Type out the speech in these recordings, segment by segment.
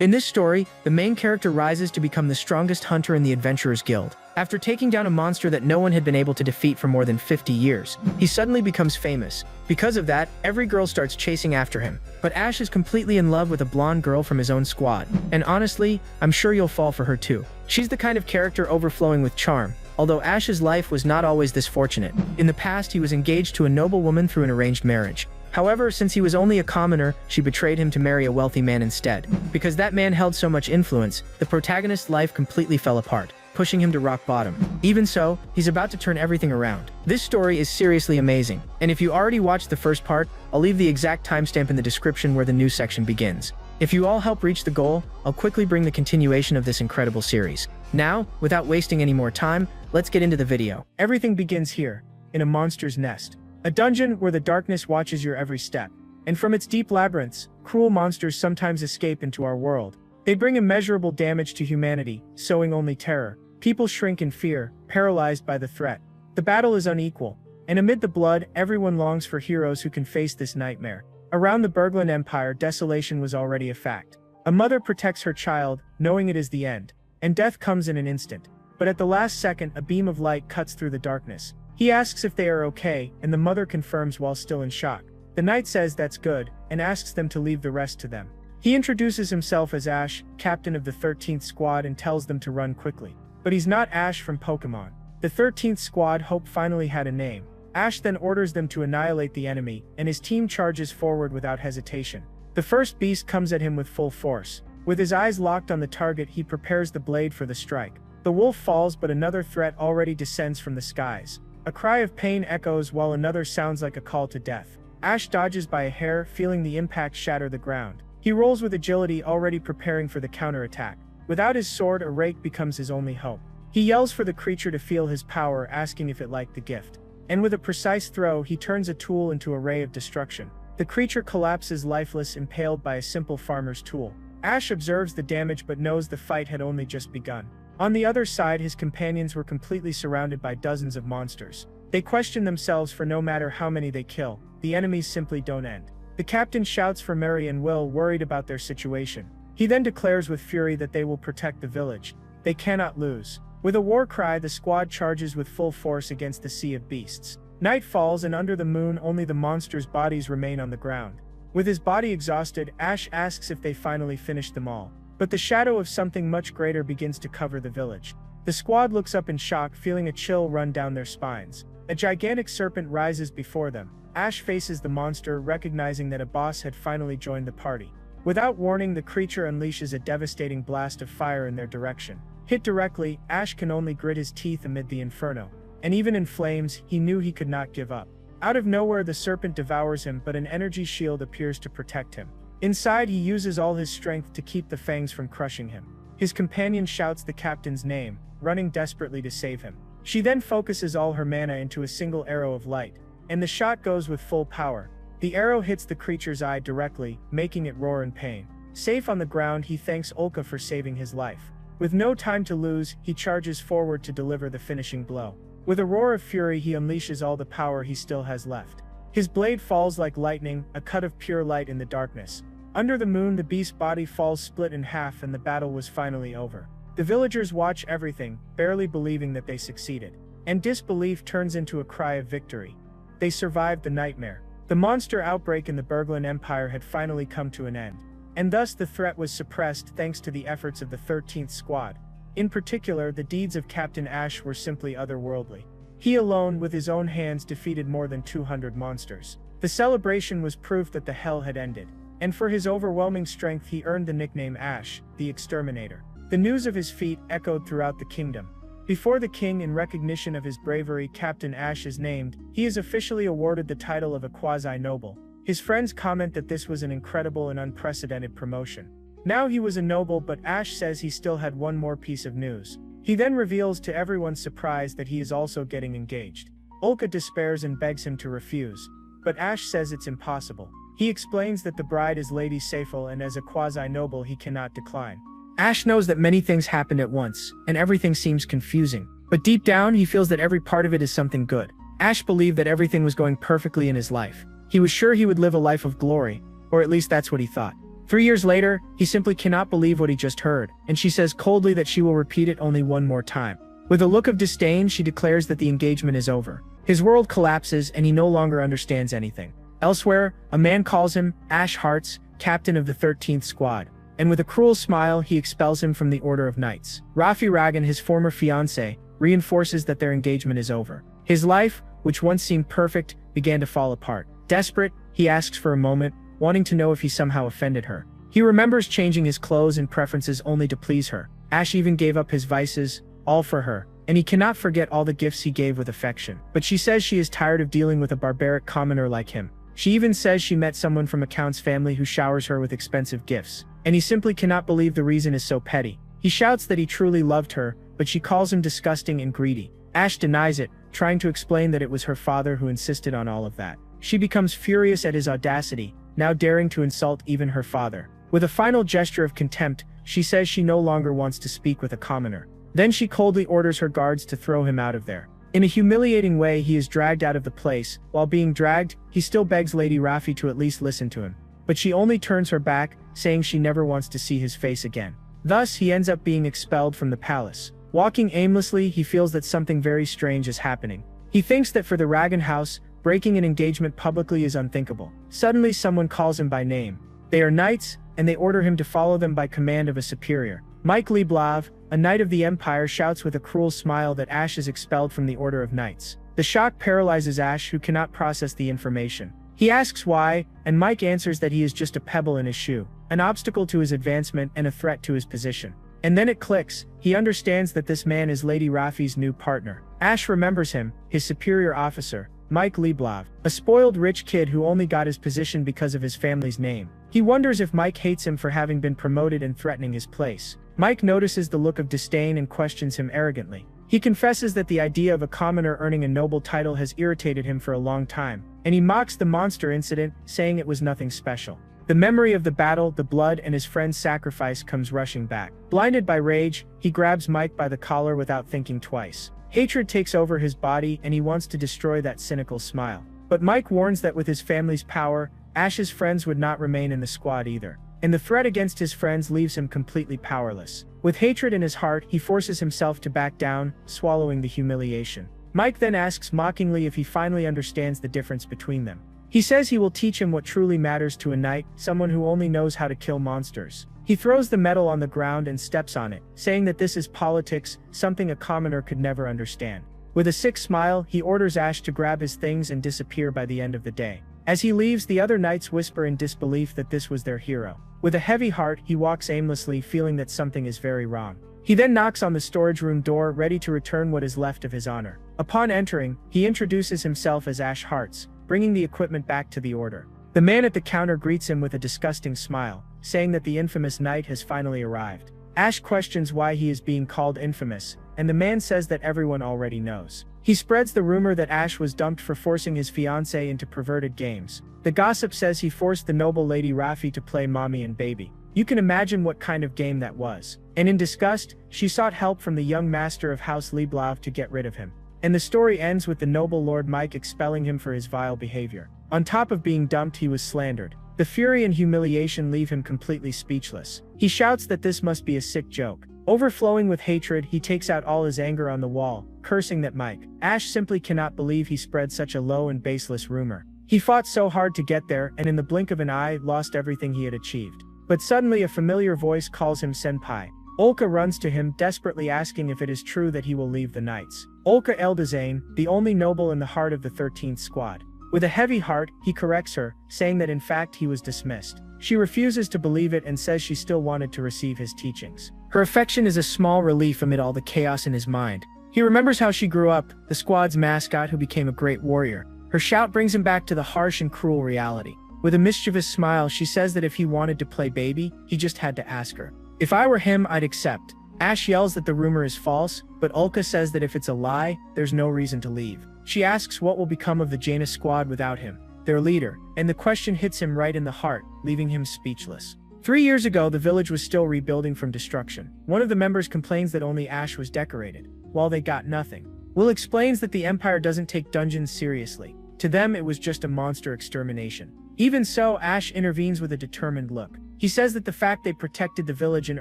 In this story, the main character rises to become the strongest hunter in the Adventurers Guild. After taking down a monster that no one had been able to defeat for more than 50 years, he suddenly becomes famous. Because of that, every girl starts chasing after him. But Ash is completely in love with a blonde girl from his own squad. And honestly, I'm sure you'll fall for her too. She's the kind of character overflowing with charm. Although Ash's life was not always this fortunate. In the past, he was engaged to a noble woman through an arranged marriage. However, since he was only a commoner, she betrayed him to marry a wealthy man instead. Because that man held so much influence, the protagonist's life completely fell apart, pushing him to rock bottom. Even so, he's about to turn everything around. This story is seriously amazing, and if you already watched the first part, I'll leave the exact timestamp in the description where the news section begins. If you all help reach the goal, I'll quickly bring the continuation of this incredible series. Now, without wasting any more time, let's get into the video. Everything begins here, in a monster's nest. A dungeon where the darkness watches your every step. And from its deep labyrinths, cruel monsters sometimes escape into our world. They bring immeasurable damage to humanity, sowing only terror. People shrink in fear, paralyzed by the threat. The battle is unequal, and amid the blood, everyone longs for heroes who can face this nightmare. Around the Berglund Empire, desolation was already a fact. A mother protects her child, knowing it is the end, and death comes in an instant. But at the last second, a beam of light cuts through the darkness. He asks if they are okay, and the mother confirms while still in shock. The knight says that's good, and asks them to leave the rest to them. He introduces himself as Ash, captain of the 13th Squad, and tells them to run quickly. But he's not Ash from Pokemon. The 13th Squad hope finally had a name. Ash then orders them to annihilate the enemy, and his team charges forward without hesitation. The first beast comes at him with full force. With his eyes locked on the target, he prepares the blade for the strike. The wolf falls, but another threat already descends from the skies. A cry of pain echoes while another sounds like a call to death. Ash dodges by a hair, feeling the impact shatter the ground. He rolls with agility, already preparing for the counterattack. Without his sword, a rake becomes his only hope. He yells for the creature to feel his power, asking if it liked the gift. And with a precise throw, he turns a tool into a ray of destruction. The creature collapses lifeless, impaled by a simple farmer's tool. Ash observes the damage but knows the fight had only just begun. On the other side, his companions were completely surrounded by dozens of monsters. They question themselves, for no matter how many they kill, the enemies simply don't end. The captain shouts for Mary and Will, worried about their situation. He then declares with fury that they will protect the village. They cannot lose. With a war cry, the squad charges with full force against the sea of beasts. Night falls, and under the moon, only the monsters' bodies remain on the ground. With his body exhausted, Ash asks if they finally finished them all. But the shadow of something much greater begins to cover the village. The squad looks up in shock, feeling a chill run down their spines. A gigantic serpent rises before them. Ash faces the monster, recognizing that a boss had finally joined the party. Without warning, the creature unleashes a devastating blast of fire in their direction. Hit directly, Ash can only grit his teeth amid the inferno. And even in flames, he knew he could not give up. Out of nowhere, the serpent devours him, but an energy shield appears to protect him. Inside, he uses all his strength to keep the fangs from crushing him. His companion shouts the captain's name, running desperately to save him. She then focuses all her mana into a single arrow of light, and the shot goes with full power. The arrow hits the creature's eye directly, making it roar in pain. Safe on the ground, he thanks Olka for saving his life. With no time to lose, he charges forward to deliver the finishing blow. With a roar of fury, he unleashes all the power he still has left. His blade falls like lightning, a cut of pure light in the darkness. Under the moon, the beast's body falls split in half, and the battle was finally over. The villagers watch everything, barely believing that they succeeded. And disbelief turns into a cry of victory. They survived the nightmare. The monster outbreak in the Berglund Empire had finally come to an end. And thus the threat was suppressed thanks to the efforts of the 13th Squad. In particular, the deeds of Captain Ash were simply otherworldly. He alone, with his own hands, defeated more than 200 monsters. The celebration was proof that the hell had ended. And for his overwhelming strength, he earned the nickname Ash, the Exterminator. The news of his feat echoed throughout the kingdom. Before the king, in recognition of his bravery, Captain Ash is named. He is officially awarded the title of a quasi-noble. His friends comment that this was an incredible and unprecedented promotion. Now he was a noble, but Ash says he still had one more piece of news. He then reveals to everyone's surprise that he is also getting engaged. Olka despairs and begs him to refuse, but Ash says it's impossible. He explains that the bride is Lady Seyfel, and as a quasi-noble he cannot decline. Ash knows that many things happened at once, and everything seems confusing. But deep down, he feels that every part of it is something good. Ash believed that everything was going perfectly in his life. He was sure he would live a life of glory, or at least that's what he thought. 3 years later, he simply cannot believe what he just heard, and she says coldly that she will repeat it only one more time. With a look of disdain, she declares that the engagement is over. His world collapses and he no longer understands anything. Elsewhere, a man calls him Ash Hearts, captain of the 13th Squad, and with a cruel smile, he expels him from the Order of Knights. Rafi Ragan, his former fiancée, reinforces that their engagement is over. His life, which once seemed perfect, began to fall apart. Desperate, he asks for a moment, wanting to know if he somehow offended her. He remembers changing his clothes and preferences only to please her. Ash even gave up his vices, all for her, and he cannot forget all the gifts he gave with affection. But she says she is tired of dealing with a barbaric commoner like him. She even says she met someone from Account's family who showers her with expensive gifts, and he simply cannot believe the reason is so petty. He shouts that he truly loved her, but she calls him disgusting and greedy. Ash denies it, trying to explain that it was her father who insisted on all of that. She becomes furious at his audacity, now daring to insult even her father. With a final gesture of contempt, she says she no longer wants to speak with a commoner. Then she coldly orders her guards to throw him out of there. In a humiliating way, he is dragged out of the place. While being dragged, he still begs Lady Rafi to at least listen to him. But she only turns her back, saying she never wants to see his face again. Thus, he ends up being expelled from the palace. Walking aimlessly, he feels that something very strange is happening. He thinks that for the Ragan house, breaking an engagement publicly is unthinkable. Suddenly, someone calls him by name. They are knights, and they order him to follow them by command of a superior. Mike Leblav, a knight of the Empire, shouts with a cruel smile that Ash is expelled from the Order of Knights. The shock paralyzes Ash, who cannot process the information. He asks why, and Mike answers that he is just a pebble in his shoe, an obstacle to his advancement and a threat to his position. And then it clicks, he understands that this man is Lady Rafi's new partner. Ash remembers him, his superior officer, Mike Leblav, a spoiled rich kid who only got his position because of his family's name. He wonders if Mike hates him for having been promoted and threatening his place. Mike notices the look of disdain and questions him arrogantly. He confesses that the idea of a commoner earning a noble title has irritated him for a long time, and he mocks the monster incident, saying it was nothing special. The memory of the battle, the blood, and his friend's sacrifice comes rushing back. Blinded by rage, he grabs Mike by the collar without thinking twice. Hatred takes over his body and he wants to destroy that cynical smile. But Mike warns that with his family's power, Ash's friends would not remain in the squad either. And the threat against his friends leaves him completely powerless. With hatred in his heart, he forces himself to back down, swallowing the humiliation. Mike then asks mockingly if he finally understands the difference between them. He says he will teach him what truly matters to a knight, someone who only knows how to kill monsters. He throws the medal on the ground and steps on it, saying that this is politics, something a commoner could never understand. With a sick smile, he orders Ash to grab his things and disappear by the end of the day. As he leaves, the other knights whisper in disbelief that this was their hero. With a heavy heart, he walks aimlessly, feeling that something is very wrong. He then knocks on the storage room door, ready to return what is left of his honor. Upon entering, he introduces himself as Ash Hearts, bringing the equipment back to the order. The man at the counter greets him with a disgusting smile, saying that the infamous knight has finally arrived. Ash questions why he is being called infamous, and the man says that everyone already knows. He spreads the rumor that Ash was dumped for forcing his fiancée into perverted games. The gossip says he forced the noble Lady Rafi to play mommy and baby. You can imagine what kind of game that was. And in disgust, she sought help from the young master of House Leblav to get rid of him. And the story ends with the noble Lord Mike expelling him for his vile behavior. On top of being dumped, he was slandered. The fury and humiliation leave him completely speechless. He shouts that this must be a sick joke. Overflowing with hatred, he takes out all his anger on the wall, cursing that Mike. Ash simply cannot believe he spread such a low and baseless rumor. He fought so hard to get there, and in the blink of an eye, lost everything he had achieved. But suddenly a familiar voice calls him Senpai. Olka runs to him, desperately asking if it is true that he will leave the Knights. Olka Eldazane, the only noble in the heart of the 13th Squad. With a heavy heart, he corrects her, saying that in fact he was dismissed. She refuses to believe it and says she still wanted to receive his teachings. Her affection is a small relief amid all the chaos in his mind. He remembers how she grew up, the squad's mascot who became a great warrior. Her shout brings him back to the harsh and cruel reality. With a mischievous smile, she says that if he wanted to play baby, he just had to ask her. If I were him, I'd accept. Ash yells that the rumor is false, but Olka says that if it's a lie, there's no reason to leave. She asks what will become of the Janus squad without him, their leader, and the question hits him right in the heart, leaving him speechless. 3 years ago, the village was still rebuilding from destruction. One of the members complains that only Ash was decorated, while they got nothing. Will explains that the Empire doesn't take dungeons seriously. To them, it was just a monster extermination. Even so, Ash intervenes with a determined look. He says that the fact they protected the village and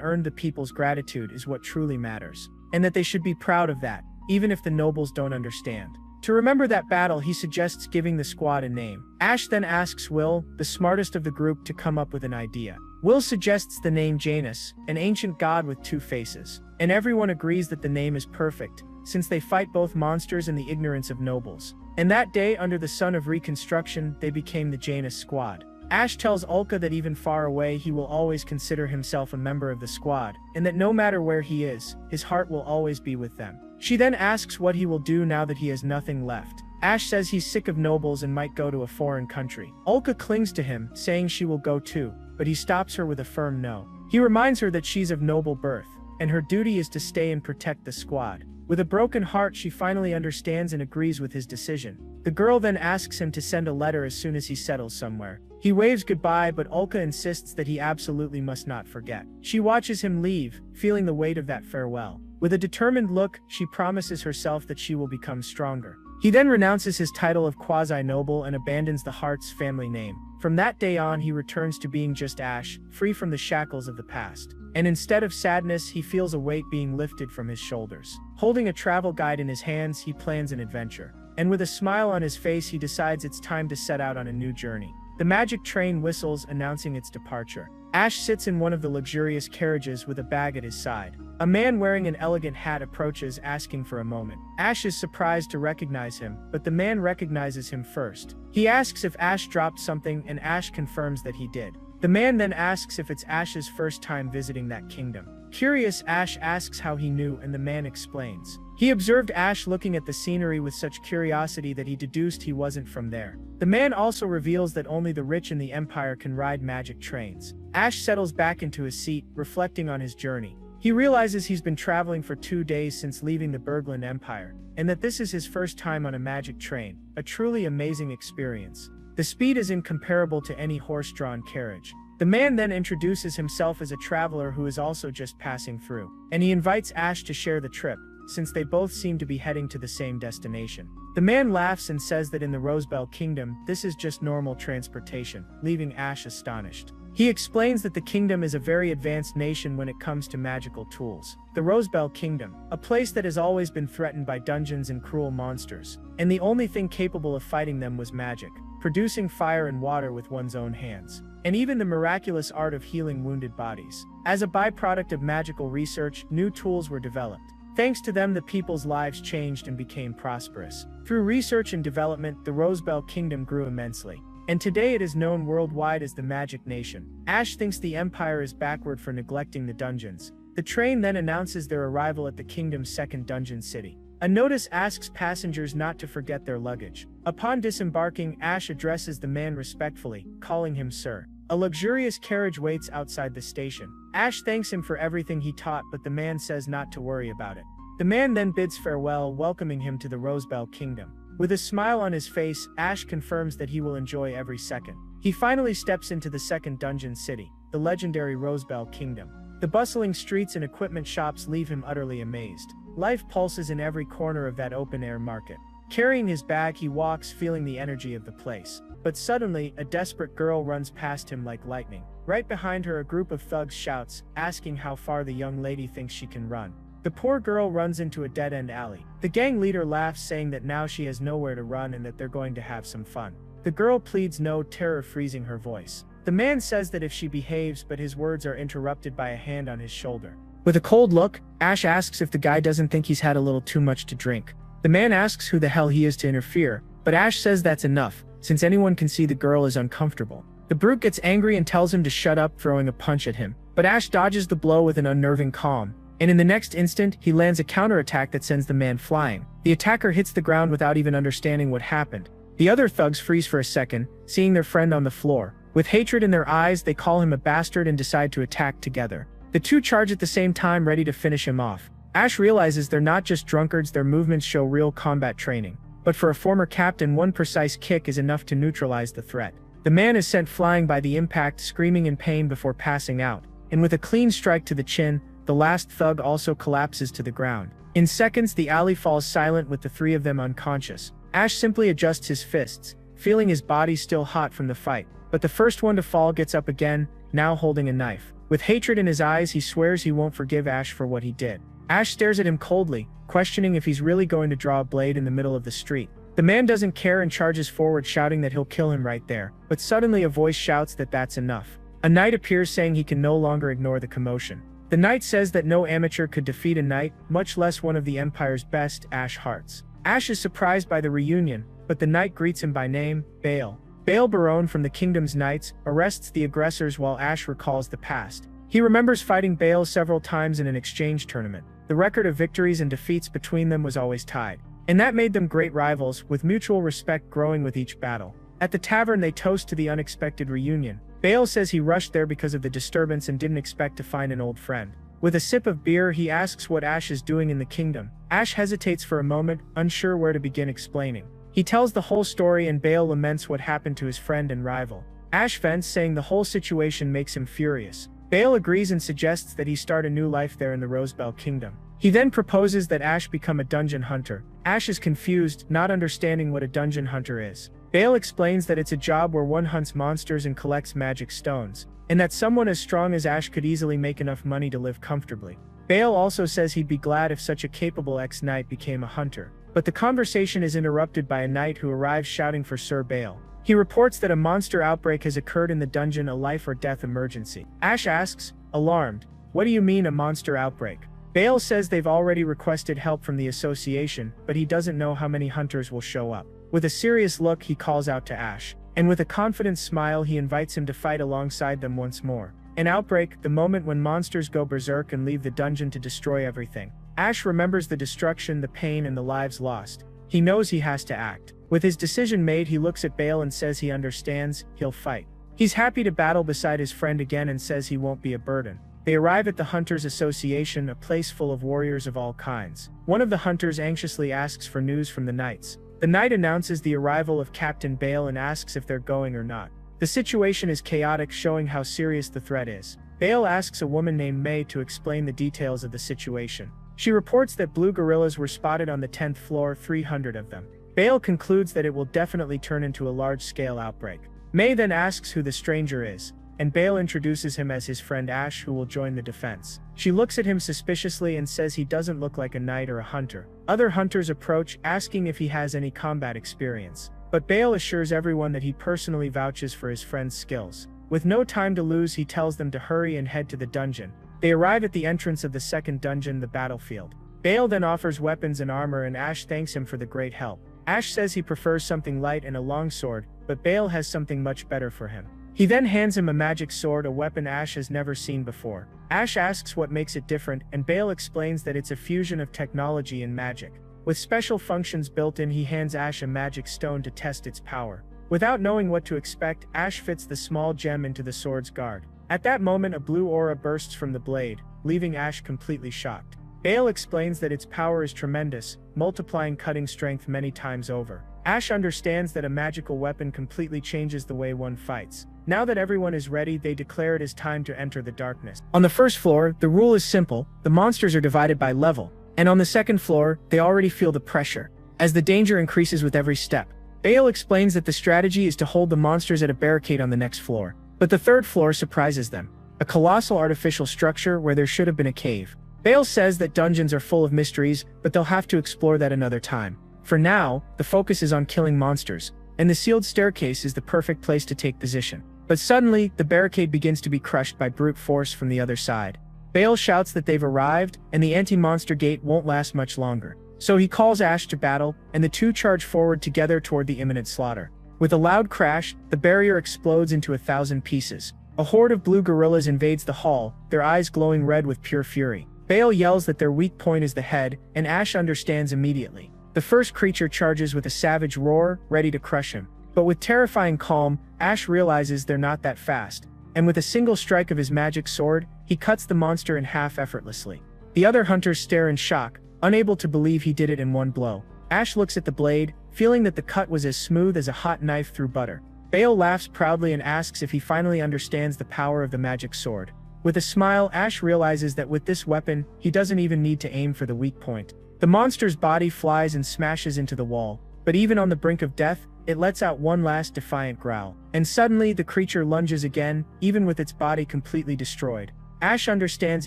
earned the people's gratitude is what truly matters, and that they should be proud of that, even if the nobles don't understand. To remember that battle, he suggests giving the squad a name. Ash then asks Will, the smartest of the group, to come up with an idea. Will suggests the name Janus, an ancient god with two faces, and everyone agrees that the name is perfect, since they fight both monsters and the ignorance of nobles. And that day, under the sun of reconstruction, they became the Janus squad. Ash tells Ulka that even far away he will always consider himself a member of the squad, and that no matter where he is, his heart will always be with them. She then asks what he will do now that he has nothing left. Ash says he's sick of nobles and might go to a foreign country. Ulka clings to him, saying she will go too, but he stops her with a firm no. He reminds her that she's of noble birth, and her duty is to stay and protect the squad. With a broken heart, she finally understands and agrees with his decision. The girl then asks him to send a letter as soon as he settles somewhere. He waves goodbye, but Ulka insists that he absolutely must not forget. She watches him leave, feeling the weight of that farewell. With a determined look, she promises herself that she will become stronger. He then renounces his title of quasi-noble and abandons the Heart's family name. From that day on, he returns to being just Ash, free from the shackles of the past. And instead of sadness, he feels a weight being lifted from his shoulders. Holding a travel guide in his hands, he plans an adventure. And with a smile on his face, he decides it's time to set out on a new journey. The magic train whistles, announcing its departure. Ash sits in one of the luxurious carriages with a bag at his side. A man wearing an elegant hat approaches, asking for a moment. Ash is surprised to recognize him, but the man recognizes him first. He asks if Ash dropped something, and Ash confirms that he did. The man then asks if it's Ash's first time visiting that kingdom. Curious, Ash asks how he knew, and the man explains. He observed Ash looking at the scenery with such curiosity that he deduced he wasn't from there. The man also reveals that only the rich in the Empire can ride magic trains. Ash settles back into his seat, reflecting on his journey. He realizes he's been traveling for 2 days since leaving the Bergland Empire, and that this is his first time on a magic train, a truly amazing experience. The speed is incomparable to any horse-drawn carriage. The man then introduces himself as a traveler who is also just passing through, and he invites Ash to share the trip, since they both seem to be heading to the same destination. The man laughs and says that in the Rosebell Kingdom, this is just normal transportation, leaving Ash astonished. He explains that the kingdom is a very advanced nation when it comes to magical tools. The Rosebell Kingdom, a place that has always been threatened by dungeons and cruel monsters, and the only thing capable of fighting them was magic, producing fire and water with one's own hands, and even the miraculous art of healing wounded bodies. As a byproduct of magical research, new tools were developed. Thanks to them, the people's lives changed and became prosperous. Through research and development, the Rosebell Kingdom grew immensely, and today it is known worldwide as the Magic Nation. Ash thinks the Empire is backward for neglecting the dungeons. The train then announces their arrival at the kingdom's second dungeon city. A notice asks passengers not to forget their luggage. Upon disembarking, Ash addresses the man respectfully, calling him sir. A luxurious carriage waits outside the station. Ash thanks him for everything he taught, but the man says not to worry about it. The man then bids farewell, welcoming him to the Rosebell Kingdom. With a smile on his face, Ash confirms that he will enjoy every second. He finally steps into the second dungeon city, the legendary Rosebell Kingdom. The bustling streets and equipment shops leave him utterly amazed. Life pulses in every corner of that open-air market. Carrying his bag, he walks, feeling the energy of the place. But suddenly, a desperate girl runs past him like lightning. Right behind her, a group of thugs shouts, asking how far the young lady thinks she can run. The poor girl runs into a dead-end alley. The gang leader laughs, saying that now she has nowhere to run and that they're going to have some fun. The girl pleads no, terror freezing her voice. The man says that if she behaves, but his words are interrupted by a hand on his shoulder. With a cold look, Ash asks if the guy doesn't think he's had a little too much to drink. The man asks who the hell he is to interfere, but Ash says that's enough, since anyone can see the girl is uncomfortable. The brute gets angry and tells him to shut up, throwing a punch at him. But Ash dodges the blow with an unnerving calm, and in the next instant, he lands a counterattack that sends the man flying. The attacker hits the ground without even understanding what happened. The other thugs freeze for a second, seeing their friend on the floor. With hatred in their eyes, they call him a bastard and decide to attack together. The two charge at the same time, ready to finish him off. Ash realizes they're not just drunkards, their movements show real combat training. But for a former captain, one precise kick is enough to neutralize the threat. The man is sent flying by the impact, screaming in pain before passing out. And with a clean strike to the chin, the last thug also collapses to the ground. In seconds, the alley falls silent with the three of them unconscious. Ash simply adjusts his fists, feeling his body still hot from the fight. But the first one to fall gets up again, now holding a knife. With hatred in his eyes, he swears he won't forgive Ash for what he did. Ash stares at him coldly, questioning if he's really going to draw a blade in the middle of the street. The man doesn't care and charges forward, shouting that he'll kill him right there, but suddenly a voice shouts that that's enough. A knight appears, saying he can no longer ignore the commotion. The knight says that no amateur could defeat a knight, much less one of the Empire's best, Ash Hearts. Ash is surprised by the reunion, but the knight greets him by name, Bale. Bale Barone from the Kingdom's Knights arrests the aggressors while Ash recalls the past. He remembers fighting Bale several times in an exchange tournament. The record of victories and defeats between them was always tied, and that made them great rivals, with mutual respect growing with each battle. At the tavern, they toast to the unexpected reunion. Bale says he rushed there because of the disturbance and didn't expect to find an old friend. With a sip of beer, he asks what Ash is doing in the kingdom. Ash hesitates for a moment, unsure where to begin explaining. He tells the whole story and Bale laments what happened to his friend and rival. Ash vents, saying the whole situation makes him furious. Bale agrees and suggests that he start a new life there in the Rosebell Kingdom. He then proposes that Ash become a dungeon hunter. Ash is confused, not understanding what a dungeon hunter is. Bale explains that it's a job where one hunts monsters and collects magic stones, and that someone as strong as Ash could easily make enough money to live comfortably. Bale also says he'd be glad if such a capable ex-knight became a hunter. But the conversation is interrupted by a knight who arrives shouting for Sir Bale. He reports that a monster outbreak has occurred in the dungeon, a life or death emergency. Ash asks, alarmed, "What do you mean, a monster outbreak?" Bale says they've already requested help from the association, but he doesn't know how many hunters will show up. With a serious look, he calls out to Ash, and with a confident smile he invites him to fight alongside them once more. An outbreak, the moment when monsters go berserk and leave the dungeon to destroy everything. Ash remembers the destruction, the pain, and the lives lost. He knows he has to act. With his decision made, he looks at Bale and says he understands, he'll fight. He's happy to battle beside his friend again and says he won't be a burden. They arrive at the Hunters Association, a place full of warriors of all kinds. One of the hunters anxiously asks for news from the knights. The knight announces the arrival of Captain Bale and asks if they're going or not. The situation is chaotic, showing how serious the threat is. Bale asks a woman named May to explain the details of the situation. She reports that blue gorillas were spotted on the 10th floor, 300 of them. Bale concludes that it will definitely turn into a large-scale outbreak. May then asks who the stranger is, and Bale introduces him as his friend Ash, who will join the defense. She looks at him suspiciously and says he doesn't look like a knight or a hunter. Other hunters approach, asking if he has any combat experience, but Bale assures everyone that he personally vouches for his friend's skills. With no time to lose, he tells them to hurry and head to the dungeon. They arrive at the entrance of the second dungeon, the battlefield. Bale then offers weapons and armor and Ash thanks him for the great help. Ash says he prefers something light and a longsword, but Bale has something much better for him. He then hands him a magic sword, a weapon Ash has never seen before. Ash asks what makes it different, and Bale explains that it's a fusion of technology and magic. With special functions built in, he hands Ash a magic stone to test its power. Without knowing what to expect, Ash fits the small gem into the sword's guard. At that moment, a blue aura bursts from the blade, leaving Ash completely shocked. Bale explains that its power is tremendous, multiplying cutting strength many times over. Ash understands that a magical weapon completely changes the way one fights. Now that everyone is ready, they declare it is time to enter the darkness. On the first floor, the rule is simple: the monsters are divided by level, and on the second floor, they already feel the pressure, as the danger increases with every step. Bale explains that the strategy is to hold the monsters at a barricade on the next floor. But the third floor surprises them. A colossal artificial structure where there should have been a cave. Bale says that dungeons are full of mysteries, but they'll have to explore that another time. For now, the focus is on killing monsters, and the sealed staircase is the perfect place to take position. But suddenly, the barricade begins to be crushed by brute force from the other side. Bale shouts that they've arrived, and the anti-monster gate won't last much longer. So he calls Ash to battle, and the two charge forward together toward the imminent slaughter. With a loud crash, the barrier explodes into 1,000 pieces. A horde of blue gorillas invades the hall, their eyes glowing red with pure fury. Bale yells that their weak point is the head, and Ash understands immediately. The first creature charges with a savage roar, ready to crush him. But with terrifying calm, Ash realizes they're not that fast, and with a single strike of his magic sword, he cuts the monster in half effortlessly. The other hunters stare in shock, unable to believe he did it in one blow. Ash looks at the blade, feeling that the cut was as smooth as a hot knife through butter. Bale laughs proudly and asks if he finally understands the power of the magic sword. With a smile, Ash realizes that with this weapon, he doesn't even need to aim for the weak point. The monster's body flies and smashes into the wall, but even on the brink of death, it lets out one last defiant growl. And suddenly, the creature lunges again, even with its body completely destroyed. Ash understands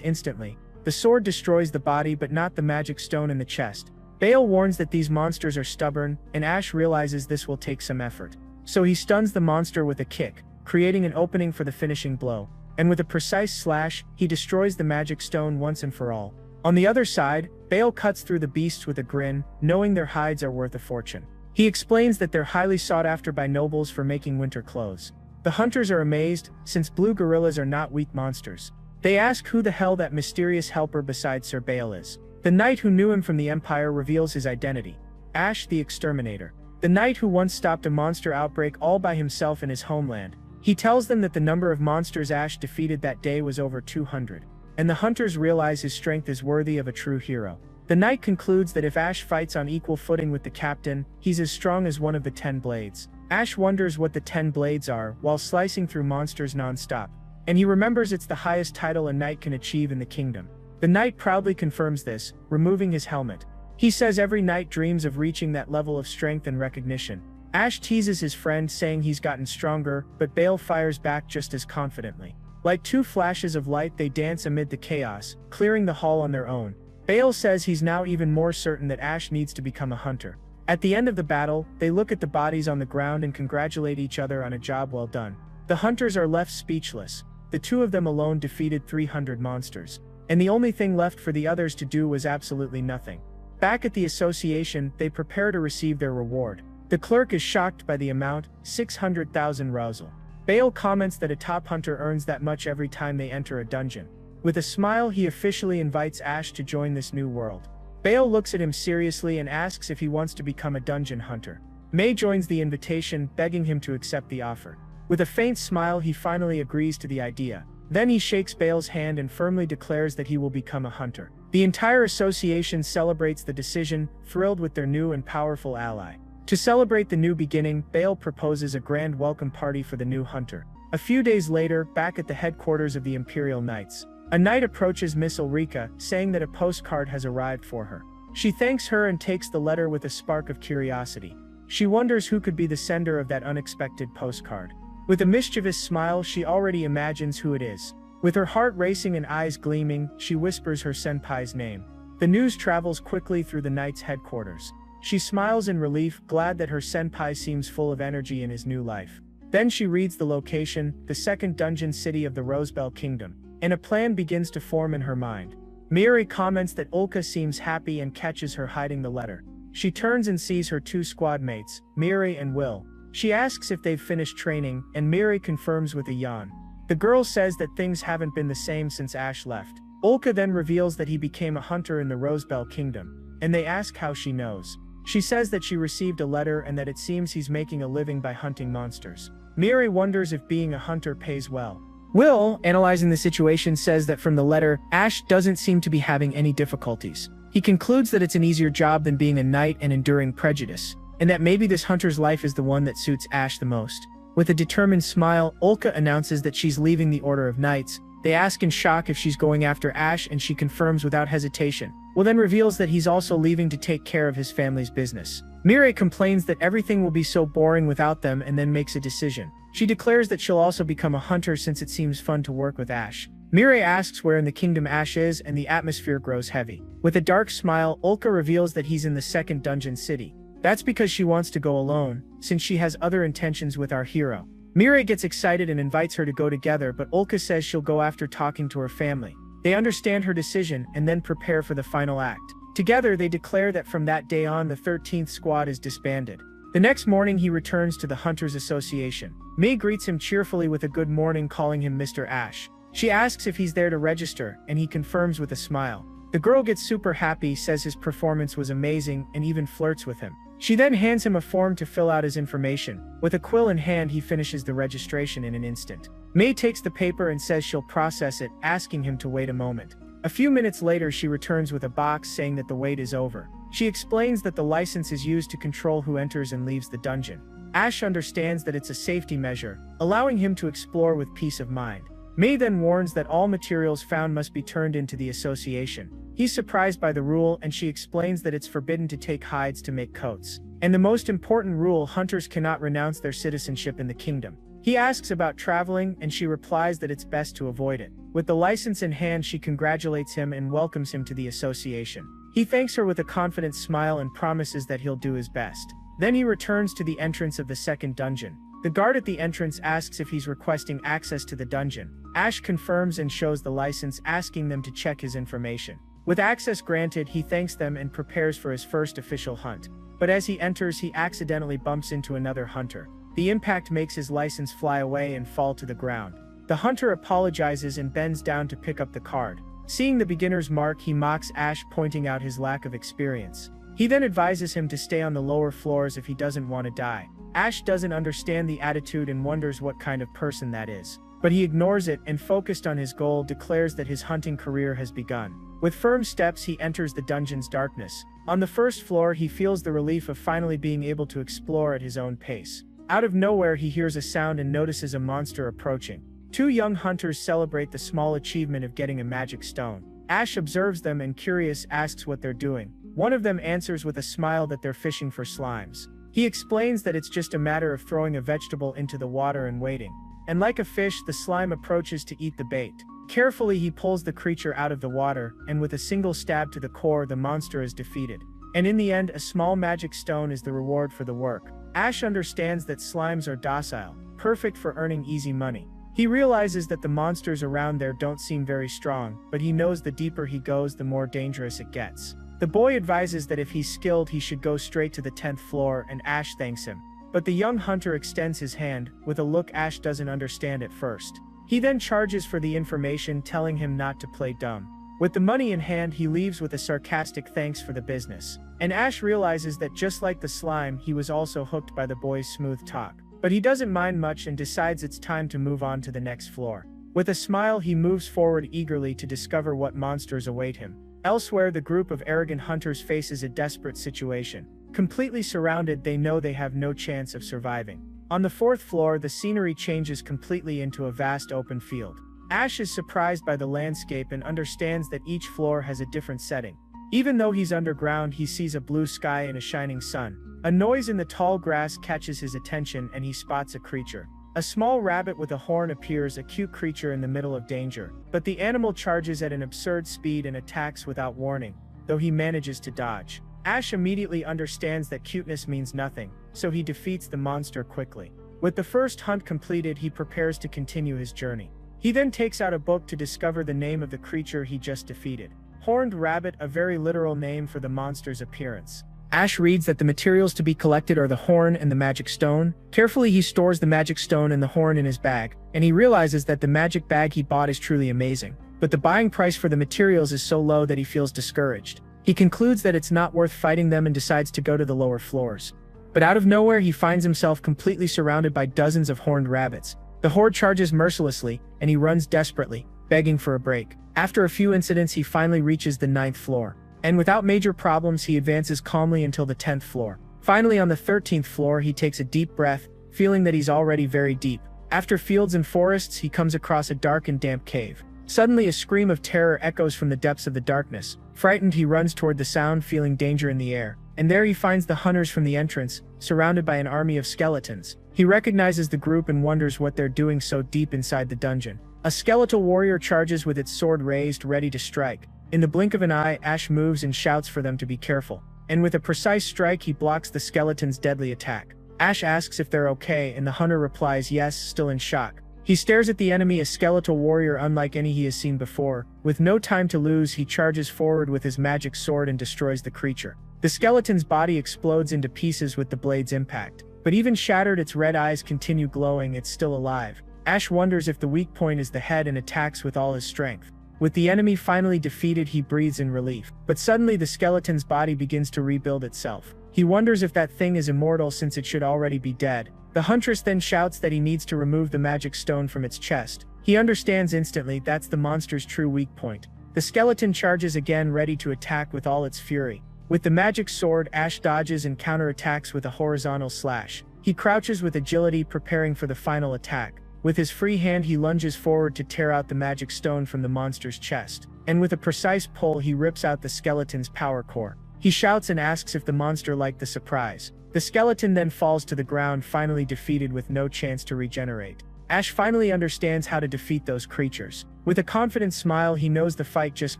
instantly. The sword destroys the body but not the magic stone in the chest. Bale warns that these monsters are stubborn, and Ash realizes this will take some effort. So he stuns the monster with a kick, creating an opening for the finishing blow. And with a precise slash, he destroys the magic stone once and for all. On the other side, Bale cuts through the beasts with a grin, knowing their hides are worth a fortune. He explains that they're highly sought after by nobles for making winter clothes. The hunters are amazed, since blue gorillas are not weak monsters. They ask who the hell that mysterious helper beside Sir Bale is. The knight who knew him from the Empire reveals his identity. Ash the Exterminator. The knight who once stopped a monster outbreak all by himself in his homeland. He tells them that the number of monsters Ash defeated that day was over 200. And the hunters realize his strength is worthy of a true hero. The knight concludes that if Ash fights on equal footing with the captain, he's as strong as one of the 10 blades. Ash wonders what the 10 blades are while slicing through monsters non-stop. And he remembers it's the highest title a knight can achieve in the kingdom. The knight proudly confirms this, removing his helmet. He says every knight dreams of reaching that level of strength and recognition. Ash teases his friend saying he's gotten stronger, but Bale fires back just as confidently. Like two flashes of light they dance amid the chaos, clearing the hall on their own. Bale says he's now even more certain that Ash needs to become a hunter. At the end of the battle, they look at the bodies on the ground and congratulate each other on a job well done. The hunters are left speechless. The two of them alone defeated 300 monsters. And the only thing left for the others to do was absolutely nothing. Back at the association, they prepare to receive their reward. The clerk is shocked by the amount, 600,000 rousel. Bale comments that a top hunter earns that much every time they enter a dungeon. With a smile, he officially invites Ash to join this new world. Bale looks at him seriously and asks if he wants to become a dungeon hunter. May joins the invitation, begging him to accept the offer. With a faint smile, he finally agrees to the idea. Then he shakes Bale's hand and firmly declares that he will become a hunter. The entire association celebrates the decision, thrilled with their new and powerful ally. To celebrate the new beginning, Bale proposes a grand welcome party for the new hunter. A few days later, back at the headquarters of the Imperial Knights, a knight approaches Miss Ulrika, saying that a postcard has arrived for her. She thanks her and takes the letter with a spark of curiosity. She wonders who could be the sender of that unexpected postcard. With a mischievous smile, she already imagines who it is. With her heart racing and eyes gleaming, she whispers her senpai's name. The news travels quickly through the knight's headquarters. She smiles in relief, glad that her senpai seems full of energy in his new life. Then she reads the location, the second dungeon city of the Rosebell Kingdom, and a plan begins to form in her mind. Miuri comments that Ulka seems happy and catches her hiding the letter. She turns and sees her two squad mates, Miuri and Will. She asks if they've finished training, and Miuri confirms with a yawn. The girl says that things haven't been the same since Ash left. Ulka then reveals that he became a hunter in the Rosebell Kingdom, and they ask how she knows. She says that she received a letter and that it seems he's making a living by hunting monsters. Miuri wonders if being a hunter pays well. Will, analyzing the situation, says that from the letter, Ash doesn't seem to be having any difficulties. He concludes that it's an easier job than being a knight and enduring prejudice, and that maybe this hunter's life is the one that suits Ash the most. With a determined smile, Ulka announces that she's leaving the Order of Knights. They ask in shock if she's going after Ash, and she confirms without hesitation. Will then reveals that he's also leaving to take care of his family's business. Mirai complains that everything will be so boring without them and then makes a decision. She declares that she'll also become a hunter since it seems fun to work with Ash. Mirai asks where in the kingdom Ash is, and the atmosphere grows heavy. With a dark smile, Ulka reveals that he's in the second dungeon city. That's because she wants to go alone, since she has other intentions with our hero. Mirai gets excited and invites her to go together, but Ulka says she'll go after talking to her family. They understand her decision and then prepare for the final act. Together, they declare that from that day on, the 13th squad is disbanded. The next morning, he returns to the Hunters Association. May greets him cheerfully with a good morning, calling him Mr. Ash. She asks if he's there to register, and he confirms with a smile. The girl gets super happy, says his performance was amazing, and even flirts with him. She then hands him a form to fill out his information. With a quill in hand, he finishes the registration in an instant. May takes the paper and says she'll process it, asking him to wait a moment. A few minutes later, she returns with a box saying that the wait is over. She explains that the license is used to control who enters and leaves the dungeon. Ash understands that it's a safety measure, allowing him to explore with peace of mind. May then warns that all materials found must be turned into the association. He's surprised by the rule, and she explains that it's forbidden to take hides to make coats. And the most important rule, hunters cannot renounce their citizenship in the kingdom. He asks about traveling, and she replies that it's best to avoid it. With the license in hand, she congratulates him and welcomes him to the association. He thanks her with a confident smile and promises that he'll do his best. Then he returns to the entrance of the second dungeon. The guard at the entrance asks if he's requesting access to the dungeon. Ash confirms and shows the license, asking them to check his information. With access granted, he thanks them and prepares for his first official hunt. But as he enters, he accidentally bumps into another hunter. The impact makes his license fly away and fall to the ground. The hunter apologizes and bends down to pick up the card. Seeing the beginner's mark, he mocks Ash, pointing out his lack of experience. He then advises him to stay on the lower floors if he doesn't want to die. Ash doesn't understand the attitude and wonders what kind of person that is. But he ignores it and, focused on his goal, declares that his hunting career has begun. With firm steps, he enters the dungeon's darkness. On the first floor, he feels the relief of finally being able to explore at his own pace. Out of nowhere, he hears a sound and notices a monster approaching. Two young hunters celebrate the small achievement of getting a magic stone. Ash observes them and, curious, asks what they're doing. One of them answers with a smile that they're fishing for slimes. He explains that it's just a matter of throwing a vegetable into the water and waiting. And like a fish, the slime approaches to eat the bait. Carefully, he pulls the creature out of the water, and with a single stab to the core, the monster is defeated. And in the end, a small magic stone is the reward for the work. Ash understands that slimes are docile, perfect for earning easy money. He realizes that the monsters around there don't seem very strong, but he knows the deeper he goes, the more dangerous it gets. The boy advises that if he's skilled, he should go straight to the 10th floor, and Ash thanks him. But the young hunter extends his hand, with a look Ash doesn't understand at first. He then charges for the information, telling him not to play dumb. With the money in hand, he leaves with a sarcastic thanks for the business. And Ash realizes that just like the slime, he was also hooked by the boy's smooth talk. But he doesn't mind much and decides it's time to move on to the next floor. With a smile, he moves forward eagerly to discover what monsters await him. Elsewhere, the group of arrogant hunters faces a desperate situation. Completely surrounded, they know they have no chance of surviving. On the 4th floor, the scenery changes completely into a vast open field. Ash is surprised by the landscape and understands that each floor has a different setting. Even though he's underground, he sees a blue sky and a shining sun. A noise in the tall grass catches his attention, and he spots a creature. A small rabbit with a horn appears, a cute creature in the middle of danger. But the animal charges at an absurd speed and attacks without warning, though he manages to dodge. Ash immediately understands that cuteness means nothing, so he defeats the monster quickly. With the first hunt completed, he prepares to continue his journey. He then takes out a book to discover the name of the creature he just defeated. Horned rabbit, a very literal name for the monster's appearance. Ash reads that the materials to be collected are the horn and the magic stone. Carefully, he stores the magic stone and the horn in his bag, and he realizes that the magic bag he bought is truly amazing. But the buying price for the materials is so low that he feels discouraged. He concludes that it's not worth fighting them and decides to go to the lower floors. But out of nowhere, he finds himself completely surrounded by dozens of horned rabbits. The horde charges mercilessly, and he runs desperately, begging for a break. After a few incidents, he finally reaches the 9th floor. And without major problems, he advances calmly until the 10th floor. Finally, on the 13th floor, he takes a deep breath, feeling that he's already very deep. After fields and forests, he comes across a dark and damp cave. Suddenly, a scream of terror echoes from the depths of the darkness. Frightened, he runs toward the sound, feeling danger in the air. And there he finds the hunters from the entrance, surrounded by an army of skeletons. He recognizes the group and wonders what they're doing so deep inside the dungeon. A skeletal warrior charges with its sword raised, ready to strike. In the blink of an eye, Ash moves and shouts for them to be careful. And with a precise strike, he blocks the skeleton's deadly attack. Ash asks if they're okay, and the hunter replies yes, still in shock. He stares at the enemy, a skeletal warrior unlike any he has seen before. With no time to lose, he charges forward with his magic sword and destroys the creature. The skeleton's body explodes into pieces with the blade's impact. But even shattered, its red eyes continue glowing, it's still alive. Ash wonders if the weak point is the head and attacks with all his strength. With the enemy finally defeated, he breathes in relief. But suddenly the skeleton's body begins to rebuild itself. He wonders if that thing is immortal since it should already be dead. The huntress then shouts that he needs to remove the magic stone from its chest. He understands instantly that's the monster's true weak point. The skeleton charges again, ready to attack with all its fury. With the magic sword, Ash dodges and counterattacks with a horizontal slash. He crouches with agility, preparing for the final attack. With his free hand, he lunges forward to tear out the magic stone from the monster's chest. And with a precise pull, he rips out the skeleton's power core. He shouts and asks if the monster liked the surprise. The skeleton then falls to the ground, finally defeated with no chance to regenerate. Ash finally understands how to defeat those creatures. With a confident smile, he knows the fight just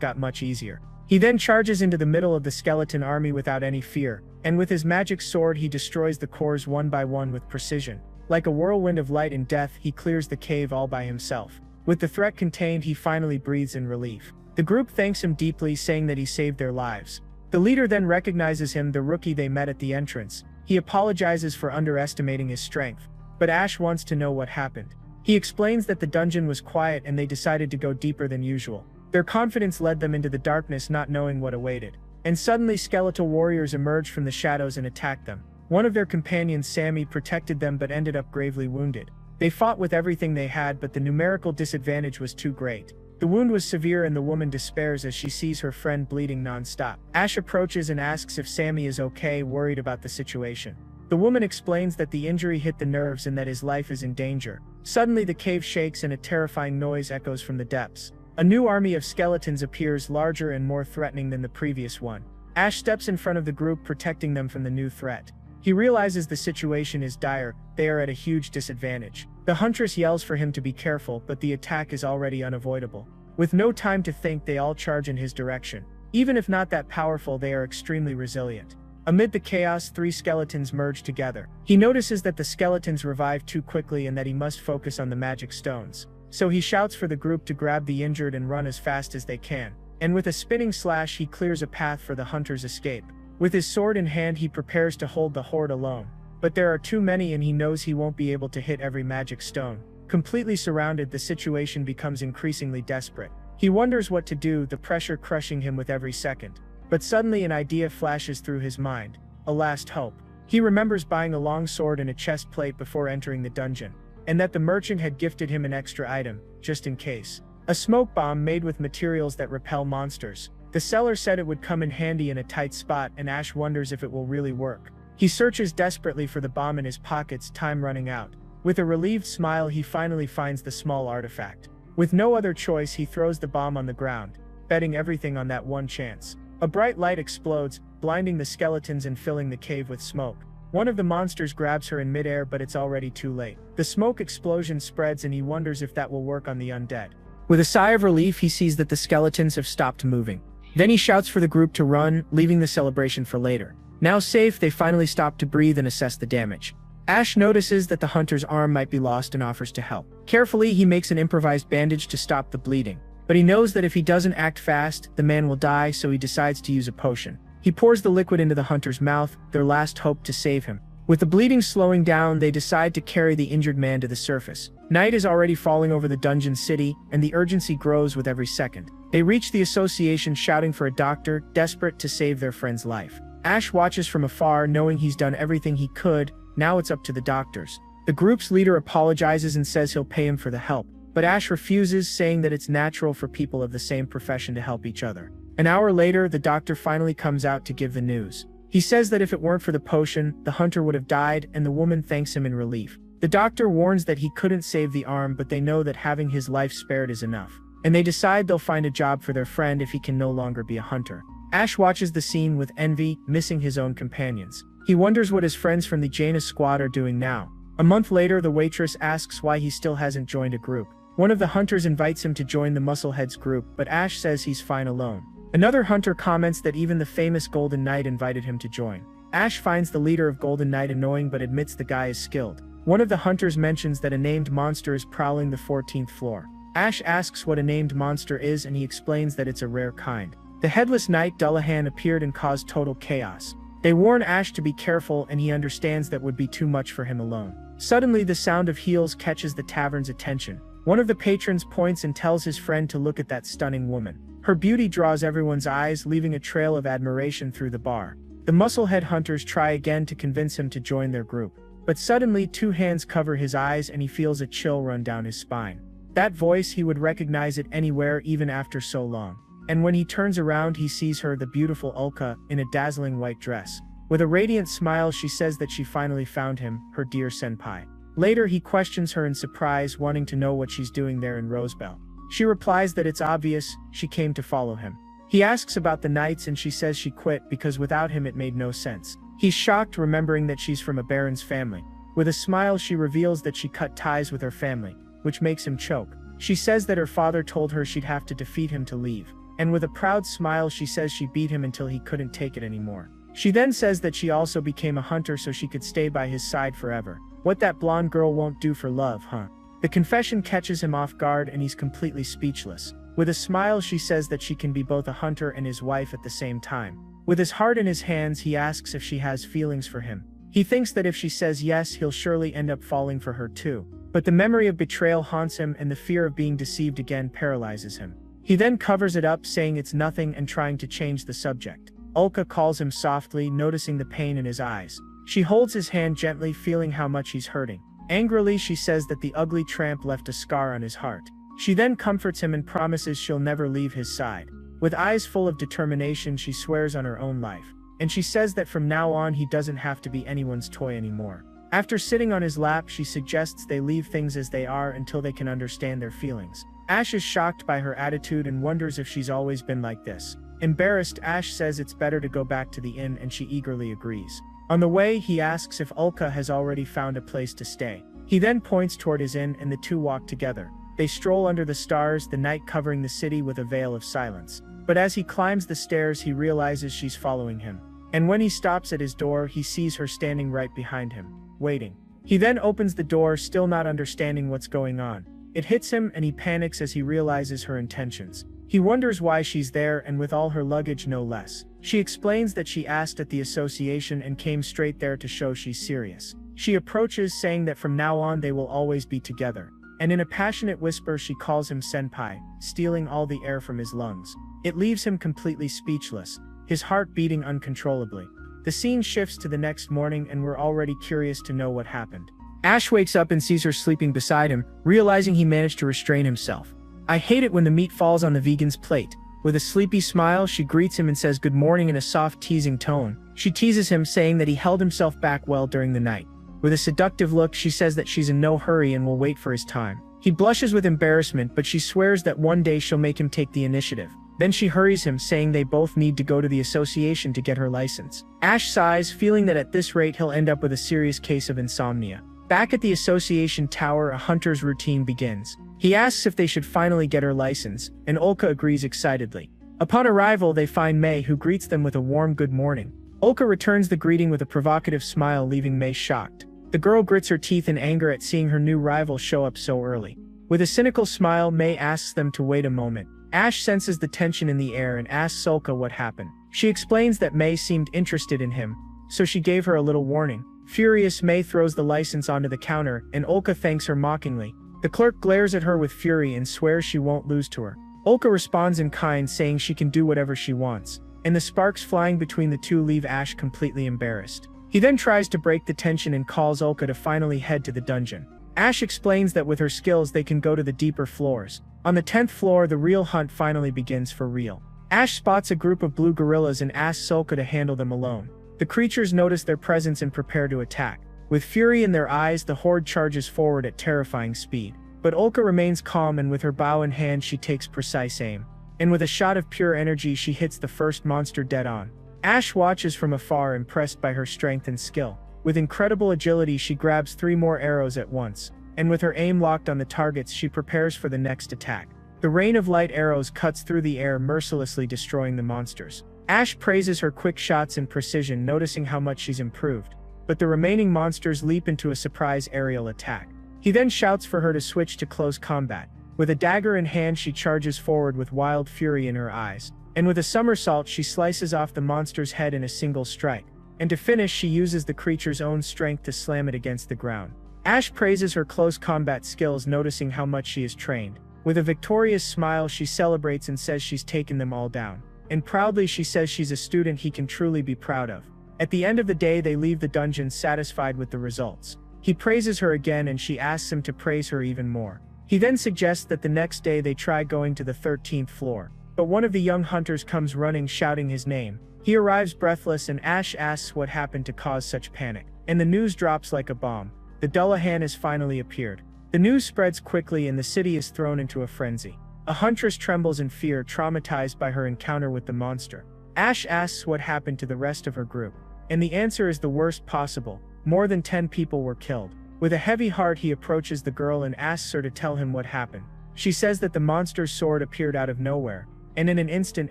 got much easier. He then charges into the middle of the skeleton army without any fear, and with his magic sword he destroys the cores one by one with precision. Like a whirlwind of light and death, he clears the cave all by himself. With the threat contained, he finally breathes in relief. The group thanks him deeply, saying that he saved their lives. The leader then recognizes him, the rookie they met at the entrance. He apologizes for underestimating his strength, but Ash wants to know what happened. He explains that the dungeon was quiet and they decided to go deeper than usual. Their confidence led them into the darkness, not knowing what awaited. And suddenly skeletal warriors emerged from the shadows and attacked them. One of their companions, Sammy, protected them but ended up gravely wounded. They fought with everything they had, but the numerical disadvantage was too great. The wound was severe and the woman despairs as she sees her friend bleeding non-stop. Ash approaches and asks if Sammy is okay, worried about the situation. The woman explains that the injury hit the nerves and that his life is in danger. Suddenly the cave shakes and a terrifying noise echoes from the depths. A new army of skeletons appears, larger and more threatening than the previous one. Ash steps in front of the group, protecting them from the new threat. He realizes the situation is dire, they are at a huge disadvantage. The huntress yells for him to be careful, but the attack is already unavoidable. With no time to think, they all charge in his direction. Even if not that powerful, they are extremely resilient. Amid the chaos, 3 skeletons merge together. He notices that the skeletons revive too quickly and that he must focus on the magic stones. So he shouts for the group to grab the injured and run as fast as they can. And with a spinning slash, he clears a path for the hunter's escape. With his sword in hand, he prepares to hold the horde alone. But there are too many and he knows he won't be able to hit every magic stone. Completely surrounded, the situation becomes increasingly desperate. He wonders what to do, the pressure crushing him with every second. But suddenly an idea flashes through his mind. A last hope. He remembers buying a long sword and a chest plate before entering the dungeon, and that the merchant had gifted him an extra item, just in case. A smoke bomb made with materials that repel monsters. The seller said it would come in handy in a tight spot, and Ash wonders if it will really work. He searches desperately for the bomb in his pockets, time running out. With a relieved smile, he finally finds the small artifact. With no other choice, he throws the bomb on the ground, betting everything on that one chance. A bright light explodes, blinding the skeletons and filling the cave with smoke. One of the monsters grabs her in midair, but it's already too late. The smoke explosion spreads and he wonders if that will work on the undead. With a sigh of relief, he sees that the skeletons have stopped moving. Then he shouts for the group to run, leaving the celebration for later. Now safe, they finally stop to breathe and assess the damage. Ash notices that the hunter's arm might be lost and offers to help. Carefully, he makes an improvised bandage to stop the bleeding. But he knows that if he doesn't act fast, the man will die, so he decides to use a potion. He pours the liquid into the hunter's mouth, their last hope to save him. With the bleeding slowing down, they decide to carry the injured man to the surface. Night is already falling over the dungeon city, and the urgency grows with every second. They reach the association shouting for a doctor, desperate to save their friend's life. Ash watches from afar, knowing he's done everything he could. Now it's up to the doctors. The group's leader apologizes and says he'll pay him for the help. But Ash refuses, saying that it's natural for people of the same profession to help each other. An hour later, the doctor finally comes out to give the news. He says that if it weren't for the potion, the hunter would have died, and the woman thanks him in relief. The doctor warns that he couldn't save the arm, but they know that having his life spared is enough. And they decide they'll find a job for their friend if he can no longer be a hunter. Ash watches the scene with envy, missing his own companions. He wonders what his friends from the Janus squad are doing now. A month later, the waitress asks why he still hasn't joined a group. One of the hunters invites him to join the Muscleheads group, but Ash says he's fine alone. Another hunter comments that even the famous Golden Knight invited him to join. Ash finds the leader of Golden Knight annoying but admits the guy is skilled. One of the hunters mentions that a named monster is prowling the 14th floor. Ash asks what a named monster is and he explains that it's a rare kind. The headless knight Dullahan appeared and caused total chaos. They warn Ash to be careful and he understands that would be too much for him alone. Suddenly the sound of heels catches the tavern's attention. One of the patrons points and tells his friend to look at that stunning woman. Her beauty draws everyone's eyes, leaving a trail of admiration through the bar. The Musclehead hunters try again to convince him to join their group. But suddenly 2 hands cover his eyes and he feels a chill run down his spine. That voice, he would recognize it anywhere even after so long. And when he turns around, he sees her, the beautiful Ulka, in a dazzling white dress. With a radiant smile, she says that she finally found him, her dear senpai. Later, he questions her in surprise, wanting to know what she's doing there in Rosebell. She replies that it's obvious, she came to follow him. He asks about the knights and she says she quit because without him it made no sense. He's shocked, remembering that she's from a baron's family. With a smile, she reveals that she cut ties with her family, which makes him choke. She says that her father told her she'd have to defeat him to leave. And with a proud smile, she says she beat him until he couldn't take it anymore. She then says that she also became a hunter so she could stay by his side forever. What that blonde girl won't do for love, huh? The confession catches him off guard and he's completely speechless. With a smile, she says that she can be both a hunter and his wife at the same time. With his heart in his hands, he asks if she has feelings for him. He thinks that if she says yes, he'll surely end up falling for her too. But the memory of betrayal haunts him and the fear of being deceived again paralyzes him. He then covers it up, saying it's nothing and trying to change the subject. Ulka calls him softly, noticing the pain in his eyes. She holds his hand gently, feeling how much he's hurting. Angrily, she says that the ugly tramp left a scar on his heart. She then comforts him and promises she'll never leave his side. With eyes full of determination, she swears on her own life. And she says that from now on he doesn't have to be anyone's toy anymore. After sitting on his lap, she suggests they leave things as they are until they can understand their feelings. Ash is shocked by her attitude and wonders if she's always been like this. Embarrassed, Ash says it's better to go back to the inn and she eagerly agrees. On the way, he asks if Ulka has already found a place to stay. He then points toward his inn and the two walk together. They stroll under the stars, the night covering the city with a veil of silence. But as he climbs the stairs, he realizes she's following him. And when he stops at his door, he sees her standing right behind him, waiting. He then opens the door, still not understanding what's going on. It hits him and he panics as he realizes her intentions. He wonders why she's there, and with all her luggage no less. She explains that she asked at the association and came straight there to show she's serious. She approaches, saying that from now on they will always be together. And in a passionate whisper she calls him senpai, stealing all the air from his lungs. It leaves him completely speechless, his heart beating uncontrollably. The scene shifts to the next morning and we're already curious to know what happened. Ash wakes up and sees her sleeping beside him, realizing he managed to restrain himself. I hate it when the meat falls on the vegan's plate. With a sleepy smile, she greets him and says good morning in a soft, teasing tone. She teases him, saying that he held himself back well during the night. With a seductive look, she says that she's in no hurry and will wait for his time. He blushes with embarrassment, but she swears that one day she'll make him take the initiative. Then she hurries him, saying they both need to go to the association to get her license. Ash sighs, feeling that at this rate he'll end up with a serious case of insomnia. Back at the association tower, a hunter's routine begins. He asks if they should finally get her license, and Ulka agrees excitedly. Upon arrival, they find May, who greets them with a warm good morning. Ulka returns the greeting with a provocative smile, leaving May shocked. The girl grits her teeth in anger at seeing her new rival show up so early. With a cynical smile, May asks them to wait a moment. Ash senses the tension in the air and asks Ulka what happened. She explains that May seemed interested in him, so she gave her a little warning. Furious, May throws the license onto the counter, and Ulka thanks her mockingly. The clerk glares at her with fury and swears she won't lose to her. Ulka responds in kind, saying she can do whatever she wants. And the sparks flying between the two leave Ash completely embarrassed. He then tries to break the tension and calls Ulka to finally head to the dungeon. Ash explains that with her skills they can go to the deeper floors. On the 10th floor, the real hunt finally begins for real. Ash spots a group of blue gorillas and asks Ulka to handle them alone. The creatures notice their presence and prepare to attack. With fury in their eyes, the horde charges forward at terrifying speed. But Ulka remains calm, and with her bow in hand she takes precise aim. And with a shot of pure energy she hits the first monster dead on. Ash watches from afar, impressed by her strength and skill. With incredible agility she grabs 3 more arrows at once. And with her aim locked on the targets she prepares for the next attack. The rain of light arrows cuts through the air, mercilessly destroying the monsters. Ash praises her quick shots and precision, noticing how much she's improved. But the remaining monsters leap into a surprise aerial attack. He then shouts for her to switch to close combat. With a dagger in hand she charges forward with wild fury in her eyes. And with a somersault she slices off the monster's head in a single strike. And to finish she uses the creature's own strength to slam it against the ground. Ash praises her close combat skills, noticing how much she is trained. With a victorious smile she celebrates and says she's taken them all down. And proudly she says she's a student he can truly be proud of. At the end of the day they leave the dungeon satisfied with the results. He praises her again and she asks him to praise her even more. He then suggests that the next day they try going to the 13th floor. But one of the young hunters comes running, shouting his name. He arrives breathless and Ash asks what happened to cause such panic. And the news drops like a bomb. The Dullahan has finally appeared. The news spreads quickly and the city is thrown into a frenzy. A huntress trembles in fear, traumatized by her encounter with the monster. Ash asks what happened to the rest of her group. And the answer is the worst possible. More than 10 people were killed. With a heavy heart, he approaches the girl and asks her to tell him what happened. She says that the monster's sword appeared out of nowhere, and in an instant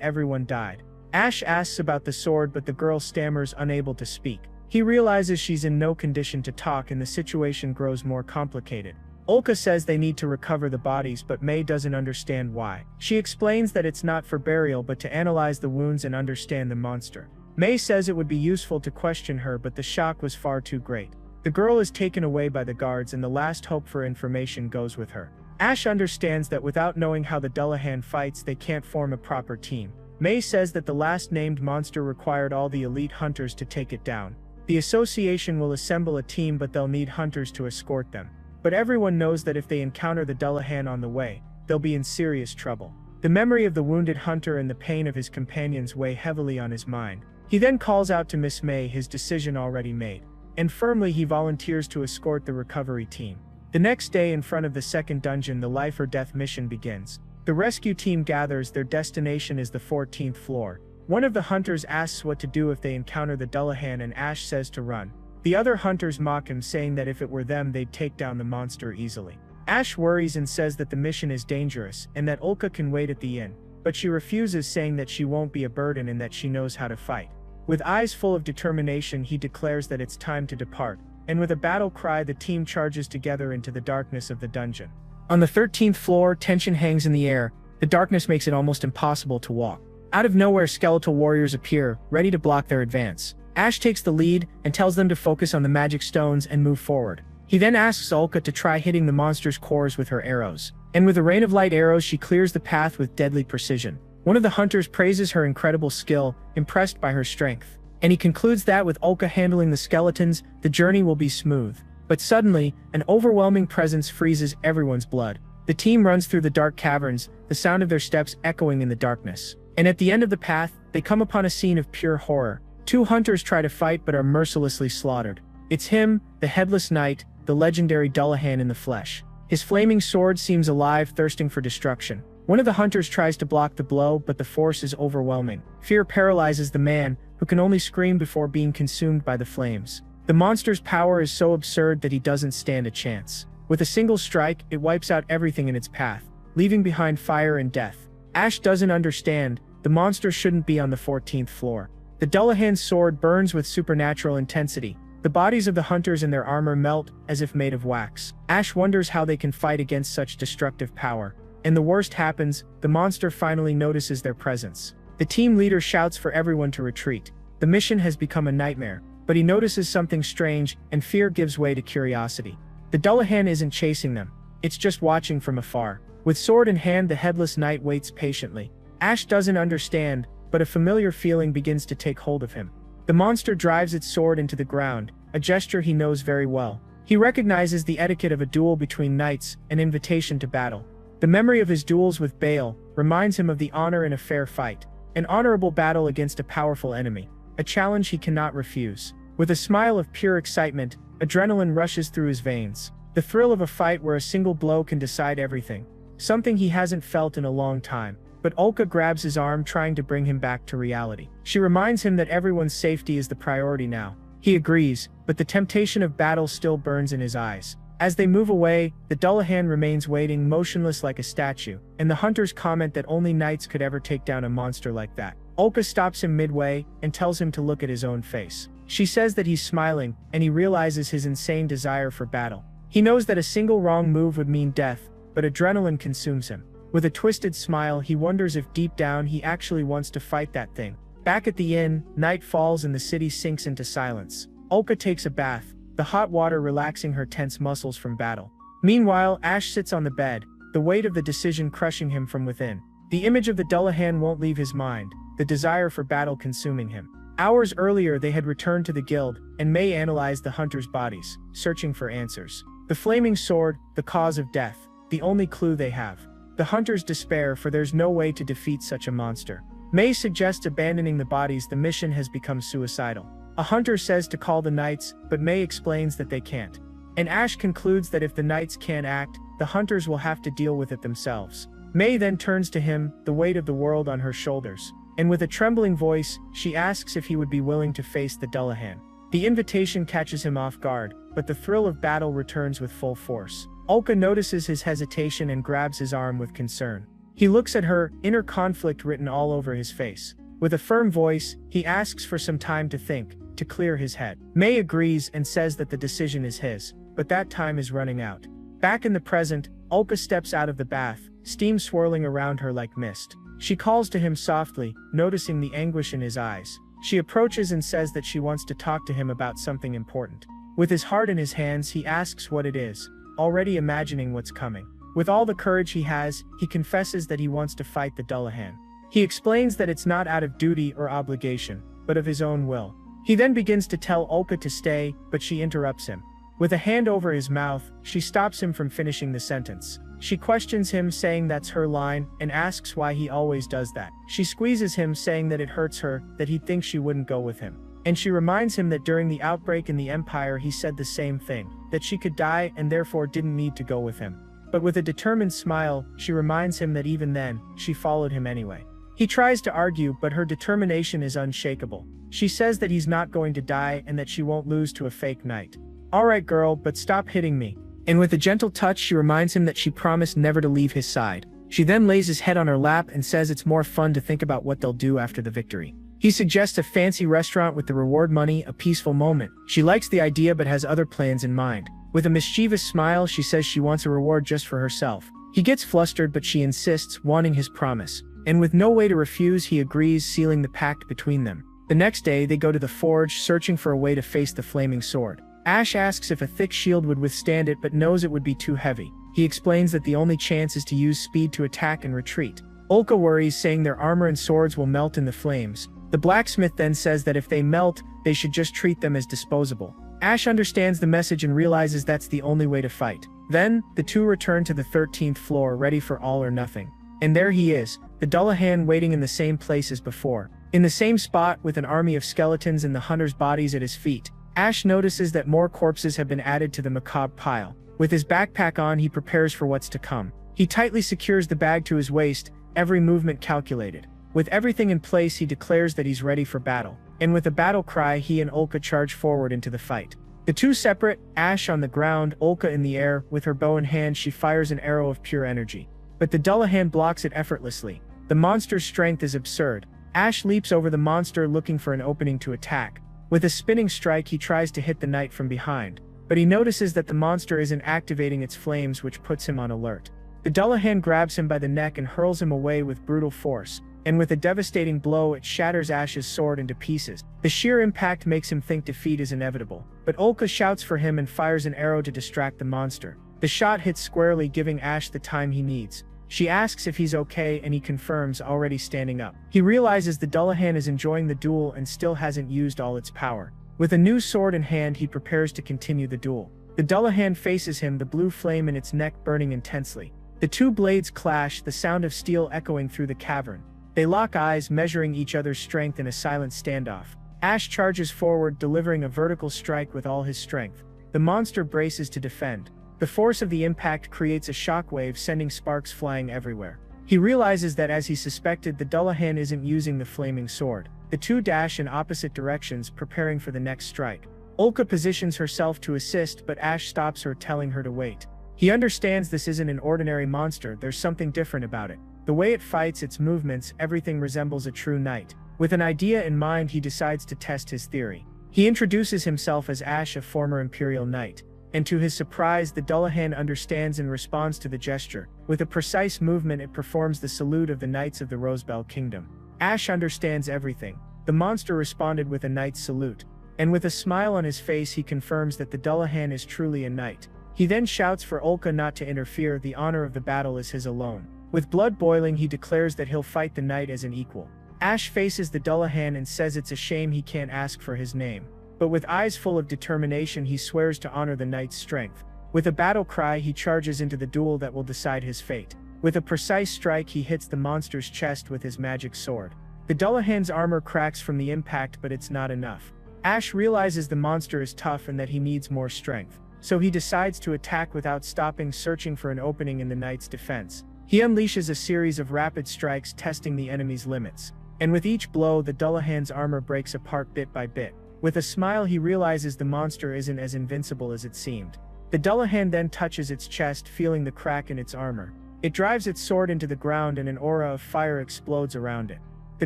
everyone died. Ash asks about the sword, but the girl stammers, unable to speak. He realizes she's in no condition to talk, and the situation grows more complicated. Olka says they need to recover the bodies, but May doesn't understand why. She explains that it's not for burial but to analyze the wounds and understand the monster. May says it would be useful to question her, but the shock was far too great. The girl is taken away by the guards, and the last hope for information goes with her. Ash understands that without knowing how the Dullahan fights, they can't form a proper team. May says that the last named monster required all the elite hunters to take it down. The association will assemble a team, but they'll need hunters to escort them. But everyone knows that if they encounter the Dullahan on the way, they'll be in serious trouble. The memory of the wounded hunter and the pain of his companions weigh heavily on his mind. He then calls out to Miss May, his decision already made, and firmly he volunteers to escort the recovery team. The next day, in front of the second dungeon, the life or death mission begins. The rescue team gathers. Their destination is the 14th floor. One of the hunters asks what to do if they encounter the Dullahan, and Ash says to run. The other hunters mock him, saying that if it were them, they'd take down the monster easily. Ash worries and says that the mission is dangerous and that Olka can wait at the inn, but she refuses, saying that she won't be a burden and that she knows how to fight. With eyes full of determination, he declares that it's time to depart, and with a battle cry, the team charges together into the darkness of the dungeon. On the 13th floor, tension hangs in the air. The darkness makes it almost impossible to walk. Out of nowhere, skeletal warriors appear, ready to block their advance. Ash takes the lead and tells them to focus on the magic stones and move forward. He then asks Olka to try hitting the monster's cores with her arrows. And with a rain of light arrows, she clears the path with deadly precision. One of the hunters praises her incredible skill, impressed by her strength. And he concludes that with Olka handling the skeletons, the journey will be smooth. But suddenly, an overwhelming presence freezes everyone's blood. The team runs through the dark caverns, the sound of their steps echoing in the darkness. And at the end of the path, they come upon a scene of pure horror. Two hunters try to fight but are mercilessly slaughtered. It's him, the Headless Knight, the legendary Dullahan in the flesh. His flaming sword seems alive, thirsting for destruction. One of the hunters tries to block the blow, but the force is overwhelming. Fear paralyzes the man, who can only scream before being consumed by the flames. The monster's power is so absurd that he doesn't stand a chance. With a single strike, it wipes out everything in its path, leaving behind fire and death. Ash doesn't understand. The monster shouldn't be on the 14th floor. The Dullahan's sword burns with supernatural intensity. The bodies of the hunters and their armor melt as if made of wax. Ash wonders how they can fight against such destructive power. And the worst happens, the monster finally notices their presence. The team leader shouts for everyone to retreat. The mission has become a nightmare, but he notices something strange, and fear gives way to curiosity. The Dullahan isn't chasing them. It's just watching from afar. With sword in hand, the Headless Knight waits patiently. Ash doesn't understand, but a familiar feeling begins to take hold of him. The monster drives its sword into the ground, a gesture he knows very well. He recognizes the etiquette of a duel between knights, an invitation to battle. The memory of his duels with Bale reminds him of the honor in a fair fight, an honorable battle against a powerful enemy, a challenge he cannot refuse. With a smile of pure excitement, adrenaline rushes through his veins. The thrill of a fight where a single blow can decide everything. Something he hasn't felt in a long time. But Olka grabs his arm, trying to bring him back to reality. She reminds him that everyone's safety is the priority now. He agrees, but the temptation of battle still burns in his eyes. As they move away, the Dullahan remains waiting, motionless like a statue, and the hunters comment that only knights could ever take down a monster like that. Olka stops him midway and tells him to look at his own face. She says that he's smiling, and he realizes his insane desire for battle. He knows that a single wrong move would mean death, but adrenaline consumes him. With a twisted smile, he wonders if deep down he actually wants to fight that thing. Back at the inn, night falls and the city sinks into silence. Olka takes a bath, the hot water relaxing her tense muscles from battle. Meanwhile, Ash sits on the bed, the weight of the decision crushing him from within. The image of the Dullahan won't leave his mind, the desire for battle consuming him. Hours earlier, they had returned to the guild, and May analyzed the hunters' bodies, searching for answers. The flaming sword, the cause of death, the only clue they have. The hunters despair, for there's no way to defeat such a monster. May suggests abandoning the bodies. The mission has become suicidal. A hunter says to call the knights, but May explains that they can't. And Ash concludes that if the knights can't act, the hunters will have to deal with it themselves. May then turns to him, the weight of the world on her shoulders. and with a trembling voice, she asks if he would be willing to face the Dullahan. The invitation catches him off guard, but the thrill of battle returns with full force. Ulka notices his hesitation and grabs his arm with concern. He looks at her, inner conflict written all over his face. With a firm voice, he asks for some time to think, to clear his head. May agrees and says that the decision is his, but that time is running out. Back in the present, Ulka steps out of the bath, steam swirling around her like mist. She calls to him softly, noticing the anguish in his eyes. She approaches and says that she wants to talk to him about something important. With his heart in his hands, he asks what it is, already imagining what's coming. With all the courage he has, he confesses that he wants to fight the Dullahan. He explains that it's not out of duty or obligation, but of his own will. He then begins to tell Ulka to stay, but she interrupts him. With a hand over his mouth, she stops him from finishing the sentence. She questions him, saying that's her line, and asks why he always does that. She squeezes him, saying that it hurts her, that he thinks she wouldn't go with him. And she reminds him that during the outbreak in the Empire he said the same thing, that she could die and therefore didn't need to go with him. But with a determined smile, she reminds him that even then, she followed him anyway. He tries to argue, but her determination is unshakable. She says that he's not going to die and that she won't lose to a fake knight. Alright girl, but stop hitting me. And with a gentle touch she reminds him that she promised never to leave his side. She then lays his head on her lap and says it's more fun to think about what they'll do after the victory. He suggests a fancy restaurant with the reward money, a peaceful moment. She likes the idea but has other plans in mind. With a mischievous smile she says she wants a reward just for herself. He gets flustered but she insists, wanting his promise. And with no way to refuse he agrees, sealing the pact between them. The next day they go to the forge, searching for a way to face the flaming sword. Ash asks if a thick shield would withstand it but knows it would be too heavy. He explains that the only chance is to use speed to attack and retreat. Ulka worries, saying their armor and swords will melt in the flames. The blacksmith then says that if they melt, they should just treat them as disposable. Ash understands the message and realizes that's the only way to fight. Then, the two return to the 13th floor, ready for all or nothing. And there he is, the Dullahan waiting in the same place as before. In the same spot, with an army of skeletons and the hunters' bodies at his feet. Ash notices that more corpses have been added to the macabre pile. With his backpack on, he prepares for what's to come. He tightly secures the bag to his waist, every movement calculated. With everything in place, he declares that he's ready for battle. And with a battle cry, he and Ulka charge forward into the fight. The two separate, Ash on the ground, Ulka in the air. With her bow in hand, she fires an arrow of pure energy. But the Dullahan blocks it effortlessly. The monster's strength is absurd. Ash leaps over the monster, looking for an opening to attack. With a spinning strike, he tries to hit the knight from behind. But he notices that the monster isn't activating its flames, which puts him on alert. The Dullahan grabs him by the neck and hurls him away with brutal force. And with a devastating blow, it shatters Ash's sword into pieces. The sheer impact makes him think defeat is inevitable. But Ulka shouts for him and fires an arrow to distract the monster. The shot hits squarely, giving Ash the time he needs. She asks if he's okay and he confirms, already standing up. He realizes the Dullahan is enjoying the duel and still hasn't used all its power. With a new sword in hand, he prepares to continue the duel. The Dullahan faces him, the blue flame in its neck burning intensely. The two blades clash, the sound of steel echoing through the cavern. They lock eyes, measuring each other's strength in a silent standoff. Ash charges forward, delivering a vertical strike with all his strength. The monster braces to defend. The force of the impact creates a shockwave, sending sparks flying everywhere. He realizes that, as he suspected, the Dullahan isn't using the flaming sword. The two dash in opposite directions, preparing for the next strike. Ulka positions herself to assist, but Ash stops her, telling her to wait. He understands this isn't an ordinary monster, there's something different about it. The way it fights, its movements, everything resembles a true knight. With an idea in mind, he decides to test his theory. He introduces himself as Ash, a former Imperial Knight. And to his surprise, the Dullahan understands and responds to the gesture. With a precise movement, it performs the salute of the Knights of the Rosebell Kingdom. Ash understands everything. The monster responded with a knight's salute. And with a smile on his face, he confirms that the Dullahan is truly a knight. He then shouts for Ulka not to interfere, the honor of the battle is his alone. With blood boiling, he declares that he'll fight the knight as an equal. Ash faces the Dullahan and says it's a shame he can't ask for his name. But with eyes full of determination, he swears to honor the knight's strength. With a battle cry, he charges into the duel that will decide his fate. With a precise strike, he hits the monster's chest with his magic sword. The Dullahan's armor cracks from the impact, but it's not enough. Ash realizes the monster is tough and that he needs more strength. So he decides to attack without stopping, searching for an opening in the knight's defense. He unleashes a series of rapid strikes, testing the enemy's limits. and with each blow the Dullahan's armor breaks apart bit by bit. With a smile he realizes the monster isn't as invincible as it seemed. The Dullahan then touches its chest, feeling the crack in its armor. It drives its sword into the ground and an aura of fire explodes around it. The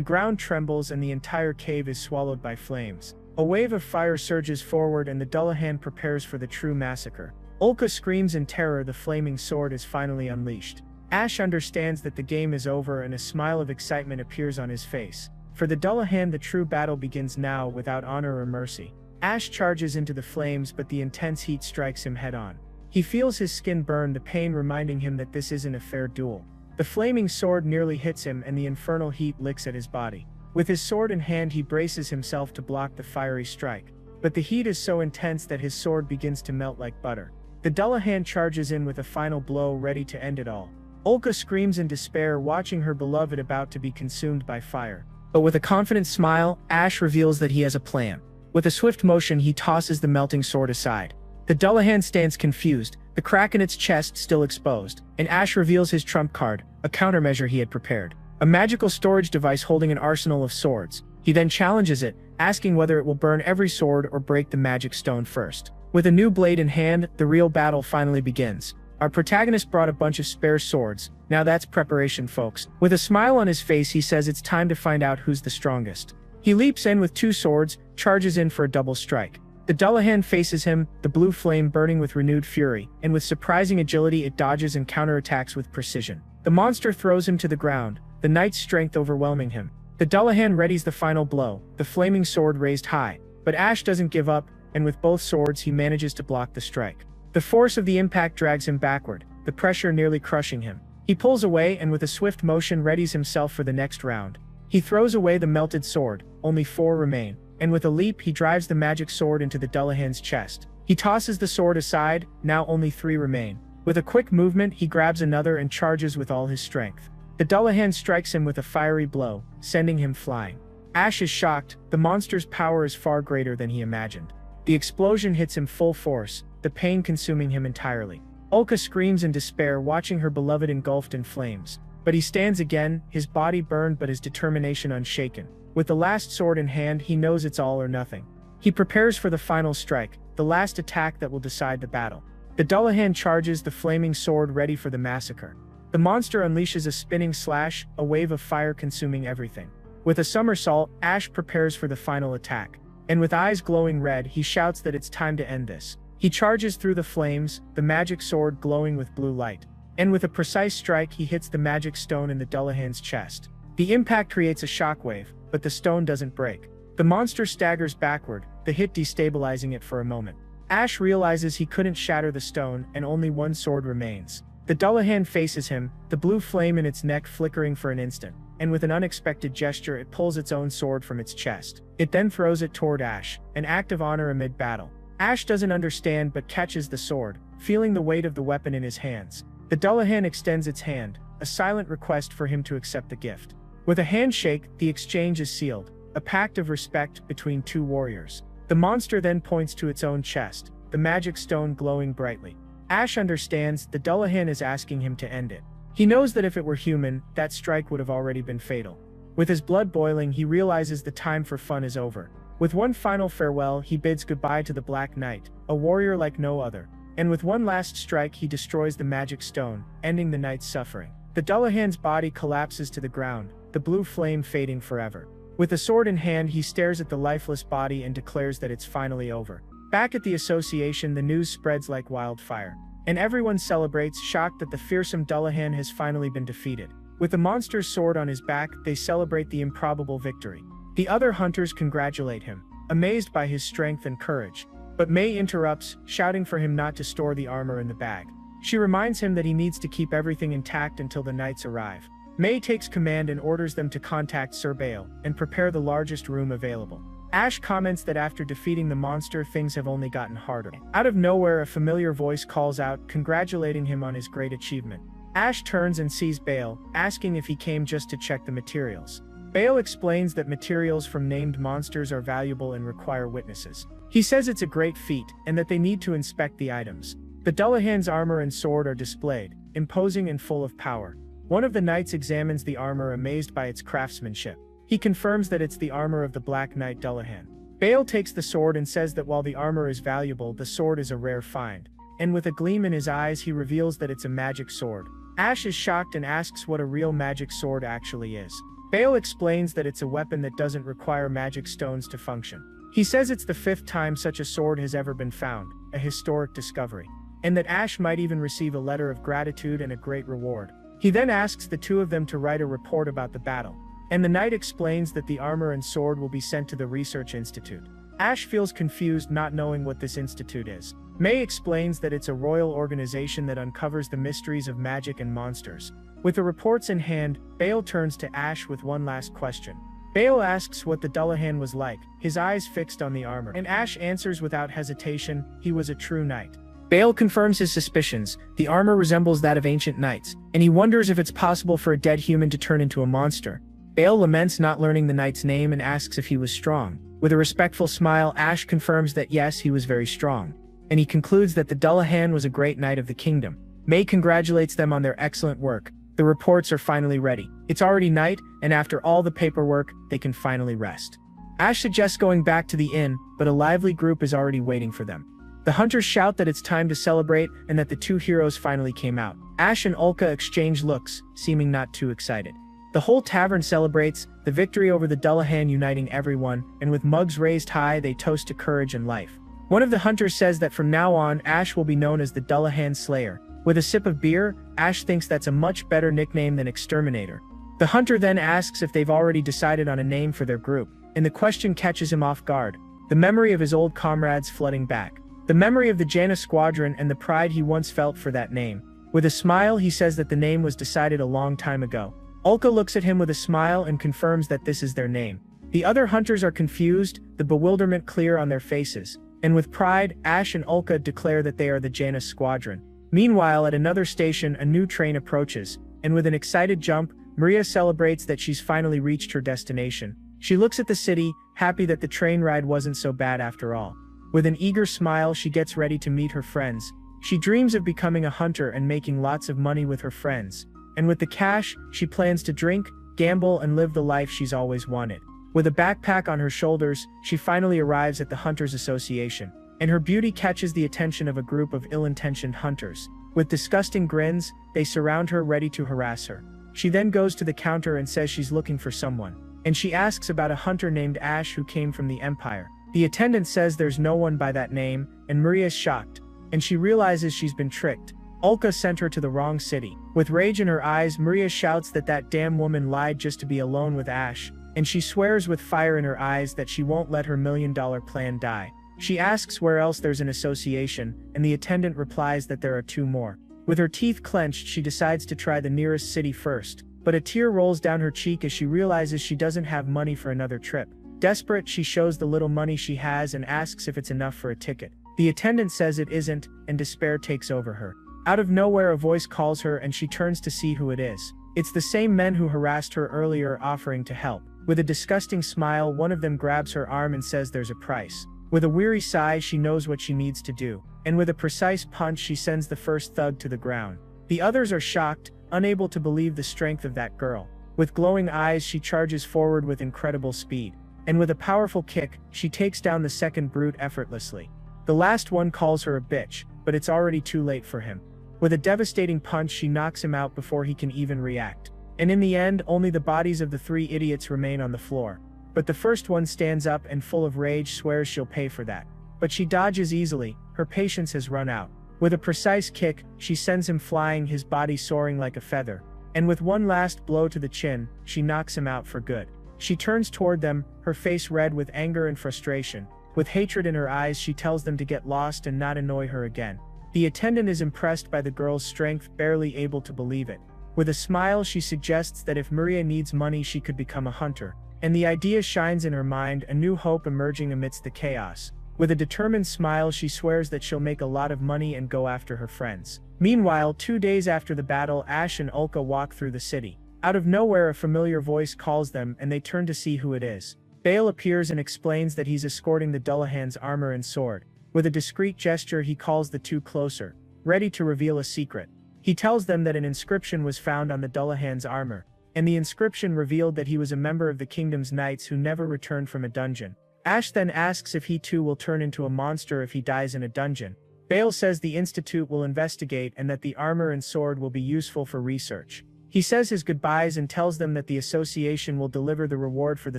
ground trembles and the entire cave is swallowed by flames. A wave of fire surges forward and the Dullahan prepares for the true massacre. Ulka screams in terror. The flaming sword is finally unleashed. Ash understands that the game is over and a smile of excitement appears on his face. For the Dullahan, the true battle begins now, without honor or mercy. Ash charges into the flames, but the intense heat strikes him head-on. He feels his skin burn, the pain reminding him that this isn't a fair duel. The flaming sword nearly hits him and the infernal heat licks at his body. With his sword in hand he braces himself to block the fiery strike. But the heat is so intense that his sword begins to melt like butter. The Dullahan charges in with a final blow, ready to end it all. Ulka screams in despair, watching her beloved about to be consumed by fire. But with a confident smile, Ash reveals that he has a plan. With a swift motion he tosses the melting sword aside. The Dullahan stands confused, the crack in its chest still exposed, and Ash reveals his trump card, a countermeasure he had prepared. A magical storage device holding an arsenal of swords. He then challenges it, asking whether it will burn every sword or break the magic stone first. With a new blade in hand, the real battle finally begins. Our protagonist brought a bunch of spare swords. Now that's preparation, folks. With a smile on his face he says it's time to find out who's the strongest. He leaps in with 2 swords, charges in for a double strike. The Dullahan faces him, the blue flame burning with renewed fury, and with surprising agility it dodges and counterattacks with precision. The monster throws him to the ground, the knight's strength overwhelming him. The Dullahan readies the final blow, the flaming sword raised high. But Ash doesn't give up, and with both swords he manages to block the strike. The force of the impact drags him backward, the pressure nearly crushing him. He pulls away and with a swift motion readies himself for the next round. He throws away the melted sword, only 4 remain, and with a leap he drives the magic sword into the Dullahan's chest. He tosses the sword aside, now only 3 remain. With a quick movement he grabs another and charges with all his strength. The Dullahan strikes him with a fiery blow, sending him flying. Ash is shocked, the monster's power is far greater than he imagined. The explosion hits him full force, the pain consuming him entirely. Ulka screams in despair, watching her beloved engulfed in flames. But he stands again, his body burned but his determination unshaken. With the last sword in hand he knows it's all or nothing. He prepares for the final strike, the last attack that will decide the battle. The Dullahan charges, the flaming sword ready for the massacre. The monster unleashes a spinning slash, a wave of fire consuming everything. With a somersault, Ash prepares for the final attack. And with eyes glowing red he shouts that it's time to end this. He charges through the flames, the magic sword glowing with blue light. And with a precise strike he hits the magic stone in the Dullahan's chest. The impact creates a shockwave, but the stone doesn't break. The monster staggers backward, the hit destabilizing it for a moment. Ash realizes he couldn't shatter the stone and only 1 sword remains. The Dullahan faces him, the blue flame in its neck flickering for an instant, and with an unexpected gesture it pulls its own sword from its chest. It then throws it toward Ash, an act of honor amid battle. Ash doesn't understand but catches the sword, feeling the weight of the weapon in his hands. The Dullahan extends its hand, a silent request for him to accept the gift. With a handshake, the exchange is sealed, a pact of respect between 2 warriors. The monster then points to its own chest, the magic stone glowing brightly. Ash understands the Dullahan is asking him to end it. He knows that if it were human, that strike would have already been fatal. With his blood boiling he realizes the time for fun is over. With one final farewell he bids goodbye to the Black Knight, a warrior like no other. And with one last strike he destroys the magic stone, ending the knight's suffering. The Dullahan's body collapses to the ground, the blue flame fading forever. With a sword in hand he stares at the lifeless body and declares that it's finally over. Back at the association the news spreads like wildfire. And everyone celebrates, shocked that the fearsome Dullahan has finally been defeated. With the monster's sword on his back they celebrate the improbable victory. The other hunters congratulate him, amazed by his strength and courage. But May interrupts, shouting for him not to store the armor in the bag. She reminds him that he needs to keep everything intact until the knights arrive. May takes command and orders them to contact Sir Bale and prepare the largest room available. Ash comments that after defeating the monster things have only gotten harder. Out of nowhere a familiar voice calls out, congratulating him on his great achievement. Ash turns and sees Bale, asking if he came just to check the materials. Bale explains that materials from named monsters are valuable and require witnesses. He says it's a great feat, and that they need to inspect the items. The Dullahan's armor and sword are displayed, imposing and full of power. One of the knights examines the armor, amazed by its craftsmanship. He confirms that it's the armor of the Black Knight Dullahan. Bale takes the sword and says that while the armor is valuable, the sword is a rare find. And with a gleam in his eyes, he reveals that it's a magic sword. Ash is shocked and asks what a real magic sword actually is. Bale explains that it's a weapon that doesn't require magic stones to function. He says it's the 5th time such a sword has ever been found, a historic discovery, and that Ash might even receive a letter of gratitude and a great reward. He then asks the two of them to write a report about the battle, and the knight explains that the armor and sword will be sent to the Research Institute. Ash feels confused not knowing what this institute is. May explains that it's a royal organization that uncovers the mysteries of magic and monsters. With the reports in hand, Bale turns to Ash with one last question. Bale asks what the Dullahan was like, his eyes fixed on the armor, and Ash answers without hesitation, he was a true knight. Bale confirms his suspicions. The armor resembles that of ancient knights, and he wonders if it's possible for a dead human to turn into a monster. Bale laments not learning the knight's name and asks if he was strong. With a respectful smile, Ash confirms that yes, he was very strong, and he concludes that the Dullahan was a great knight of the kingdom. May congratulates them on their excellent work. The reports are finally ready. It's already night, and after all the paperwork, they can finally rest. Ash suggests going back to the inn, but a lively group is already waiting for them. The hunters shout that it's time to celebrate and that the two heroes finally came out. Ash and Ulka exchange looks, seeming not too excited. The whole tavern celebrates, the victory over the Dullahan uniting everyone, and with mugs raised high they toast to courage and life. One of the hunters says that from now on, Ash will be known as the Dullahan Slayer. With a sip of beer, Ash thinks that's a much better nickname than Exterminator. The hunter then asks if they've already decided on a name for their group, and the question catches him off guard. The memory of his old comrades flooding back. The memory of the Jana Squadron and the pride he once felt for that name. With a smile, he says that the name was decided a long time ago. Ulka looks at him with a smile and confirms that this is their name. The other hunters are confused, the bewilderment clear on their faces. And with pride, Ash and Ulka declare that they are the Janus Squadron. Meanwhile, at another station, a new train approaches, and with an excited jump, Maria celebrates that she's finally reached her destination. She looks at the city, happy that the train ride wasn't so bad after all. With an eager smile, she gets ready to meet her friends. She dreams of becoming a hunter and making lots of money with her friends. And with the cash, she plans to drink, gamble, and live the life she's always wanted. With a backpack on her shoulders, she finally arrives at the Hunters Association, and her beauty catches the attention of a group of ill-intentioned hunters. With disgusting grins, they surround her, ready to harass her. She then goes to the counter and says she's looking for someone, and she asks about a hunter named Ash who came from the Empire. The attendant says there's no one by that name, and Maria's shocked, and she realizes she's been tricked. Ulka sent her to the wrong city. With rage in her eyes, Maria shouts that that damn woman lied just to be alone with Ash, and she swears with fire in her eyes that she won't let her $1,000,000 plan die. She asks where else there's an association, and the attendant replies that there are 2 more. With her teeth clenched, she decides to try the nearest city first, but a tear rolls down her cheek as she realizes she doesn't have money for another trip. Desperate, she shows the little money she has and asks if it's enough for a ticket. The attendant says it isn't, and despair takes over her. Out of nowhere, a voice calls her and she turns to see who it is. It's the same men who harassed her earlier, offering to help. With a disgusting smile, one of them grabs her arm and says there's a price. With a weary sigh, she knows what she needs to do, and with a precise punch, she sends the first thug to the ground. The others are shocked, unable to believe the strength of that girl. With glowing eyes, she charges forward with incredible speed, and with a powerful kick, she takes down the second brute effortlessly. The last one calls her a bitch, but it's already too late for him. With a devastating punch, she knocks him out before he can even react. And in the end, only the bodies of the 3 idiots remain on the floor. But the first one stands up and, full of rage, swears she'll pay for that. But she dodges easily, her patience has run out. With a precise kick, she sends him flying, his body soaring like a feather. And with one last blow to the chin, she knocks him out for good. She turns toward them, her face red with anger and frustration. With hatred in her eyes, she tells them to get lost and not annoy her again. The attendant is impressed by the girl's strength, barely able to believe it. With a smile, she suggests that if Maria needs money, she could become a hunter. And the idea shines in her mind, a new hope emerging amidst the chaos. With a determined smile, she swears that she'll make a lot of money and go after her friends. Meanwhile, 2 days after the battle, Ash and Ulka walk through the city. Out of nowhere, a familiar voice calls them, and they turn to see who it is. Bale appears and explains that he's escorting the Dullahan's armor and sword. With a discreet gesture, he calls the 2 closer, ready to reveal a secret. He tells them that an inscription was found on the Dullahan's armor, and the inscription revealed that he was a member of the kingdom's knights who never returned from a dungeon. Ash then asks if he too will turn into a monster if he dies in a dungeon. Bale says the Institute will investigate and that the armor and sword will be useful for research. He says his goodbyes and tells them that the association will deliver the reward for the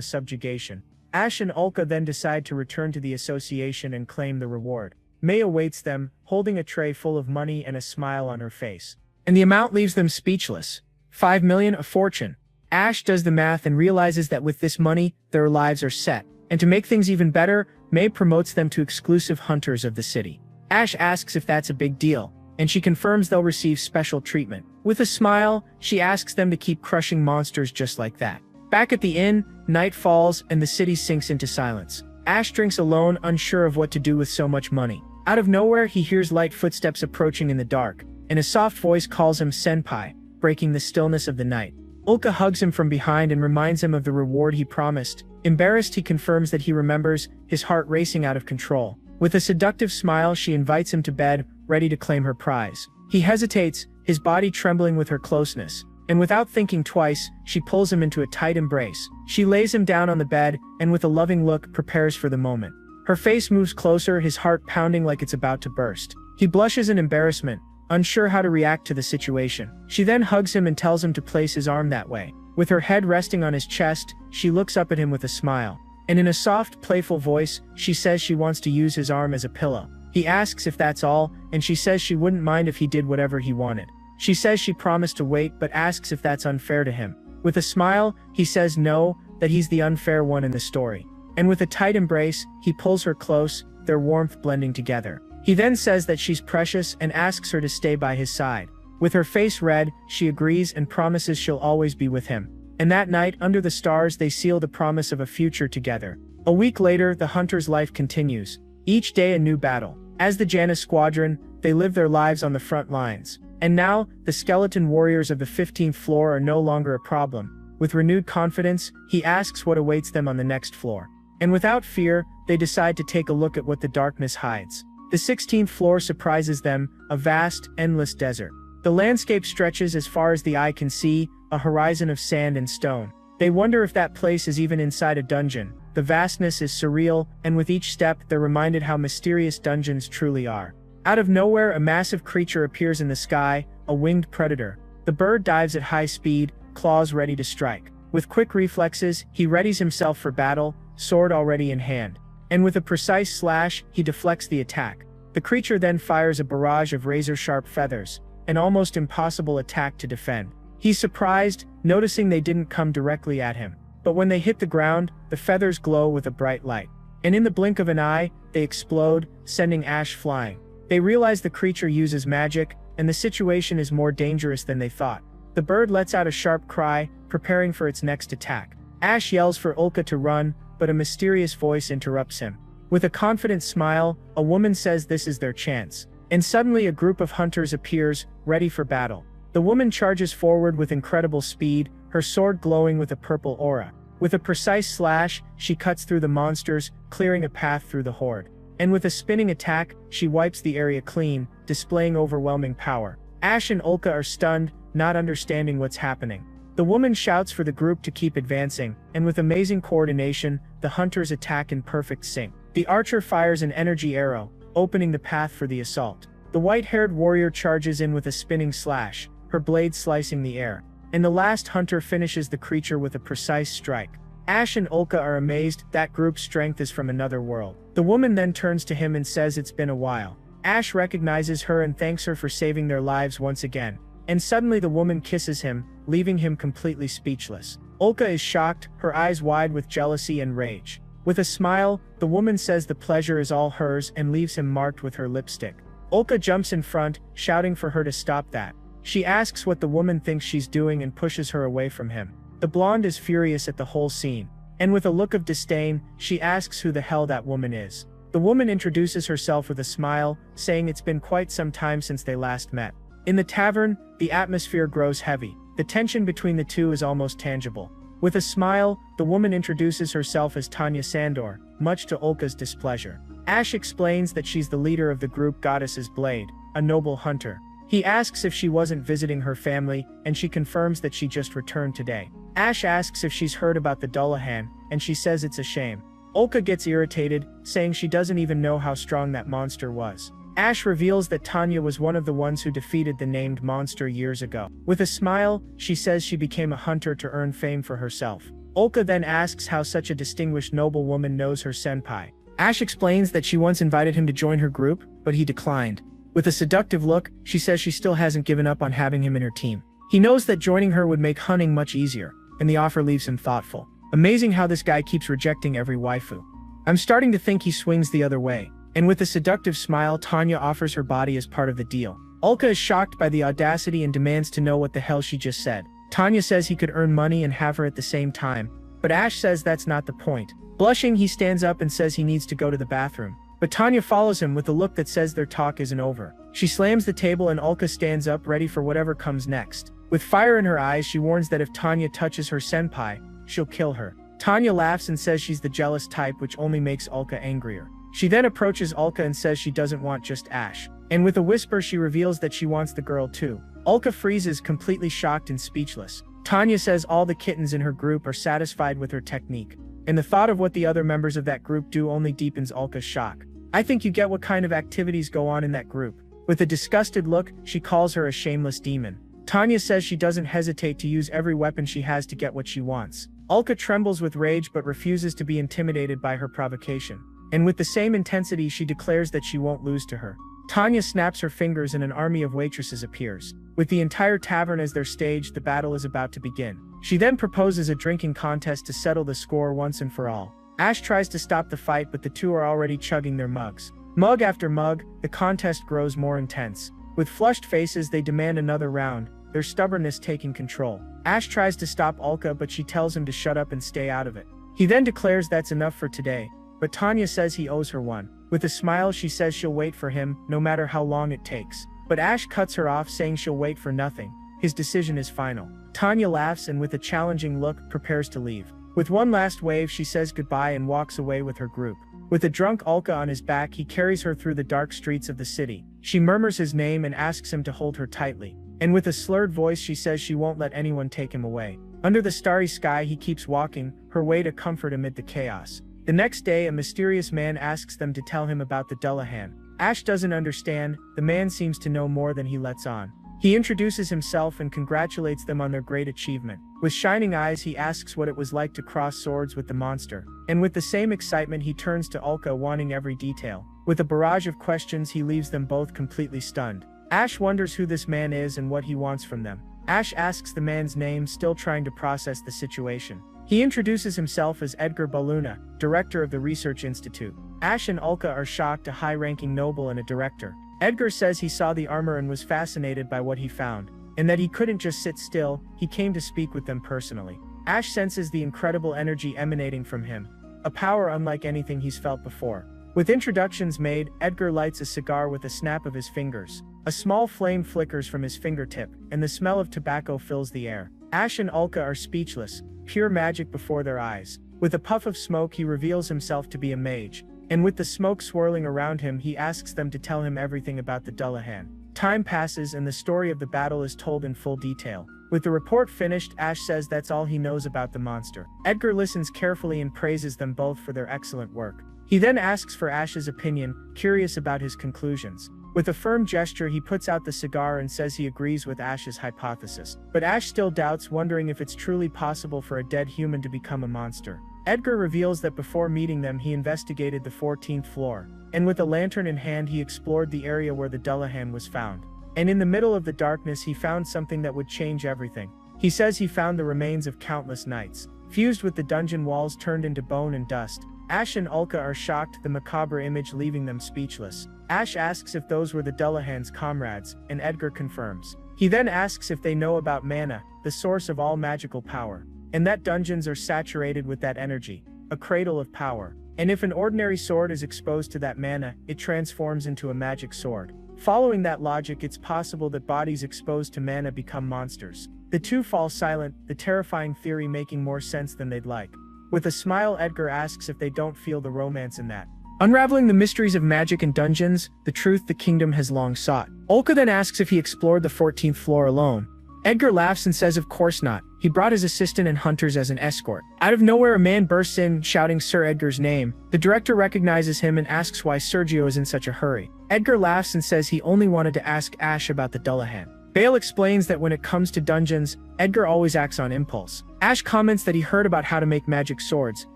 subjugation. Ash and Ulka then decide to return to the association and claim the reward. May awaits them, holding a tray full of money and a smile on her face. And the amount leaves them speechless. 5 million, a fortune. Ash does the math and realizes that with this money, their lives are set. And to make things even better, May promotes them to exclusive hunters of the city. Ash asks if that's a big deal, and she confirms they'll receive special treatment. With a smile, she asks them to keep crushing monsters just like that. Back at the inn, night falls and the city sinks into silence. Ash drinks alone, unsure of what to do with so much money. Out of nowhere, he hears light footsteps approaching in the dark, and a soft voice calls him Senpai, breaking the stillness of the night. Ulka hugs him from behind and reminds him of the reward he promised. Embarrassed, he confirms that he remembers, his heart racing out of control. With a seductive smile, she invites him to bed, ready to claim her prize. He hesitates, his body trembling with her closeness, and without thinking twice, she pulls him into a tight embrace. She lays him down on the bed, and with a loving look, prepares for the moment. Her face moves closer, his heart pounding like it's about to burst. He blushes in embarrassment, unsure how to react to the situation. She then hugs him and tells him to place his arm that way. With her head resting on his chest, she looks up at him with a smile. And in a soft, playful voice, she says she wants to use his arm as a pillow. He asks if that's all, and she says she wouldn't mind if he did whatever he wanted. She says she promised to wait, but asks if that's unfair to him. With a smile, he says no, that he's the unfair one in the story. And with a tight embrace, he pulls her close, their warmth blending together. He then says that she's precious and asks her to stay by his side. With her face red, she agrees and promises she'll always be with him. And that night, under the stars, they seal the promise of a future together. A week later, the hunter's life continues. Each day a new battle. As the Janus Squadron, they live their lives on the front lines. And now, the skeleton warriors of the 15th floor are no longer a problem. With renewed confidence, he asks what awaits them on the next floor. And without fear, they decide to take a look at what the darkness hides. The 16th floor surprises them, a vast, endless desert. The landscape stretches as far as the eye can see, a horizon of sand and stone. They wonder if that place is even inside a dungeon. The vastness is surreal, and with each step, they're reminded how mysterious dungeons truly are. Out of nowhere, a massive creature appears in the sky, a winged predator. The bird dives at high speed, claws ready to strike. With quick reflexes, he readies himself for battle, sword already in hand. And with a precise slash, he deflects the attack. The creature then fires a barrage of razor-sharp feathers, an almost impossible attack to defend. He's surprised, noticing they didn't come directly at him. But when they hit the ground, the feathers glow with a bright light. And in the blink of an eye, they explode, sending Ash flying. They realize the creature uses magic, and the situation is more dangerous than they thought. The bird lets out a sharp cry, preparing for its next attack. Ash yells for Ulka to run, but a mysterious voice interrupts him. With a confident smile, a woman says this is their chance. And suddenly a group of hunters appears, ready for battle. The woman charges forward with incredible speed, her sword glowing with a purple aura. With a precise slash, she cuts through the monsters, clearing a path through the horde. And with a spinning attack, she wipes the area clean, displaying overwhelming power. Ash and Ulka are stunned, not understanding what's happening. The woman shouts for the group to keep advancing, and with amazing coordination, the hunters attack in perfect sync. The archer fires an energy arrow, opening the path for the assault. The white-haired warrior charges in with a spinning slash, her blade slicing the air. And the last hunter finishes the creature with a precise strike. Ash and Ulka are amazed, that group's strength is from another world. The woman then turns to him and says it's been a while. Ash recognizes her and thanks her for saving their lives once again. And suddenly the woman kisses him, leaving him completely speechless. Ulka is shocked, her eyes wide with jealousy and rage. With a smile, the woman says the pleasure is all hers and leaves him marked with her lipstick. Ulka jumps in front, shouting for her to stop that. She asks what the woman thinks she's doing and pushes her away from him. The blonde is furious at the whole scene. And with a look of disdain, she asks who the hell that woman is. The woman introduces herself with a smile, saying it's been quite some time since they last met. In the tavern, the atmosphere grows heavy. The tension between the two is almost tangible. With a smile, the woman introduces herself as Tanya Sandor, much to Ulka's displeasure. Ash explains that she's the leader of the group Goddess's Blade, a noble hunter. He asks if she wasn't visiting her family, and she confirms that she just returned today. Ash asks if she's heard about the Dullahan, and she says it's a shame. Ulka gets irritated, saying she doesn't even know how strong that monster was. Ash reveals that Tanya was one of the ones who defeated the named monster years ago. With a smile, she says she became a hunter to earn fame for herself. Ulka then asks how such a distinguished noble woman knows her senpai. Ash explains that she once invited him to join her group, but he declined. With a seductive look, she says she still hasn't given up on having him in her team. He knows that joining her would make hunting much easier, and the offer leaves him thoughtful. Amazing how this guy keeps rejecting every waifu. I'm starting to think he swings the other way. And with a seductive smile, Tanya offers her body as part of the deal. Ulka is shocked by the audacity and demands to know what the hell she just said. Tanya says he could earn money and have her at the same time, but Ash says that's not the point. Blushing, he stands up and says he needs to go to the bathroom. But Tanya follows him with a look that says their talk isn't over. She slams the table and Ulka stands up ready for whatever comes next. With fire in her eyes, she warns that if Tanya touches her senpai, she'll kill her. Tanya laughs and says she's the jealous type, which only makes Ulka angrier. She then approaches Ulka and says she doesn't want just Ash. And with a whisper, she reveals that she wants the girl too. Ulka freezes, completely shocked and speechless. Tanya says all the kittens in her group are satisfied with her technique. And the thought of what the other members of that group do only deepens Ulka's shock. I think you get what kind of activities go on in that group. With a disgusted look, she calls her a shameless demon. Tanya says she doesn't hesitate to use every weapon she has to get what she wants. Ulka trembles with rage but refuses to be intimidated by her provocation. And with the same intensity, she declares that she won't lose to her. Tanya snaps her fingers and an army of waitresses appears. With the entire tavern as their stage, the battle is about to begin. She then proposes a drinking contest to settle the score once and for all. Ash tries to stop the fight, but the two are already chugging their mugs. Mug after mug, the contest grows more intense. With flushed faces, they demand another round, their stubbornness taking control. Ash tries to stop Ulka, but she tells him to shut up and stay out of it. He then declares that's enough for today, but Tanya says he owes her one. With a smile, she says she'll wait for him, no matter how long it takes. But Ash cuts her off, saying she'll wait for nothing. His decision is final. Tanya laughs and with a challenging look, prepares to leave. With one last wave, she says goodbye and walks away with her group. With a drunk Ulka on his back, he carries her through the dark streets of the city. She murmurs his name and asks him to hold her tightly. And with a slurred voice, she says she won't let anyone take him away. Under the starry sky, he keeps walking, her way to comfort amid the chaos. The next day, a mysterious man asks them to tell him about the Dullahan. Ash doesn't understand, the man seems to know more than he lets on. He introduces himself and congratulates them on their great achievement. With shining eyes, he asks what it was like to cross swords with the monster. And with the same excitement, he turns to Ulka, wanting every detail. With a barrage of questions, he leaves them both completely stunned. Ash wonders who this man is and what he wants from them. Ash asks the man's name, still trying to process the situation. He introduces himself as Edgar Baluna, director of the Research Institute. Ash and Ulka are shocked, a high-ranking noble and a director. Edgar says he saw the armor and was fascinated by what he found, and that he couldn't just sit still, he came to speak with them personally. Ash senses the incredible energy emanating from him, a power unlike anything he's felt before. With introductions made, Edgar lights a cigar with a snap of his fingers. A small flame flickers from his fingertip, and the smell of tobacco fills the air. Ash and Ulka are speechless, pure magic before their eyes. With a puff of smoke, he reveals himself to be a mage, and with the smoke swirling around him, he asks them to tell him everything about the Dullahan. Time passes and the story of the battle is told in full detail. With the report finished, Ash says that's all he knows about the monster. Edgar listens carefully and praises them both for their excellent work. He then asks for Ash's opinion, curious about his conclusions. With a firm gesture, he puts out the cigar and says he agrees with Ash's hypothesis. But Ash still doubts, wondering if it's truly possible for a dead human to become a monster. Edgar reveals that before meeting them, he investigated the 14th floor, and with a lantern in hand, he explored the area where the Dullahan was found. And in the middle of the darkness, he found something that would change everything. He says he found the remains of countless knights, fused with the dungeon walls turned into bone and dust. Ash and Ulka are shocked, the macabre image leaving them speechless. Ash asks if those were the Dullahan's comrades, and Edgar confirms. He then asks if they know about mana, the source of all magical power, and that dungeons are saturated with that energy, a cradle of power. And if an ordinary sword is exposed to that mana, it transforms into a magic sword. Following that logic, it's possible that bodies exposed to mana become monsters. The two fall silent, the terrifying theory making more sense than they'd like. With a smile, Edgar asks if they don't feel the romance in that. Unraveling the mysteries of magic and dungeons, the truth the kingdom has long sought. Olka then asks if he explored the 14th floor alone. Edgar laughs and says of course not. He brought his assistant and hunters as an escort. Out of nowhere, a man bursts in, shouting Sir Edgar's name. The director recognizes him and asks why Sergio is in such a hurry. Edgar laughs and says he only wanted to ask Ash about the Dullahan. Bale explains that when it comes to dungeons, Edgar always acts on impulse. Ash comments that he heard about how to make magic swords,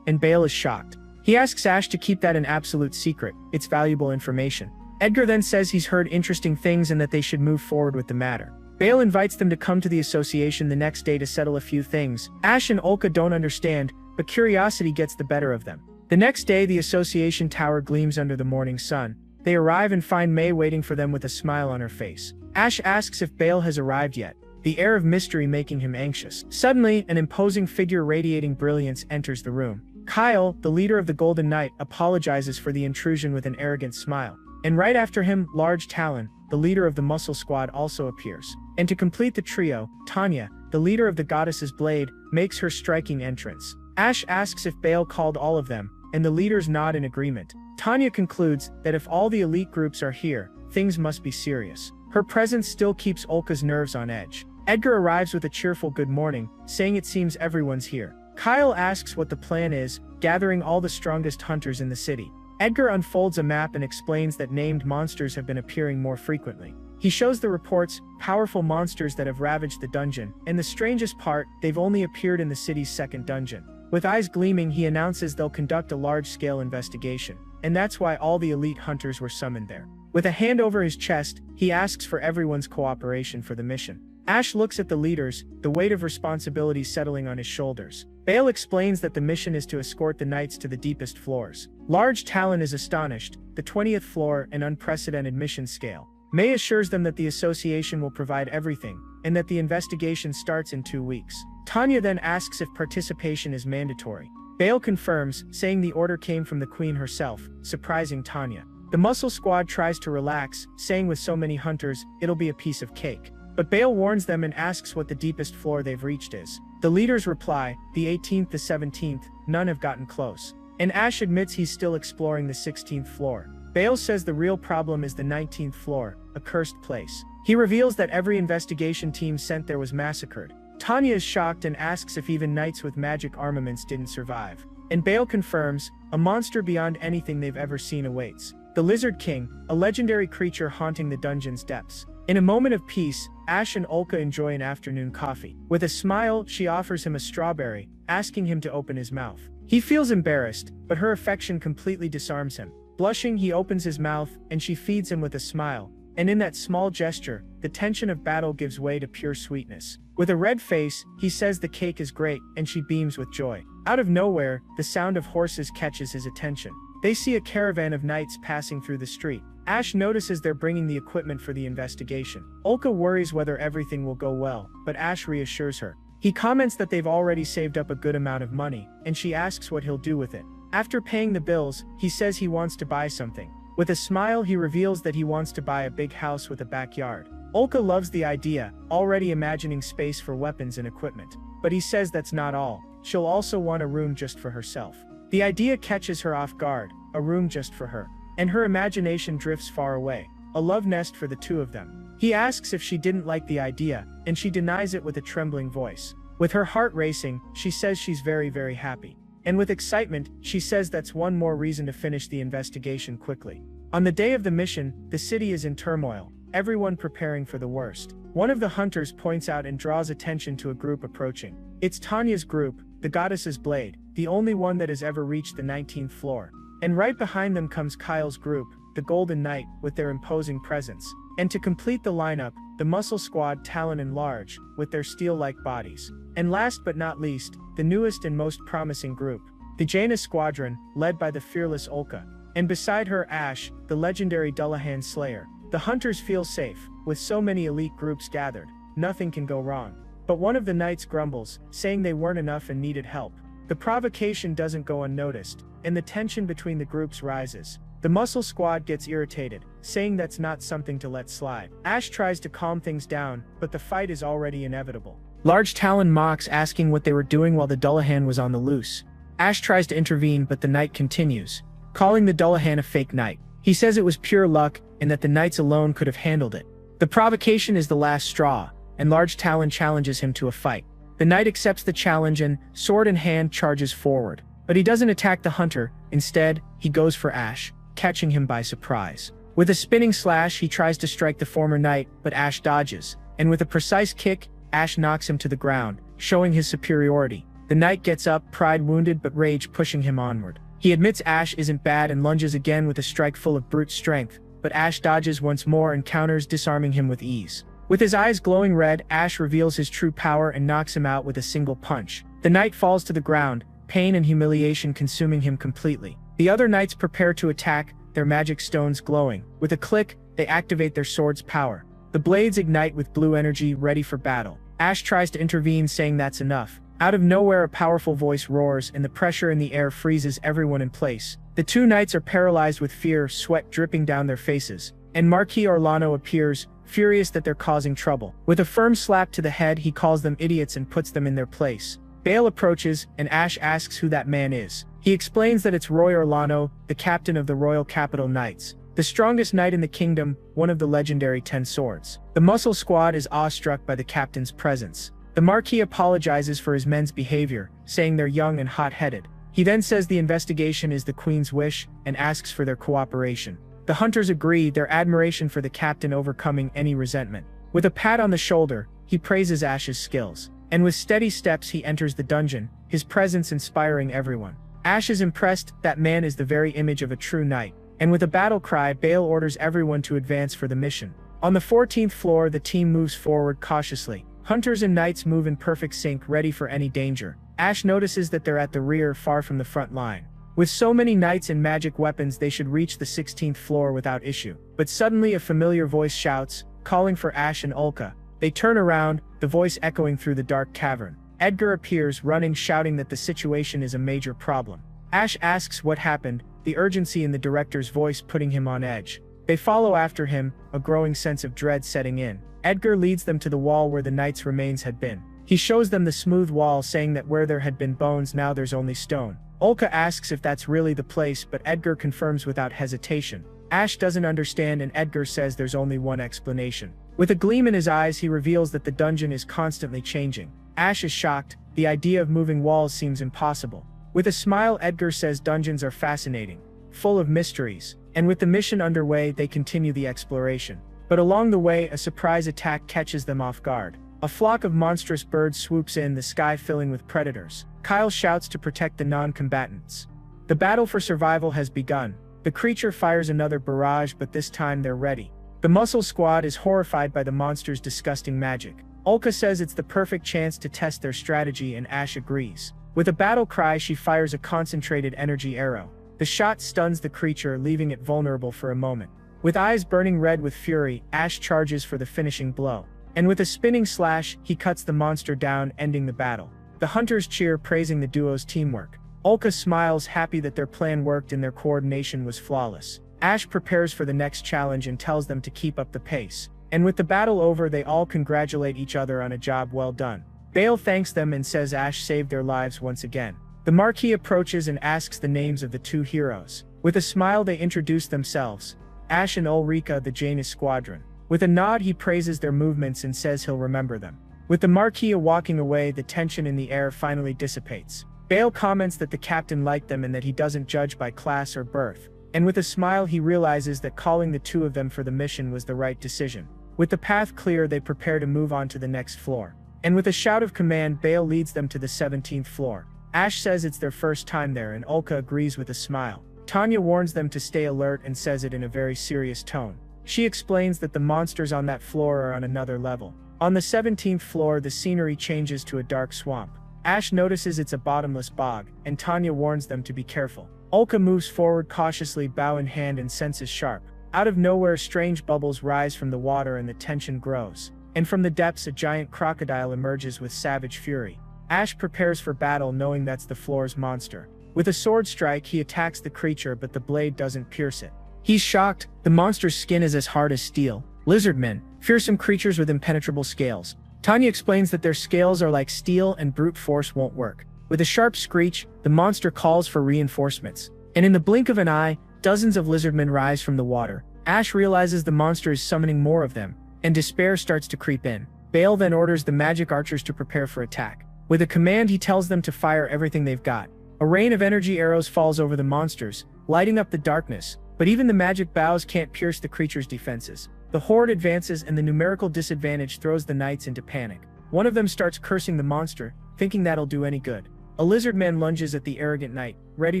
and Bale is shocked. He asks Ash to keep that an absolute secret. It's valuable information. Edgar then says he's heard interesting things and that they should move forward with the matter. Bale invites them to come to the association the next day to settle a few things. Ash and Olka don't understand, but curiosity gets the better of them. The next day, the association tower gleams under the morning sun. They arrive and find May waiting for them with a smile on her face. Ash asks if Bale has arrived yet, the air of mystery making him anxious. Suddenly, an imposing figure radiating brilliance enters the room. Kyle, the leader of the Golden Knight, apologizes for the intrusion with an arrogant smile. And right after him, Large Talon, the leader of the Muscle Squad, also appears. And to complete the trio, Tanya, the leader of the Goddess's Blade, makes her striking entrance. Ash asks if Bale called all of them, and the leaders nod in agreement. Tanya concludes that if all the elite groups are here, things must be serious. Her presence still keeps Olka's nerves on edge. Edgar arrives with a cheerful good morning, saying it seems everyone's here. Kyle asks what the plan is, gathering all the strongest hunters in the city. Edgar unfolds a map and explains that named monsters have been appearing more frequently. He shows the reports, powerful monsters that have ravaged the dungeon, and the strangest part, they've only appeared in the city's second dungeon. With eyes gleaming, he announces they'll conduct a large-scale investigation, and that's why all the elite hunters were summoned there. With a hand over his chest, he asks for everyone's cooperation for the mission. Ash looks at the leaders, the weight of responsibility settling on his shoulders. Bale explains that the mission is to escort the knights to the deepest floors. Large Talon is astonished, the 20th floor, an unprecedented mission scale. May assures them that the association will provide everything, and that the investigation starts in 2 weeks. Tanya then asks if participation is mandatory. Bale confirms, saying the order came from the Queen herself, surprising Tanya. The Muscle Squad tries to relax, saying with so many hunters, it'll be a piece of cake. But Bale warns them and asks what the deepest floor they've reached is. The leaders reply, the 18th to 17th, none have gotten close. And Ash admits he's still exploring the 16th floor. Bale says the real problem is the 19th floor, a cursed place. He reveals that every investigation team sent there was massacred. Tanya is shocked and asks if even knights with magic armaments didn't survive. And Bale confirms, a monster beyond anything they've ever seen awaits. The Lizard King, a legendary creature haunting the dungeon's depths. In a moment of peace, Ash and Olka enjoy an afternoon coffee. With a smile, she offers him a strawberry, asking him to open his mouth. He feels embarrassed, but her affection completely disarms him. Blushing, he opens his mouth, and she feeds him with a smile. And in that small gesture, the tension of battle gives way to pure sweetness. With a red face, he says the cake is great, and she beams with joy. Out of nowhere, the sound of horses catches his attention. They see a caravan of knights passing through the street. Ash notices they're bringing the equipment for the investigation. Olka worries whether everything will go well, but Ash reassures her. He comments that they've already saved up a good amount of money, and she asks what he'll do with it. After paying the bills, he says he wants to buy something. With a smile, he reveals that he wants to buy a big house with a backyard. Olka loves the idea, already imagining space for weapons and equipment. But he says that's not all. She'll also want a room just for herself. The idea catches her off guard, a room just for her. And her imagination drifts far away, a love nest for the two of them. He asks if she didn't like the idea, and she denies it with a trembling voice. With her heart racing, she says she's very, very happy. And with excitement, she says that's one more reason to finish the investigation quickly. On the day of the mission, the city is in turmoil, everyone preparing for the worst. One of the hunters points out and draws attention to a group approaching. It's Tanya's group, the Goddess's Blade, the only one that has ever reached the 19th floor. And right behind them comes Kyle's group, the Golden Knight, with their imposing presence. And to complete the lineup, the Muscle Squad, Talon and Large, with their steel-like bodies. And last but not least, the newest and most promising group, the Jaina Squadron, led by the fearless Olka. And beside her, Ash, the legendary Dullahan Slayer. The hunters feel safe, with so many elite groups gathered. Nothing can go wrong. But one of the knights grumbles, saying they weren't enough and needed help. The provocation doesn't go unnoticed, and the tension between the groups rises. The Muscle Squad gets irritated, saying that's not something to let slide. Ash tries to calm things down, but the fight is already inevitable. Large Talon mocks, asking what they were doing while the Dullahan was on the loose. Ash tries to intervene, but the knight continues. calling the Dullahan a fake knight. He says it was pure luck and that the knights alone could have handled it. The provocation is the last straw, and Large Talon challenges him to a fight. The knight accepts the challenge and, sword in hand, charges forward. But he doesn't attack the hunter. Instead, he goes for Ash, catching him by surprise. With a spinning slash, he tries to strike the former knight, but Ash dodges. And with a precise kick, Ash knocks him to the ground, showing his superiority. The knight gets up, pride wounded but rage pushing him onward. He admits Ash isn't bad and lunges again with a strike full of brute strength, but Ash dodges once more and counters, disarming him with ease. With his eyes glowing red, Ash reveals his true power and knocks him out with a single punch. The knight falls to the ground, pain and humiliation consuming him completely. The other knights prepare to attack, their magic stones glowing. With a click, they activate their sword's power. The blades ignite with blue energy, ready for battle. Ash tries to intervene, saying that's enough. Out of nowhere, a powerful voice roars, and the pressure in the air freezes everyone in place. The two knights are paralyzed with fear, sweat dripping down their faces. And Marquis Orlano appears, furious that they're causing trouble. With a firm slap to the head, he calls them idiots and puts them in their place. Bale approaches, and Ash asks who that man is. He explains that it's Roy Orlano, the captain of the Royal Capital Knights, the strongest knight in the kingdom, one of the legendary 10 swords. The Muscle Squad is awestruck by the captain's presence. The Marquis apologizes for his men's behavior, saying they're young and hot-headed. He then says the investigation is the Queen's wish and asks for their cooperation. The hunters agree, their admiration for the captain overcoming any resentment. With a pat on the shoulder, he praises Ash's skills. And with steady steps he enters the dungeon, his presence inspiring everyone. Ash is impressed, that man is the very image of a true knight. And with a battle cry, Bale orders everyone to advance for the mission. On the 14th floor, the team moves forward cautiously. Hunters and knights move in perfect sync, ready for any danger. Ash notices that they're at the rear, far from the front line. With so many knights and magic weapons, they should reach the 16th floor without issue. But suddenly a familiar voice shouts, calling for Ash and Ulka. They turn around, the voice echoing through the dark cavern. Edgar appears, running, shouting that the situation is a major problem. Ash asks what happened, the urgency in the director's voice putting him on edge. They follow after him, a growing sense of dread setting in. Edgar leads them to the wall where the knight's remains had been. He shows them the smooth wall, saying that where there had been bones, now there's only stone. Ulka asks if that's really the place, but Edgar confirms without hesitation. Ash doesn't understand, and Edgar says there's only one explanation. With a gleam in his eyes, he reveals that the dungeon is constantly changing. Ash is shocked. The idea of moving walls seems impossible. With a smile, Edgar says dungeons are fascinating, full of mysteries, and with the mission underway, they continue the exploration. But along the way, a surprise attack catches them off guard. A flock of monstrous birds swoops in, the sky filling with predators. Kyle shouts to protect the non-combatants. The battle for survival has begun. The creature fires another barrage, but this time they're ready. The Muscle Squad is horrified by the monster's disgusting magic. Ulka says it's the perfect chance to test their strategy, and Ash agrees. With a battle cry, she fires a concentrated energy arrow. The shot stuns the creature, leaving it vulnerable for a moment. With eyes burning red with fury, Ash charges for the finishing blow. And with a spinning slash, he cuts the monster down, ending the battle. The hunters cheer, praising the duo's teamwork. Ulka smiles, happy that their plan worked and their coordination was flawless. Ash prepares for the next challenge and tells them to keep up the pace. And with the battle over, they all congratulate each other on a job well done. Bale thanks them and says Ash saved their lives once again. The Marquis approaches and asks the names of the two heroes. With a smile, they introduce themselves. Ash and Ulrika, the Janus Squadron. With a nod, he praises their movements and says he'll remember them. With the Marquis walking away, the tension in the air finally dissipates. Bale comments that the captain liked them and that he doesn't judge by class or birth. And with a smile, he realizes that calling the two of them for the mission was the right decision. With the path clear, they prepare to move on to the next floor. And with a shout of command, Bale leads them to the 17th floor. Ash says it's their first time there, and Ulka agrees with a smile. Tanya warns them to stay alert and says it in a very serious tone. She explains that the monsters on that floor are on another level. On the 17th floor, the scenery changes to a dark swamp. Ash notices it's a bottomless bog, and Tanya warns them to be careful. Ulka moves forward cautiously, bow in hand, and senses sharp. Out of nowhere, strange bubbles rise from the water and the tension grows. And from the depths, a giant crocodile emerges with savage fury. Ash prepares for battle, knowing that's the floor's monster. With a sword strike, he attacks the creature, but the blade doesn't pierce it. He's shocked. The monster's skin is as hard as steel. Lizardmen, fearsome creatures with impenetrable scales. Tanya explains that their scales are like steel and brute force won't work. With a sharp screech, the monster calls for reinforcements. and in the blink of an eye, dozens of lizardmen rise from the water. Ash realizes the monster is summoning more of them, and despair starts to creep in. Bale then orders the magic archers to prepare for attack. With a command, he tells them to fire everything they've got. A rain of energy arrows falls over the monsters, lighting up the darkness, but even the magic bows can't pierce the creature's defenses. The horde advances, and the numerical disadvantage throws the knights into panic. One of them starts cursing the monster, thinking that'll do any good. A lizard man lunges at the arrogant knight, ready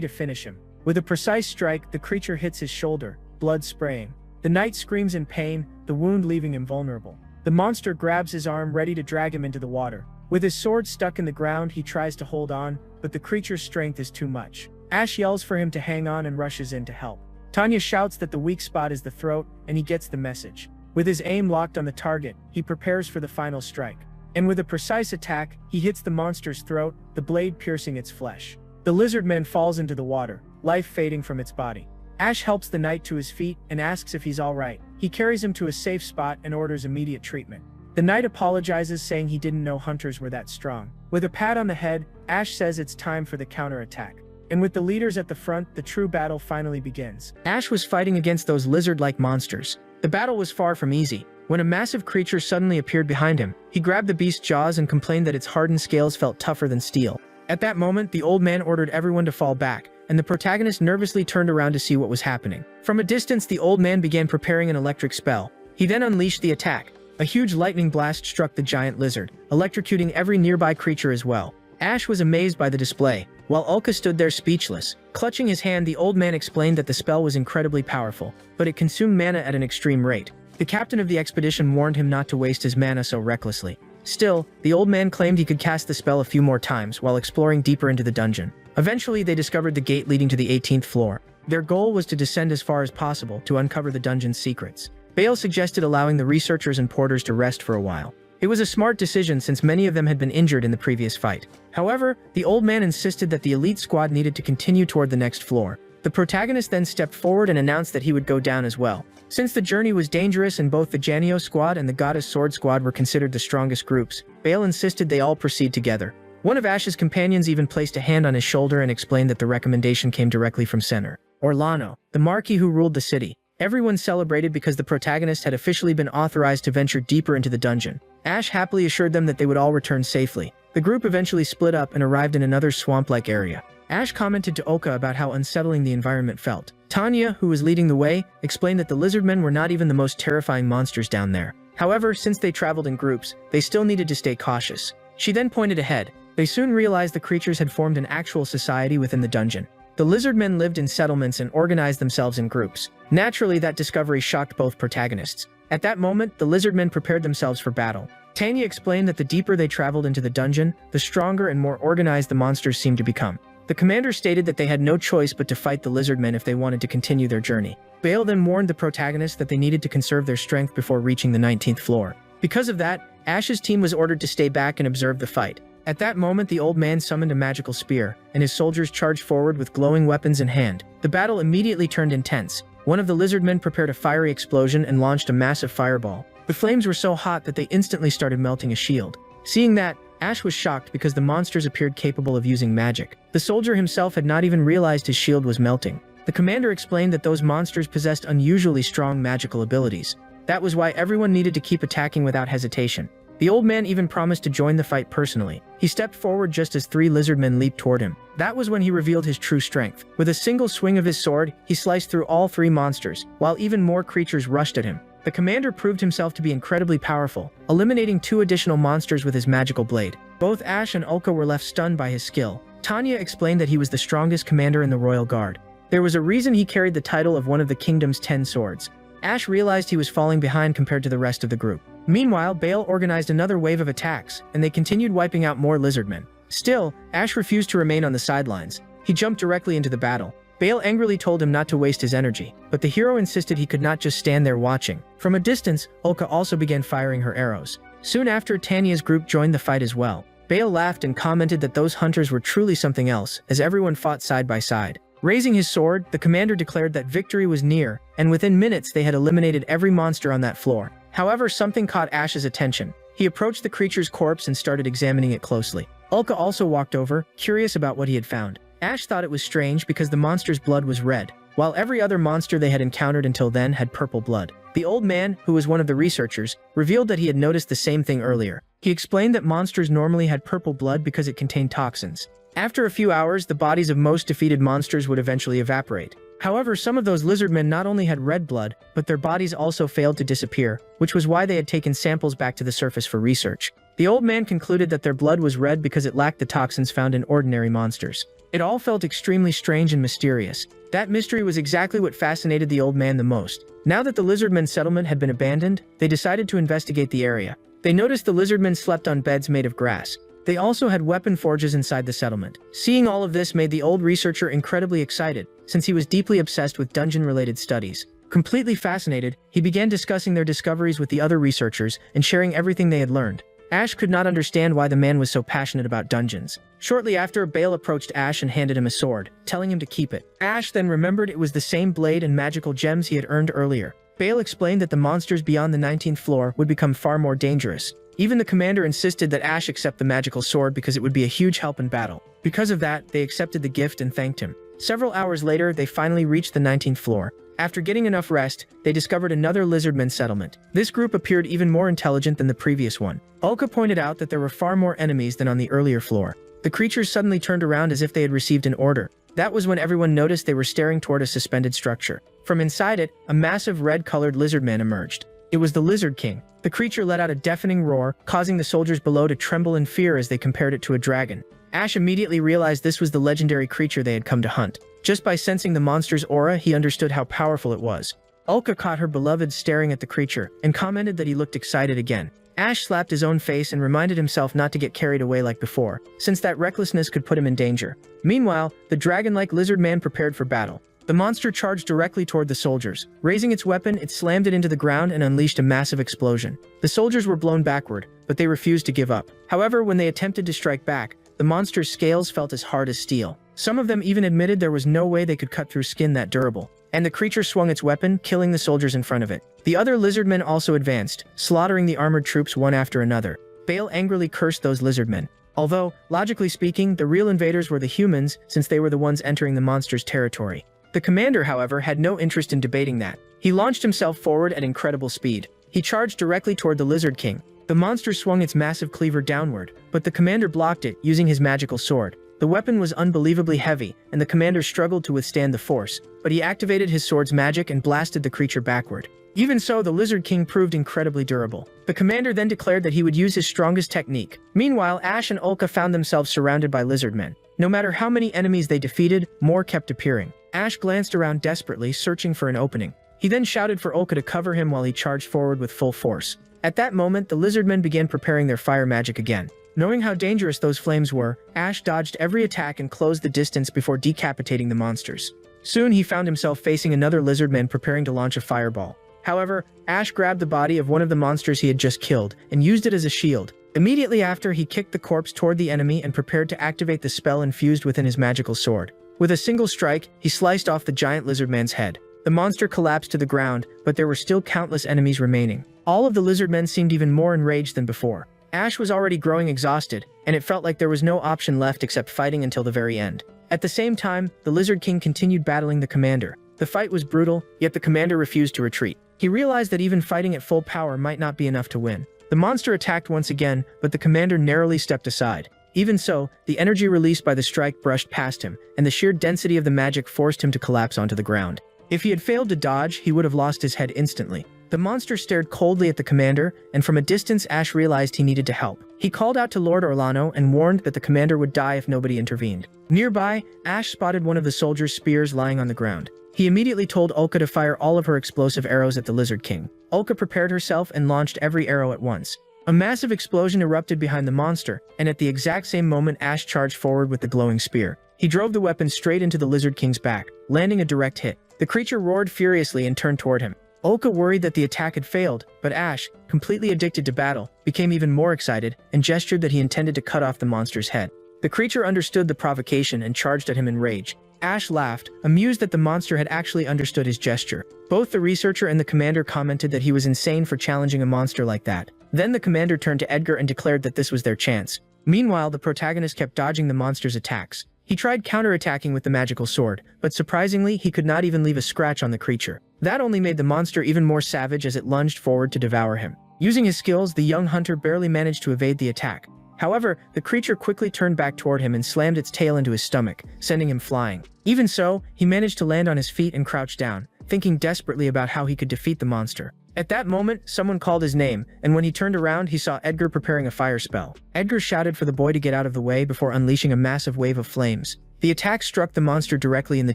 to finish him. With a precise strike, the creature hits his shoulder, blood spraying. The knight screams in pain, the wound leaving him vulnerable. The monster grabs his arm, ready to drag him into the water. With his sword stuck in the ground, he tries to hold on, but the creature's strength is too much. Ash yells for him to hang on and rushes in to help. Tanya shouts that the weak spot is the throat, and he gets the message. With his aim locked on the target, he prepares for the final strike. And with a precise attack, he hits the monster's throat, the blade piercing its flesh. The lizard man falls into the water, life fading from its body. Ash helps the knight to his feet and asks if he's alright. He carries him to a safe spot and orders immediate treatment. The knight apologizes, saying he didn't know hunters were that strong. With a pat on the head, Ash says it's time for the counterattack. And with the leaders at the front, the true battle finally begins. Ash was fighting against those lizard-like monsters. The battle was far from easy. When a massive creature suddenly appeared behind him, he grabbed the beast's jaws and complained that its hardened scales felt tougher than steel. At that moment, the old man ordered everyone to fall back, and the protagonist nervously turned around to see what was happening. From a distance, the old man began preparing an electric spell. He then unleashed the attack. A huge lightning blast struck the giant lizard, electrocuting every nearby creature as well. Ash was amazed by the display, while Ulka stood there speechless. Clutching his hand, the old man explained that the spell was incredibly powerful, but it consumed mana at an extreme rate. The captain of the expedition warned him not to waste his mana so recklessly. Still, the old man claimed he could cast the spell a few more times while exploring deeper into the dungeon. Eventually, they discovered the gate leading to the 18th floor. Their goal was to descend as far as possible to uncover the dungeon's secrets. Bale suggested allowing the researchers and porters to rest for a while. It was a smart decision since many of them had been injured in the previous fight. However, the old man insisted that the elite squad needed to continue toward the next floor. The protagonist then stepped forward and announced that he would go down as well. Since the journey was dangerous and both the Janio squad and the Goddess Sword squad were considered the strongest groups, Bale insisted they all proceed together. One of Ash's companions even placed a hand on his shoulder and explained that the recommendation came directly from Senor Orlano, the Marquis who ruled the city. Everyone celebrated because the protagonist had officially been authorized to venture deeper into the dungeon. Ash happily assured them that they would all return safely. The group eventually split up and arrived in another swamp-like area. Ash commented to Oka about how unsettling the environment felt. Tanya, who was leading the way, explained that the lizardmen were not even the most terrifying monsters down there. However, since they traveled in groups, they still needed to stay cautious. She then pointed ahead. They soon realized the creatures had formed an actual society within the dungeon. The lizardmen lived in settlements and organized themselves in groups. Naturally, that discovery shocked both protagonists. At that moment, the lizardmen prepared themselves for battle. Tanya explained that the deeper they traveled into the dungeon, the stronger and more organized the monsters seemed to become. The commander stated that they had no choice but to fight the lizardmen if they wanted to continue their journey. Bale then warned the protagonists that they needed to conserve their strength before reaching the 19th floor. Because of that, Ash's team was ordered to stay back and observe the fight. At that moment, the old man summoned a magical spear, and his soldiers charged forward with glowing weapons in hand. The battle immediately turned intense. One of the lizardmen prepared a fiery explosion and launched a massive fireball. The flames were so hot that they instantly started melting a shield. Seeing that, Ash was shocked because the monsters appeared capable of using magic. The soldier himself had not even realized his shield was melting. The commander explained that those monsters possessed unusually strong magical abilities. That was why everyone needed to keep attacking without hesitation. The old man even promised to join the fight personally. He stepped forward just as 3 lizardmen leaped toward him. That was when he revealed his true strength. With a single swing of his sword, he sliced through all 3 monsters, while even more creatures rushed at him. The commander proved himself to be incredibly powerful, eliminating 2 additional monsters with his magical blade. Both Ash and Ulka were left stunned by his skill. Tanya explained that he was the strongest commander in the royal guard. There was a reason he carried the title of one of the kingdom's 10 swords. Ash realized he was falling behind compared to the rest of the group. Meanwhile, Bale organized another wave of attacks, and they continued wiping out more lizardmen. Still, Ash refused to remain on the sidelines. He jumped directly into the battle. Bale angrily told him not to waste his energy, but the hero insisted he could not just stand there watching. From a distance, Ulka also began firing her arrows. Soon after, Tanya's group joined the fight as well. Bale laughed and commented that those hunters were truly something else, as everyone fought side by side. Raising his sword, the commander declared that victory was near, and within minutes they had eliminated every monster on that floor. However, something caught Ash's attention. He approached the creature's corpse and started examining it closely. Ulka also walked over, curious about what he had found. Ash thought it was strange because the monster's blood was red, while every other monster they had encountered until then had purple blood. The old man, who was one of the researchers, revealed that he had noticed the same thing earlier. He explained that monsters normally had purple blood because it contained toxins. After a few hours, the bodies of most defeated monsters would eventually evaporate. However, some of those lizardmen not only had red blood, but their bodies also failed to disappear, which was why they had taken samples back to the surface for research. The old man concluded that their blood was red because it lacked the toxins found in ordinary monsters. It all felt extremely strange and mysterious. That mystery was exactly what fascinated the old man the most. Now that the lizardmen settlement had been abandoned, they decided to investigate the area. They noticed the lizardmen slept on beds made of grass. They also had weapon forges inside the settlement. Seeing all of this made the old researcher incredibly excited, since he was deeply obsessed with dungeon-related studies. Completely fascinated, he began discussing their discoveries with the other researchers and sharing everything they had learned. Ash could not understand why the man was so passionate about dungeons. Shortly after, Bale approached Ash and handed him a sword, telling him to keep it. Ash then remembered it was the same blade and magical gems he had earned earlier. Bale explained that the monsters beyond the 19th floor would become far more dangerous. Even the commander insisted that Ash accept the magical sword because it would be a huge help in battle. Because of that, they accepted the gift and thanked him. Several hours later, they finally reached the 19th floor. After getting enough rest, they discovered another lizardman settlement. This group appeared even more intelligent than the previous one. Ulka pointed out that there were far more enemies than on the earlier floor. The creatures suddenly turned around as if they had received an order. That was when everyone noticed they were staring toward a suspended structure. From inside it, a massive red-colored lizardman emerged. It was the Lizard King. The creature let out a deafening roar, causing the soldiers below to tremble in fear as they compared it to a dragon. Ash immediately realized this was the legendary creature they had come to hunt. Just by sensing the monster's aura, he understood how powerful it was. Ulka caught her beloved staring at the creature, and commented that he looked excited again. Ash slapped his own face and reminded himself not to get carried away like before, since that recklessness could put him in danger. Meanwhile, the dragon-like lizard man prepared for battle. The monster charged directly toward the soldiers. Raising its weapon, it slammed it into the ground and unleashed a massive explosion. The soldiers were blown backward, but they refused to give up. However, when they attempted to strike back, the monster's scales felt as hard as steel. Some of them even admitted there was no way they could cut through skin that durable. And the creature swung its weapon, killing the soldiers in front of it. The other lizardmen also advanced, slaughtering the armored troops one after another. Bale angrily cursed those lizardmen. Although, logically speaking, the real invaders were the humans, since they were the ones entering the monster's territory. The commander, however, had no interest in debating that. He launched himself forward at incredible speed. He charged directly toward the Lizard King. The monster swung its massive cleaver downward, but the commander blocked it, using his magical sword. The weapon was unbelievably heavy, and the commander struggled to withstand the force, but he activated his sword's magic and blasted the creature backward. Even so, the Lizard King proved incredibly durable. The commander then declared that he would use his strongest technique. Meanwhile, Ash and Ulka found themselves surrounded by lizardmen. No matter how many enemies they defeated, more kept appearing. Ash glanced around desperately, searching for an opening. He then shouted for Ulka to cover him while he charged forward with full force. At that moment, the lizardmen began preparing their fire magic again. Knowing how dangerous those flames were, Ash dodged every attack and closed the distance before decapitating the monsters. Soon he found himself facing another lizardman preparing to launch a fireball. However, Ash grabbed the body of one of the monsters he had just killed and used it as a shield. Immediately after, he kicked the corpse toward the enemy and prepared to activate the spell infused within his magical sword. With a single strike, he sliced off the giant lizardman's head. The monster collapsed to the ground, but there were still countless enemies remaining. All of the lizardmen seemed even more enraged than before. Ash was already growing exhausted, and it felt like there was no option left except fighting until the very end. At the same time, the Lizard King continued battling the commander. The fight was brutal, yet the commander refused to retreat. He realized that even fighting at full power might not be enough to win. The monster attacked once again, but the commander narrowly stepped aside. Even so, the energy released by the strike brushed past him, and the sheer density of the magic forced him to collapse onto the ground. If he had failed to dodge, he would have lost his head instantly. The monster stared coldly at the commander, and from a distance Ash realized he needed to help. He called out to Lord Orlano and warned that the commander would die if nobody intervened. Nearby, Ash spotted one of the soldiers' spears lying on the ground. He immediately told Ulka to fire all of her explosive arrows at the Lizard King. Ulka prepared herself and launched every arrow at once. A massive explosion erupted behind the monster, and at the exact same moment Ash charged forward with the glowing spear. He drove the weapon straight into the Lizard King's back, landing a direct hit. The creature roared furiously and turned toward him. Ulka worried that the attack had failed, but Ash, completely addicted to battle, became even more excited and gestured that he intended to cut off the monster's head. The creature understood the provocation and charged at him in rage. Ash laughed, amused that the monster had actually understood his gesture. Both the researcher and the commander commented that he was insane for challenging a monster like that. Then the commander turned to Edgar and declared that this was their chance. Meanwhile, the protagonist kept dodging the monster's attacks. He tried counterattacking with the magical sword, but surprisingly, he could not even leave a scratch on the creature. That only made the monster even more savage as it lunged forward to devour him. Using his skills, the young hunter barely managed to evade the attack. However, the creature quickly turned back toward him and slammed its tail into his stomach, sending him flying. Even so, he managed to land on his feet and crouch down, thinking desperately about how he could defeat the monster. At that moment, someone called his name, and when he turned around, he saw Edgar preparing a fire spell. Edgar shouted for the boy to get out of the way before unleashing a massive wave of flames. The attack struck the monster directly in the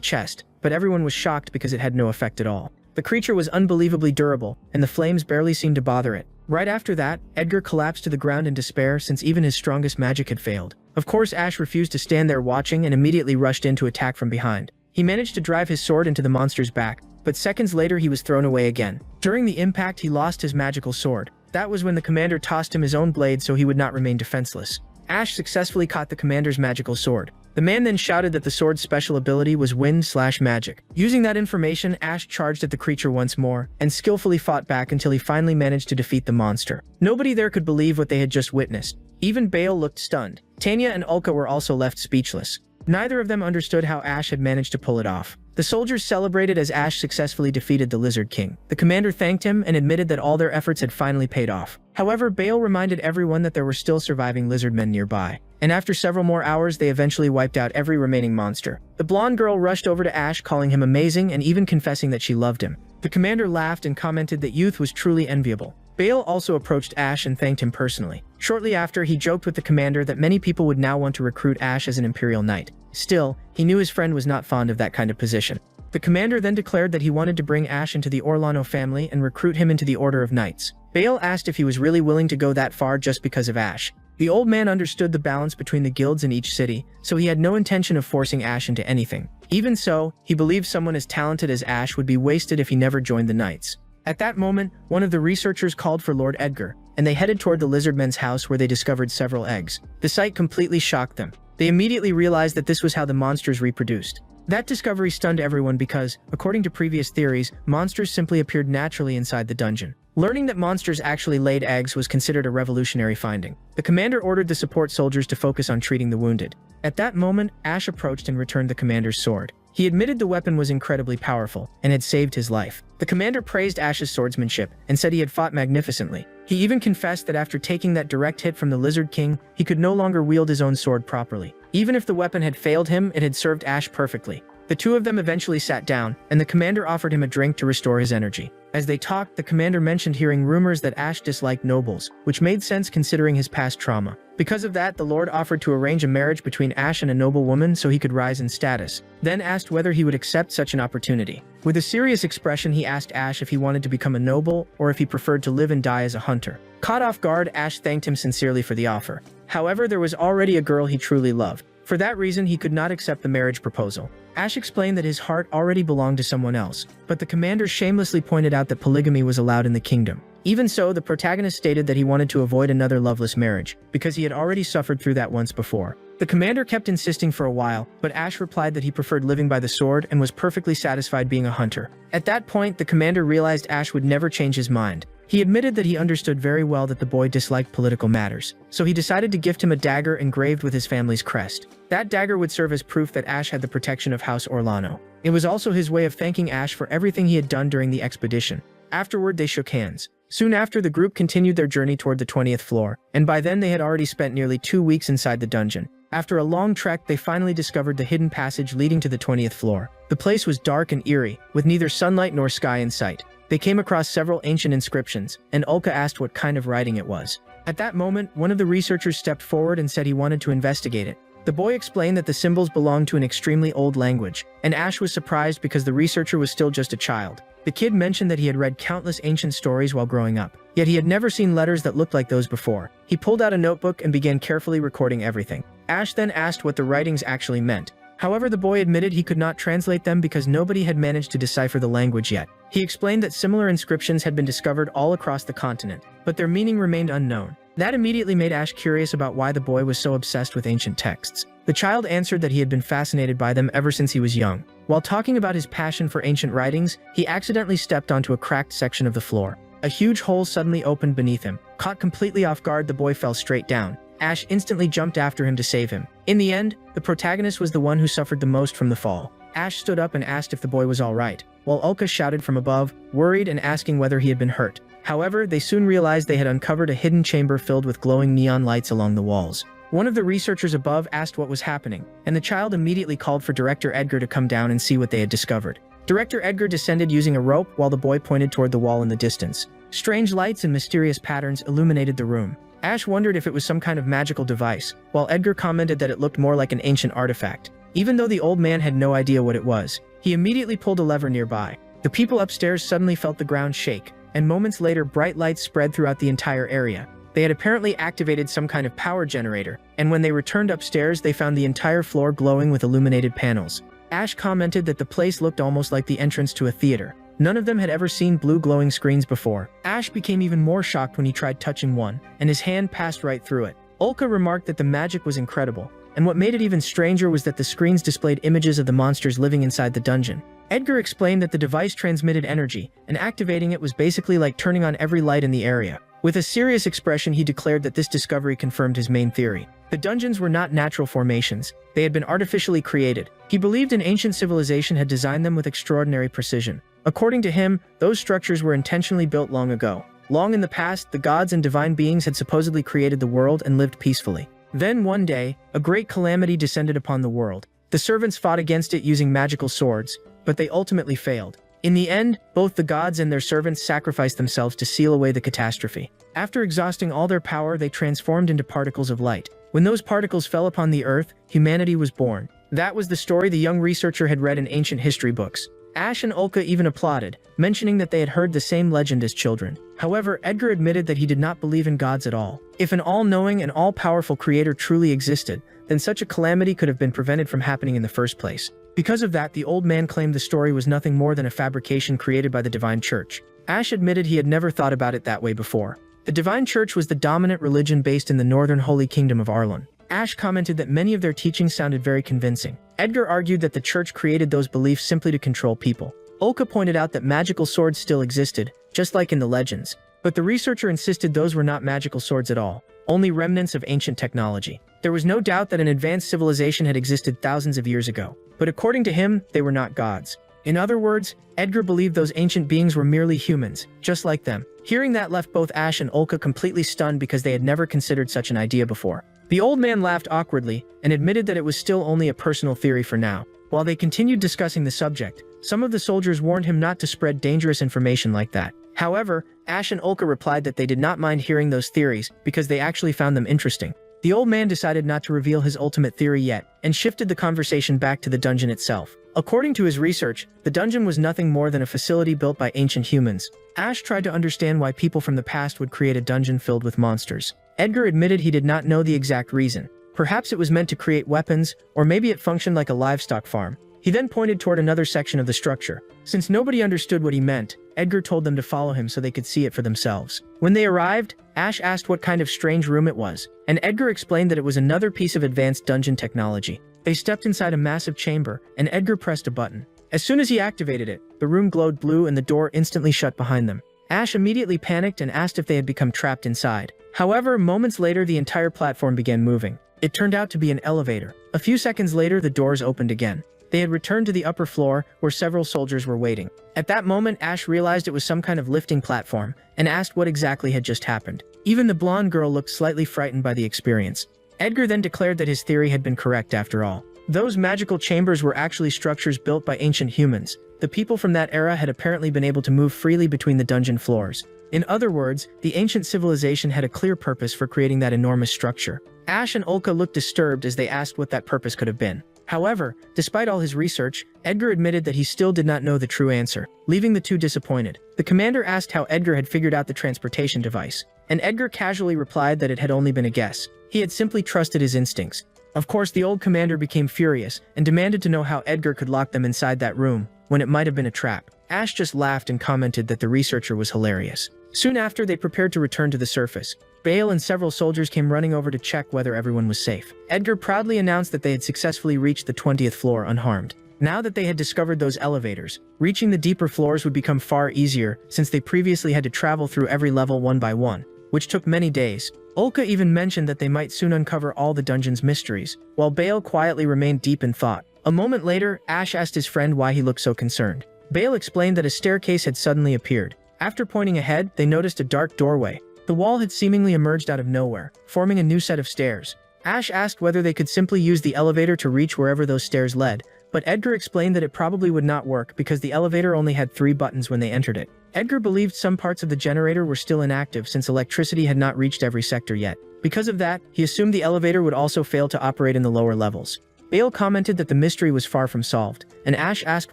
chest, but everyone was shocked because it had no effect at all. The creature was unbelievably durable, and the flames barely seemed to bother it. Right after that, Edgar collapsed to the ground in despair since even his strongest magic had failed. Of course, Ash refused to stand there watching and immediately rushed in to attack from behind. He managed to drive his sword into the monster's back, but seconds later he was thrown away again. During the impact, he lost his magical sword. That was when the commander tossed him his own blade so he would not remain defenseless. Ash successfully caught the commander's magical sword. The man then shouted that the sword's special ability was wind/magic. Using that information, Ash charged at the creature once more, and skillfully fought back until he finally managed to defeat the monster. Nobody there could believe what they had just witnessed. Even Bale looked stunned. Tanya and Ulka were also left speechless. Neither of them understood how Ash had managed to pull it off. The soldiers celebrated as Ash successfully defeated the Lizard King. The commander thanked him and admitted that all their efforts had finally paid off. However, Bale reminded everyone that there were still surviving lizard men nearby. And after several more hours, they eventually wiped out every remaining monster. The blonde girl rushed over to Ash, calling him amazing and even confessing that she loved him. The commander laughed and commented that youth was truly enviable. Bale also approached Ash and thanked him personally. Shortly after, he joked with the commander that many people would now want to recruit Ash as an Imperial Knight. Still, he knew his friend was not fond of that kind of position. The commander then declared that he wanted to bring Ash into the Orlano family and recruit him into the Order of Knights. Bale asked if he was really willing to go that far just because of Ash. The old man understood the balance between the guilds in each city, so he had no intention of forcing Ash into anything. Even so, he believed someone as talented as Ash would be wasted if he never joined the Knights. At that moment, one of the researchers called for Lord Edgar, and they headed toward the Lizardmen's house where they discovered several eggs. The sight completely shocked them. They immediately realized that this was how the monsters reproduced. That discovery stunned everyone because, according to previous theories, monsters simply appeared naturally inside the dungeon. Learning that monsters actually laid eggs was considered a revolutionary finding. The commander ordered the support soldiers to focus on treating the wounded. At that moment, Ash approached and returned the commander's sword. He admitted the weapon was incredibly powerful and had saved his life. The commander praised Ash's swordsmanship and said he had fought magnificently. He even confessed that after taking that direct hit from the Lizard King, he could no longer wield his own sword properly. Even if the weapon had failed him, it had served Ash perfectly. The two of them eventually sat down, and the commander offered him a drink to restore his energy. As they talked, the commander mentioned hearing rumors that Ash disliked nobles, which made sense considering his past trauma. Because of that, the Lord offered to arrange a marriage between Ash and a noble woman so he could rise in status, then asked whether he would accept such an opportunity. With a serious expression, he asked Ash if he wanted to become a noble or if he preferred to live and die as a hunter. Caught off guard, Ash thanked him sincerely for the offer. However, there was already a girl he truly loved. For that reason, he could not accept the marriage proposal. Ash explained that his heart already belonged to someone else, but the commander shamelessly pointed out that polygamy was allowed in the kingdom. Even so, the protagonist stated that he wanted to avoid another loveless marriage, because he had already suffered through that once before. The commander kept insisting for a while, but Ash replied that he preferred living by the sword and was perfectly satisfied being a hunter. At that point, the commander realized Ash would never change his mind. He admitted that he understood very well that the boy disliked political matters, so he decided to gift him a dagger engraved with his family's crest. That dagger would serve as proof that Ash had the protection of House Orlano. It was also his way of thanking Ash for everything he had done during the expedition. Afterward, they shook hands. Soon after, the group continued their journey toward the 20th floor, and by then they had already spent nearly 2 weeks inside the dungeon. After a long trek, they finally discovered the hidden passage leading to the 20th floor. The place was dark and eerie, with neither sunlight nor sky in sight. They came across several ancient inscriptions, and Ulka asked what kind of writing it was. At that moment, one of the researchers stepped forward and said he wanted to investigate it. The boy explained that the symbols belonged to an extremely old language, and Ash was surprised because the researcher was still just a child. The kid mentioned that he had read countless ancient stories while growing up, yet he had never seen letters that looked like those before. He pulled out a notebook and began carefully recording everything. Ash then asked what the writings actually meant. However, the boy admitted he could not translate them because nobody had managed to decipher the language yet. He explained that similar inscriptions had been discovered all across the continent, but their meaning remained unknown. That immediately made Ash curious about why the boy was so obsessed with ancient texts. The child answered that he had been fascinated by them ever since he was young. While talking about his passion for ancient writings, he accidentally stepped onto a cracked section of the floor. A huge hole suddenly opened beneath him. Caught completely off guard, the boy fell straight down. Ash instantly jumped after him to save him. In the end, the protagonist was the one who suffered the most from the fall. Ash stood up and asked if the boy was alright, while Ulka shouted from above, worried and asking whether he had been hurt. However, they soon realized they had uncovered a hidden chamber filled with glowing neon lights along the walls. One of the researchers above asked what was happening, and the child immediately called for Director Edgar to come down and see what they had discovered. Director Edgar descended using a rope while the boy pointed toward the wall in the distance. Strange lights and mysterious patterns illuminated the room. Ash wondered if it was some kind of magical device, while Edgar commented that it looked more like an ancient artifact. Even though the old man had no idea what it was, he immediately pulled a lever nearby. The people upstairs suddenly felt the ground shake, and moments later bright lights spread throughout the entire area. They had apparently activated some kind of power generator, and when they returned upstairs they found the entire floor glowing with illuminated panels. Ash commented that the place looked almost like the entrance to a theater. None of them had ever seen blue glowing screens before. Ash became even more shocked when he tried touching one, and his hand passed right through it. Ulka remarked that the magic was incredible, and what made it even stranger was that the screens displayed images of the monsters living inside the dungeon. Edgar explained that the device transmitted energy, and activating it was basically like turning on every light in the area. With a serious expression, he declared that this discovery confirmed his main theory. The dungeons were not natural formations. They had been artificially created. He believed an ancient civilization had designed them with extraordinary precision. According to him, those structures were intentionally built long ago. Long in the past, the gods and divine beings had supposedly created the world and lived peacefully. Then one day, a great calamity descended upon the world. The servants fought against it using magical swords, but they ultimately failed. In the end, both the gods and their servants sacrificed themselves to seal away the catastrophe. After exhausting all their power, they transformed into particles of light. When those particles fell upon the earth, humanity was born. That was the story the young researcher had read in ancient history books. Ash and Ulka even applauded, mentioning that they had heard the same legend as children. However, Edgar admitted that he did not believe in gods at all. If an all-knowing and all-powerful creator truly existed, then such a calamity could have been prevented from happening in the first place. Because of that, the old man claimed the story was nothing more than a fabrication created by the Divine Church. Ash admitted he had never thought about it that way before. The Divine Church was the dominant religion based in the northern Holy Kingdom of Arlon. Ash commented that many of their teachings sounded very convincing. Edgar argued that the church created those beliefs simply to control people. Ulka pointed out that magical swords still existed, just like in the legends. But the researcher insisted those were not magical swords at all, only remnants of ancient technology. There was no doubt that an advanced civilization had existed thousands of years ago, but according to him, they were not gods. In other words, Edgar believed those ancient beings were merely humans, just like them. Hearing that left both Ash and Ulka completely stunned because they had never considered such an idea before. The old man laughed awkwardly and admitted that it was still only a personal theory for now. While they continued discussing the subject, some of the soldiers warned him not to spread dangerous information like that. However, Ash and Ulka replied that they did not mind hearing those theories because they actually found them interesting. The old man decided not to reveal his ultimate theory yet, and shifted the conversation back to the dungeon itself. According to his research, the dungeon was nothing more than a facility built by ancient humans. Ash tried to understand why people from the past would create a dungeon filled with monsters. Edgar admitted he did not know the exact reason. Perhaps it was meant to create weapons, or maybe it functioned like a livestock farm. He then pointed toward another section of the structure. Since nobody understood what he meant, Edgar told them to follow him so they could see it for themselves. When they arrived, Ash asked what kind of strange room it was, and Edgar explained that it was another piece of advanced dungeon technology. They stepped inside a massive chamber, and Edgar pressed a button. As soon as he activated it, the room glowed blue and the door instantly shut behind them. Ash immediately panicked and asked if they had become trapped inside. However, moments later the entire platform began moving. It turned out to be an elevator. A few seconds later the doors opened again. They had returned to the upper floor, where several soldiers were waiting. At that moment, Ash realized it was some kind of lifting platform, and asked what exactly had just happened. Even the blonde girl looked slightly frightened by the experience. Edgar then declared that his theory had been correct after all. Those magical chambers were actually structures built by ancient humans. The people from that era had apparently been able to move freely between the dungeon floors. In other words, the ancient civilization had a clear purpose for creating that enormous structure. Ash and Ulka looked disturbed as they asked what that purpose could have been. However, despite all his research, Edgar admitted that he still did not know the true answer, leaving the two disappointed. The commander asked how Edgar had figured out the transportation device, and Edgar casually replied that it had only been a guess. He had simply trusted his instincts. Of course, the old commander became furious and demanded to know how Edgar could lock them inside that room, when it might have been a trap. Ash just laughed and commented that the researcher was hilarious. Soon after, they prepared to return to the surface. Bale and several soldiers came running over to check whether everyone was safe. Edgar proudly announced that they had successfully reached the 20th floor unharmed. Now that they had discovered those elevators, reaching the deeper floors would become far easier since they previously had to travel through every level one by one. which took many days. Ulka even mentioned that they might soon uncover all the dungeon's mysteries, while Bale quietly remained deep in thought. A moment later, Ash asked his friend why he looked so concerned. Bale explained that a staircase had suddenly appeared. After pointing ahead, they noticed a dark doorway. The wall had seemingly emerged out of nowhere, forming a new set of stairs. Ash asked whether they could simply use the elevator to reach wherever those stairs led, but Edgar explained that it probably would not work because the elevator only had 3 buttons when they entered it. Edgar believed some parts of the generator were still inactive since electricity had not reached every sector yet. Because of that, he assumed the elevator would also fail to operate in the lower levels. Bale commented that the mystery was far from solved, and Ash asked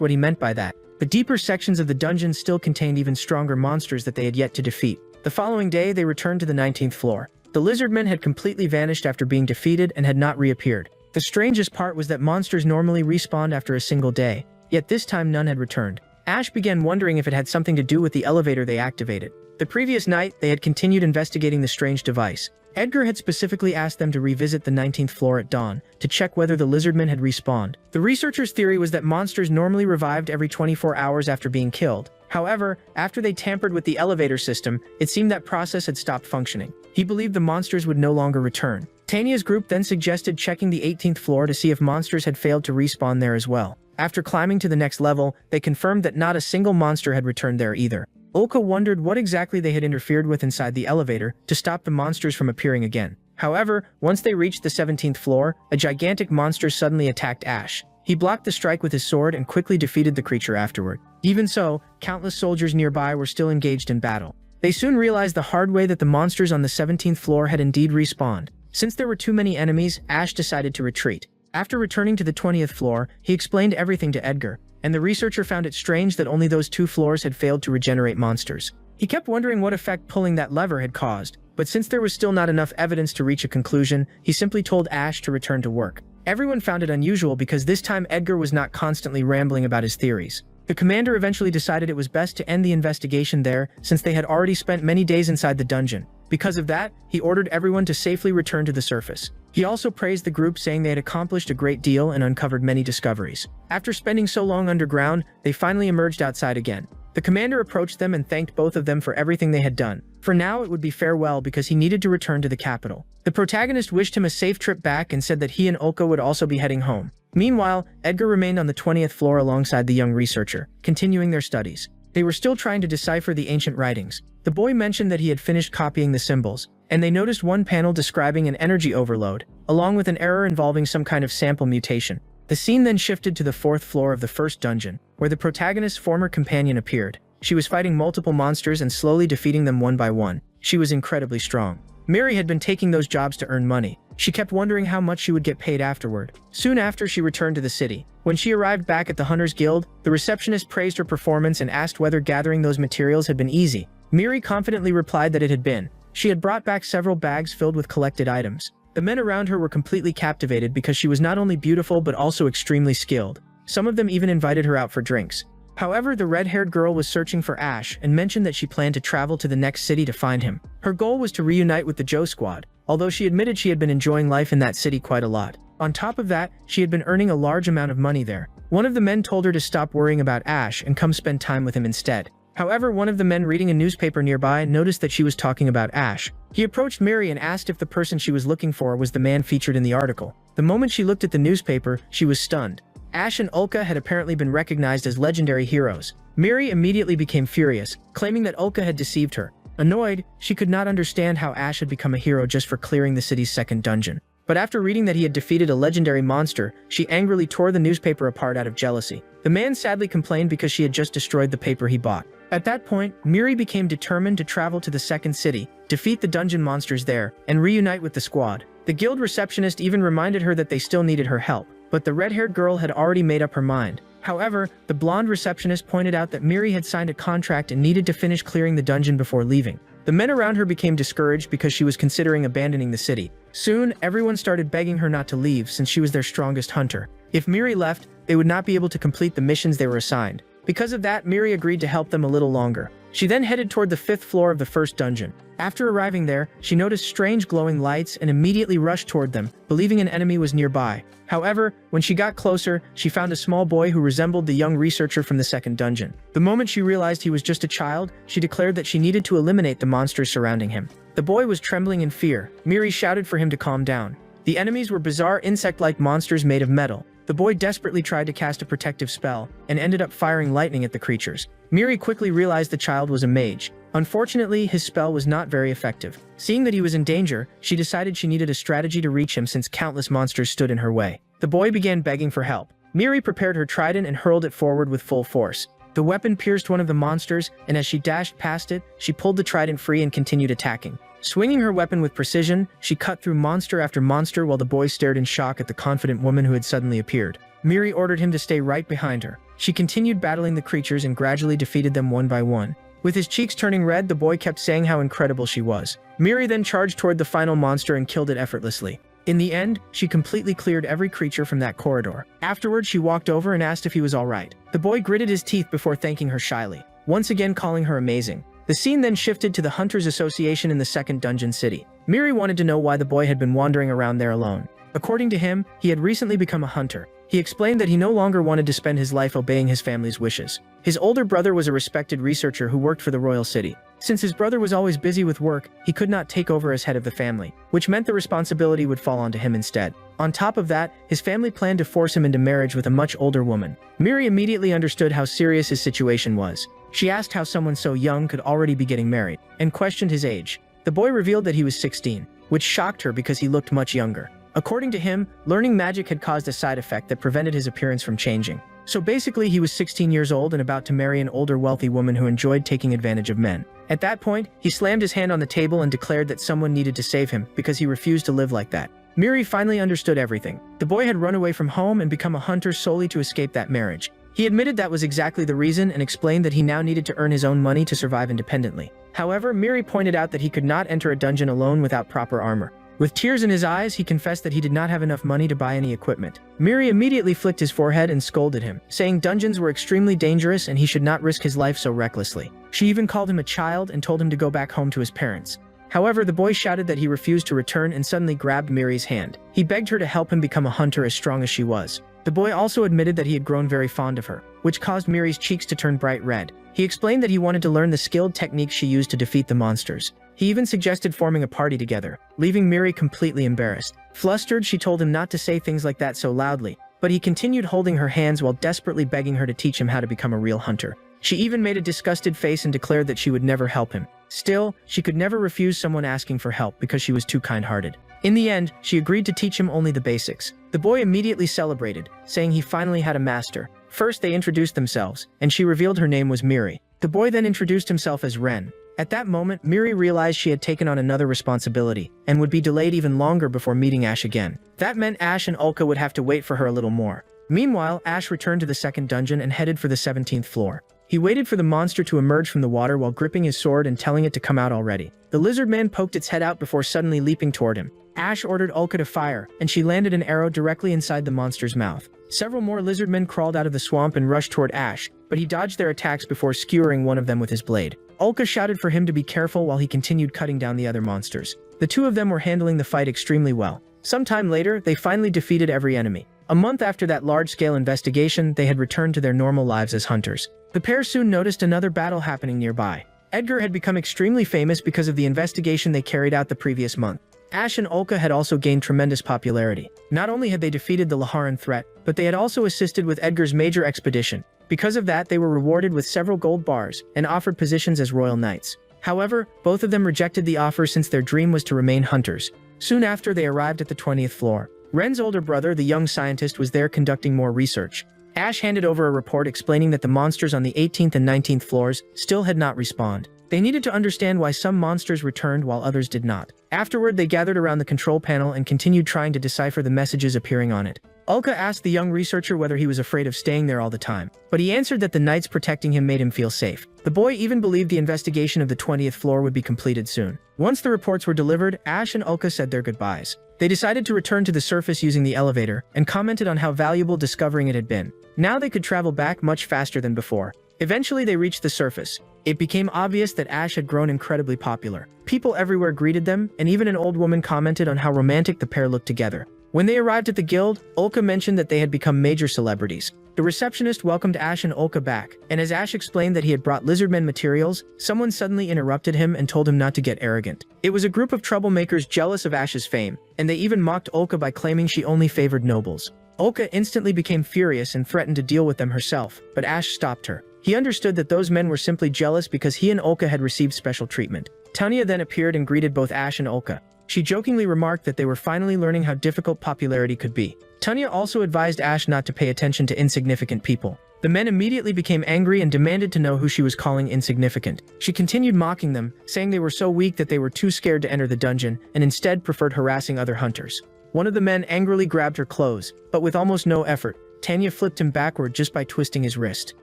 what he meant by that. The deeper sections of the dungeon still contained even stronger monsters that they had yet to defeat. The following day, they returned to the 19th floor. The lizardmen had completely vanished after being defeated and had not reappeared. The strangest part was that monsters normally respawned after a single day, yet this time none had returned. Ash began wondering if it had something to do with the elevator they activated. The previous night, they had continued investigating the strange device. Edgar had specifically asked them to revisit the 19th floor at dawn to check whether the lizardmen had respawned. The researcher's theory was that monsters normally revived every 24 hours after being killed. However, after they tampered with the elevator system, it seemed that process had stopped functioning. He believed the monsters would no longer return. Tanya's group then suggested checking the 18th floor to see if monsters had failed to respawn there as well. After climbing to the next level, they confirmed that not a single monster had returned there either. Ulka wondered what exactly they had interfered with inside the elevator to stop the monsters from appearing again. However, once they reached the 17th floor, a gigantic monster suddenly attacked Ash. He blocked the strike with his sword and quickly defeated the creature afterward. Even so, countless soldiers nearby were still engaged in battle. They soon realized the hard way that the monsters on the 17th floor had indeed respawned. Since there were too many enemies, Ash decided to retreat. After returning to the 20th floor, he explained everything to Edgar, and the researcher found it strange that only those 2 floors had failed to regenerate monsters. He kept wondering what effect pulling that lever had caused, but since there was still not enough evidence to reach a conclusion, he simply told Ash to return to work. Everyone found it unusual because this time Edgar was not constantly rambling about his theories. The commander eventually decided it was best to end the investigation there since they had already spent many days inside the dungeon. Because of that, he ordered everyone to safely return to the surface. He also praised the group, saying they had accomplished a great deal and uncovered many discoveries. After spending so long underground, they finally emerged outside again. The commander approached them and thanked both of them for everything they had done. For now, it would be farewell because he needed to return to the capital. The protagonist wished him a safe trip back and said that he and Ulka would also be heading home. Meanwhile, Edgar remained on the 20th floor alongside the young researcher, continuing their studies. They were still trying to decipher the ancient writings. The boy mentioned that he had finished copying the symbols, and they noticed one panel describing an energy overload, along with an error involving some kind of sample mutation. The scene then shifted to the 4th floor of the first dungeon, where the protagonist's former companion appeared. She was fighting multiple monsters and slowly defeating them one by one. She was incredibly strong. Mary had been taking those jobs to earn money. She kept wondering how much she would get paid afterward. Soon after, she returned to the city. When she arrived back at the Hunters Guild, the receptionist praised her performance and asked whether gathering those materials had been easy. Miri confidently replied that it had been. She had brought back several bags filled with collected items. The men around her were completely captivated because she was not only beautiful but also extremely skilled. Some of them even invited her out for drinks. However, the red-haired girl was searching for Ash and mentioned that she planned to travel to the next city to find him. Her goal was to reunite with the Joe Squad, although she admitted she had been enjoying life in that city quite a lot. On top of that, she had been earning a large amount of money there. One of the men told her to stop worrying about Ash and come spend time with him instead. However, one of the men reading a newspaper nearby noticed that she was talking about Ash. He approached Mary and asked if the person she was looking for was the man featured in the article. The moment she looked at the newspaper, she was stunned. Ash and Ulka had apparently been recognized as legendary heroes. Miri immediately became furious, claiming that Ulka had deceived her. Annoyed, she could not understand how Ash had become a hero just for clearing the city's second dungeon. But after reading that he had defeated a legendary monster, she angrily tore the newspaper apart out of jealousy. The man sadly complained because she had just destroyed the paper he bought. At that point, Miri became determined to travel to the second city, defeat the dungeon monsters there, and reunite with the squad. The guild receptionist even reminded her that they still needed her help, but the red-haired girl had already made up her mind. However, the blonde receptionist pointed out that Miri had signed a contract and needed to finish clearing the dungeon before leaving. The men around her became discouraged because she was considering abandoning the city. Soon, everyone started begging her not to leave since she was their strongest hunter. If Miri left, they would not be able to complete the missions they were assigned. Because of that, Miri agreed to help them a little longer. She then headed toward the 5th floor of the first dungeon. After arriving there, she noticed strange glowing lights and immediately rushed toward them, believing an enemy was nearby. However, when she got closer, she found a small boy who resembled the young researcher from the 2nd dungeon. The moment she realized he was just a child, she declared that she needed to eliminate the monsters surrounding him. The boy was trembling in fear. Miri shouted for him to calm down. The enemies were bizarre insect-like monsters made of metal. The boy desperately tried to cast a protective spell, and ended up firing lightning at the creatures. Miri quickly realized the child was a mage. Unfortunately, his spell was not very effective. Seeing that he was in danger, she decided she needed a strategy to reach him since countless monsters stood in her way. The boy began begging for help. Miri prepared her trident and hurled it forward with full force. The weapon pierced one of the monsters, and as she dashed past it, she pulled the trident free and continued attacking. Swinging her weapon with precision, she cut through monster after monster while the boy stared in shock at the confident woman who had suddenly appeared. Miri ordered him to stay right behind her. She continued battling the creatures and gradually defeated them one by one. With his cheeks turning red, the boy kept saying how incredible she was. Miri then charged toward the final monster and killed it effortlessly. In the end, she completely cleared every creature from that corridor. Afterward, she walked over and asked if he was alright. The boy gritted his teeth before thanking her shyly, once again calling her amazing. The scene then shifted to the Hunters Association in the 2nd dungeon city. Miri wanted to know why the boy had been wandering around there alone. According to him, he had recently become a hunter. He explained that he no longer wanted to spend his life obeying his family's wishes. His older brother was a respected researcher who worked for the royal city. Since his brother was always busy with work, he could not take over as head of the family, which meant the responsibility would fall onto him instead. On top of that, his family planned to force him into marriage with a much older woman. Miri immediately understood how serious his situation was. She asked how someone so young could already be getting married, and questioned his age. The boy revealed that he was 16, which shocked her because he looked much younger. According to him, learning magic had caused a side effect that prevented his appearance from changing. So basically, he was 16 years old and about to marry an older wealthy woman who enjoyed taking advantage of men. At that point, he slammed his hand on the table and declared that someone needed to save him because he refused to live like that. Miri finally understood everything. The boy had run away from home and become a hunter solely to escape that marriage. He admitted that was exactly the reason and explained that he now needed to earn his own money to survive independently. However, Miri pointed out that he could not enter a dungeon alone without proper armor. With tears in his eyes, he confessed that he did not have enough money to buy any equipment. Miri immediately flicked his forehead and scolded him, saying dungeons were extremely dangerous and he should not risk his life so recklessly. She even called him a child and told him to go back home to his parents. However, the boy shouted that he refused to return and suddenly grabbed Miri's hand. He begged her to help him become a hunter as strong as she was. The boy also admitted that he had grown very fond of her, which caused Miri's cheeks to turn bright red. He explained that he wanted to learn the skilled techniques she used to defeat the monsters. He even suggested forming a party together, leaving Miri completely embarrassed. Flustered, she told him not to say things like that so loudly, but he continued holding her hands while desperately begging her to teach him how to become a real hunter. She even made a disgusted face and declared that she would never help him. Still, she could never refuse someone asking for help because she was too kind-hearted. In the end, she agreed to teach him only the basics. The boy immediately celebrated, saying he finally had a master. First, they introduced themselves, and she revealed her name was Miri. The boy then introduced himself as Ren. At that moment, Miri realized she had taken on another responsibility, and would be delayed even longer before meeting Ash again. That meant Ash and Ulka would have to wait for her a little more. Meanwhile, Ash returned to the 2nd dungeon and headed for the 17th floor. He waited for the monster to emerge from the water while gripping his sword and telling it to come out already. The lizard man poked its head out before suddenly leaping toward him. Ash ordered Ulka to fire, and she landed an arrow directly inside the monster's mouth. Several more lizard men crawled out of the swamp and rushed toward Ash, but he dodged their attacks before skewering one of them with his blade. Ulka shouted for him to be careful while he continued cutting down the other monsters. The two of them were handling the fight extremely well. Sometime later, they finally defeated every enemy. A month after that large-scale investigation, they had returned to their normal lives as hunters. The pair soon noticed another battle happening nearby. Edgar had become extremely famous because of the investigation they carried out the previous month. Ash and Ulka had also gained tremendous popularity. Not only had they defeated the Laharan threat, but they had also assisted with Edgar's major expedition. Because of that, they were rewarded with several gold bars and offered positions as royal knights. However, both of them rejected the offer since their dream was to remain hunters. Soon after, they arrived at the 20th floor. Ren's older brother, the young scientist, was there conducting more research. Ash handed over a report explaining that the monsters on the 18th and 19th floors still had not respawned. They needed to understand why some monsters returned while others did not. Afterward, they gathered around the control panel and continued trying to decipher the messages appearing on it. Ulka asked the young researcher whether he was afraid of staying there all the time, but he answered that the knights protecting him made him feel safe. The boy even believed the investigation of the 20th floor would be completed soon. Once the reports were delivered, Ash and Ulka said their goodbyes. They decided to return to the surface using the elevator, and commented on how valuable discovering it had been. Now they could travel back much faster than before. Eventually they reached the surface. It became obvious that Ash had grown incredibly popular. People everywhere greeted them, and even an old woman commented on how romantic the pair looked together. When they arrived at the guild, Ulka mentioned that they had become major celebrities. The receptionist welcomed Ash and Ulka back, and as Ash explained that he had brought lizardmen materials, someone suddenly interrupted him and told him not to get arrogant. It was a group of troublemakers jealous of Ash's fame, and they even mocked Ulka by claiming she only favored nobles. Ulka instantly became furious and threatened to deal with them herself, but Ash stopped her. He understood that those men were simply jealous because he and Ulka had received special treatment. Tanya then appeared and greeted both Ash and Ulka. She jokingly remarked that they were finally learning how difficult popularity could be. Tanya also advised Ash not to pay attention to insignificant people. The men immediately became angry and demanded to know who she was calling insignificant. She continued mocking them, saying they were so weak that they were too scared to enter the dungeon and instead preferred harassing other hunters. One of the men angrily grabbed her clothes, but with almost no effort, Tanya flipped him backward just by twisting his wrist.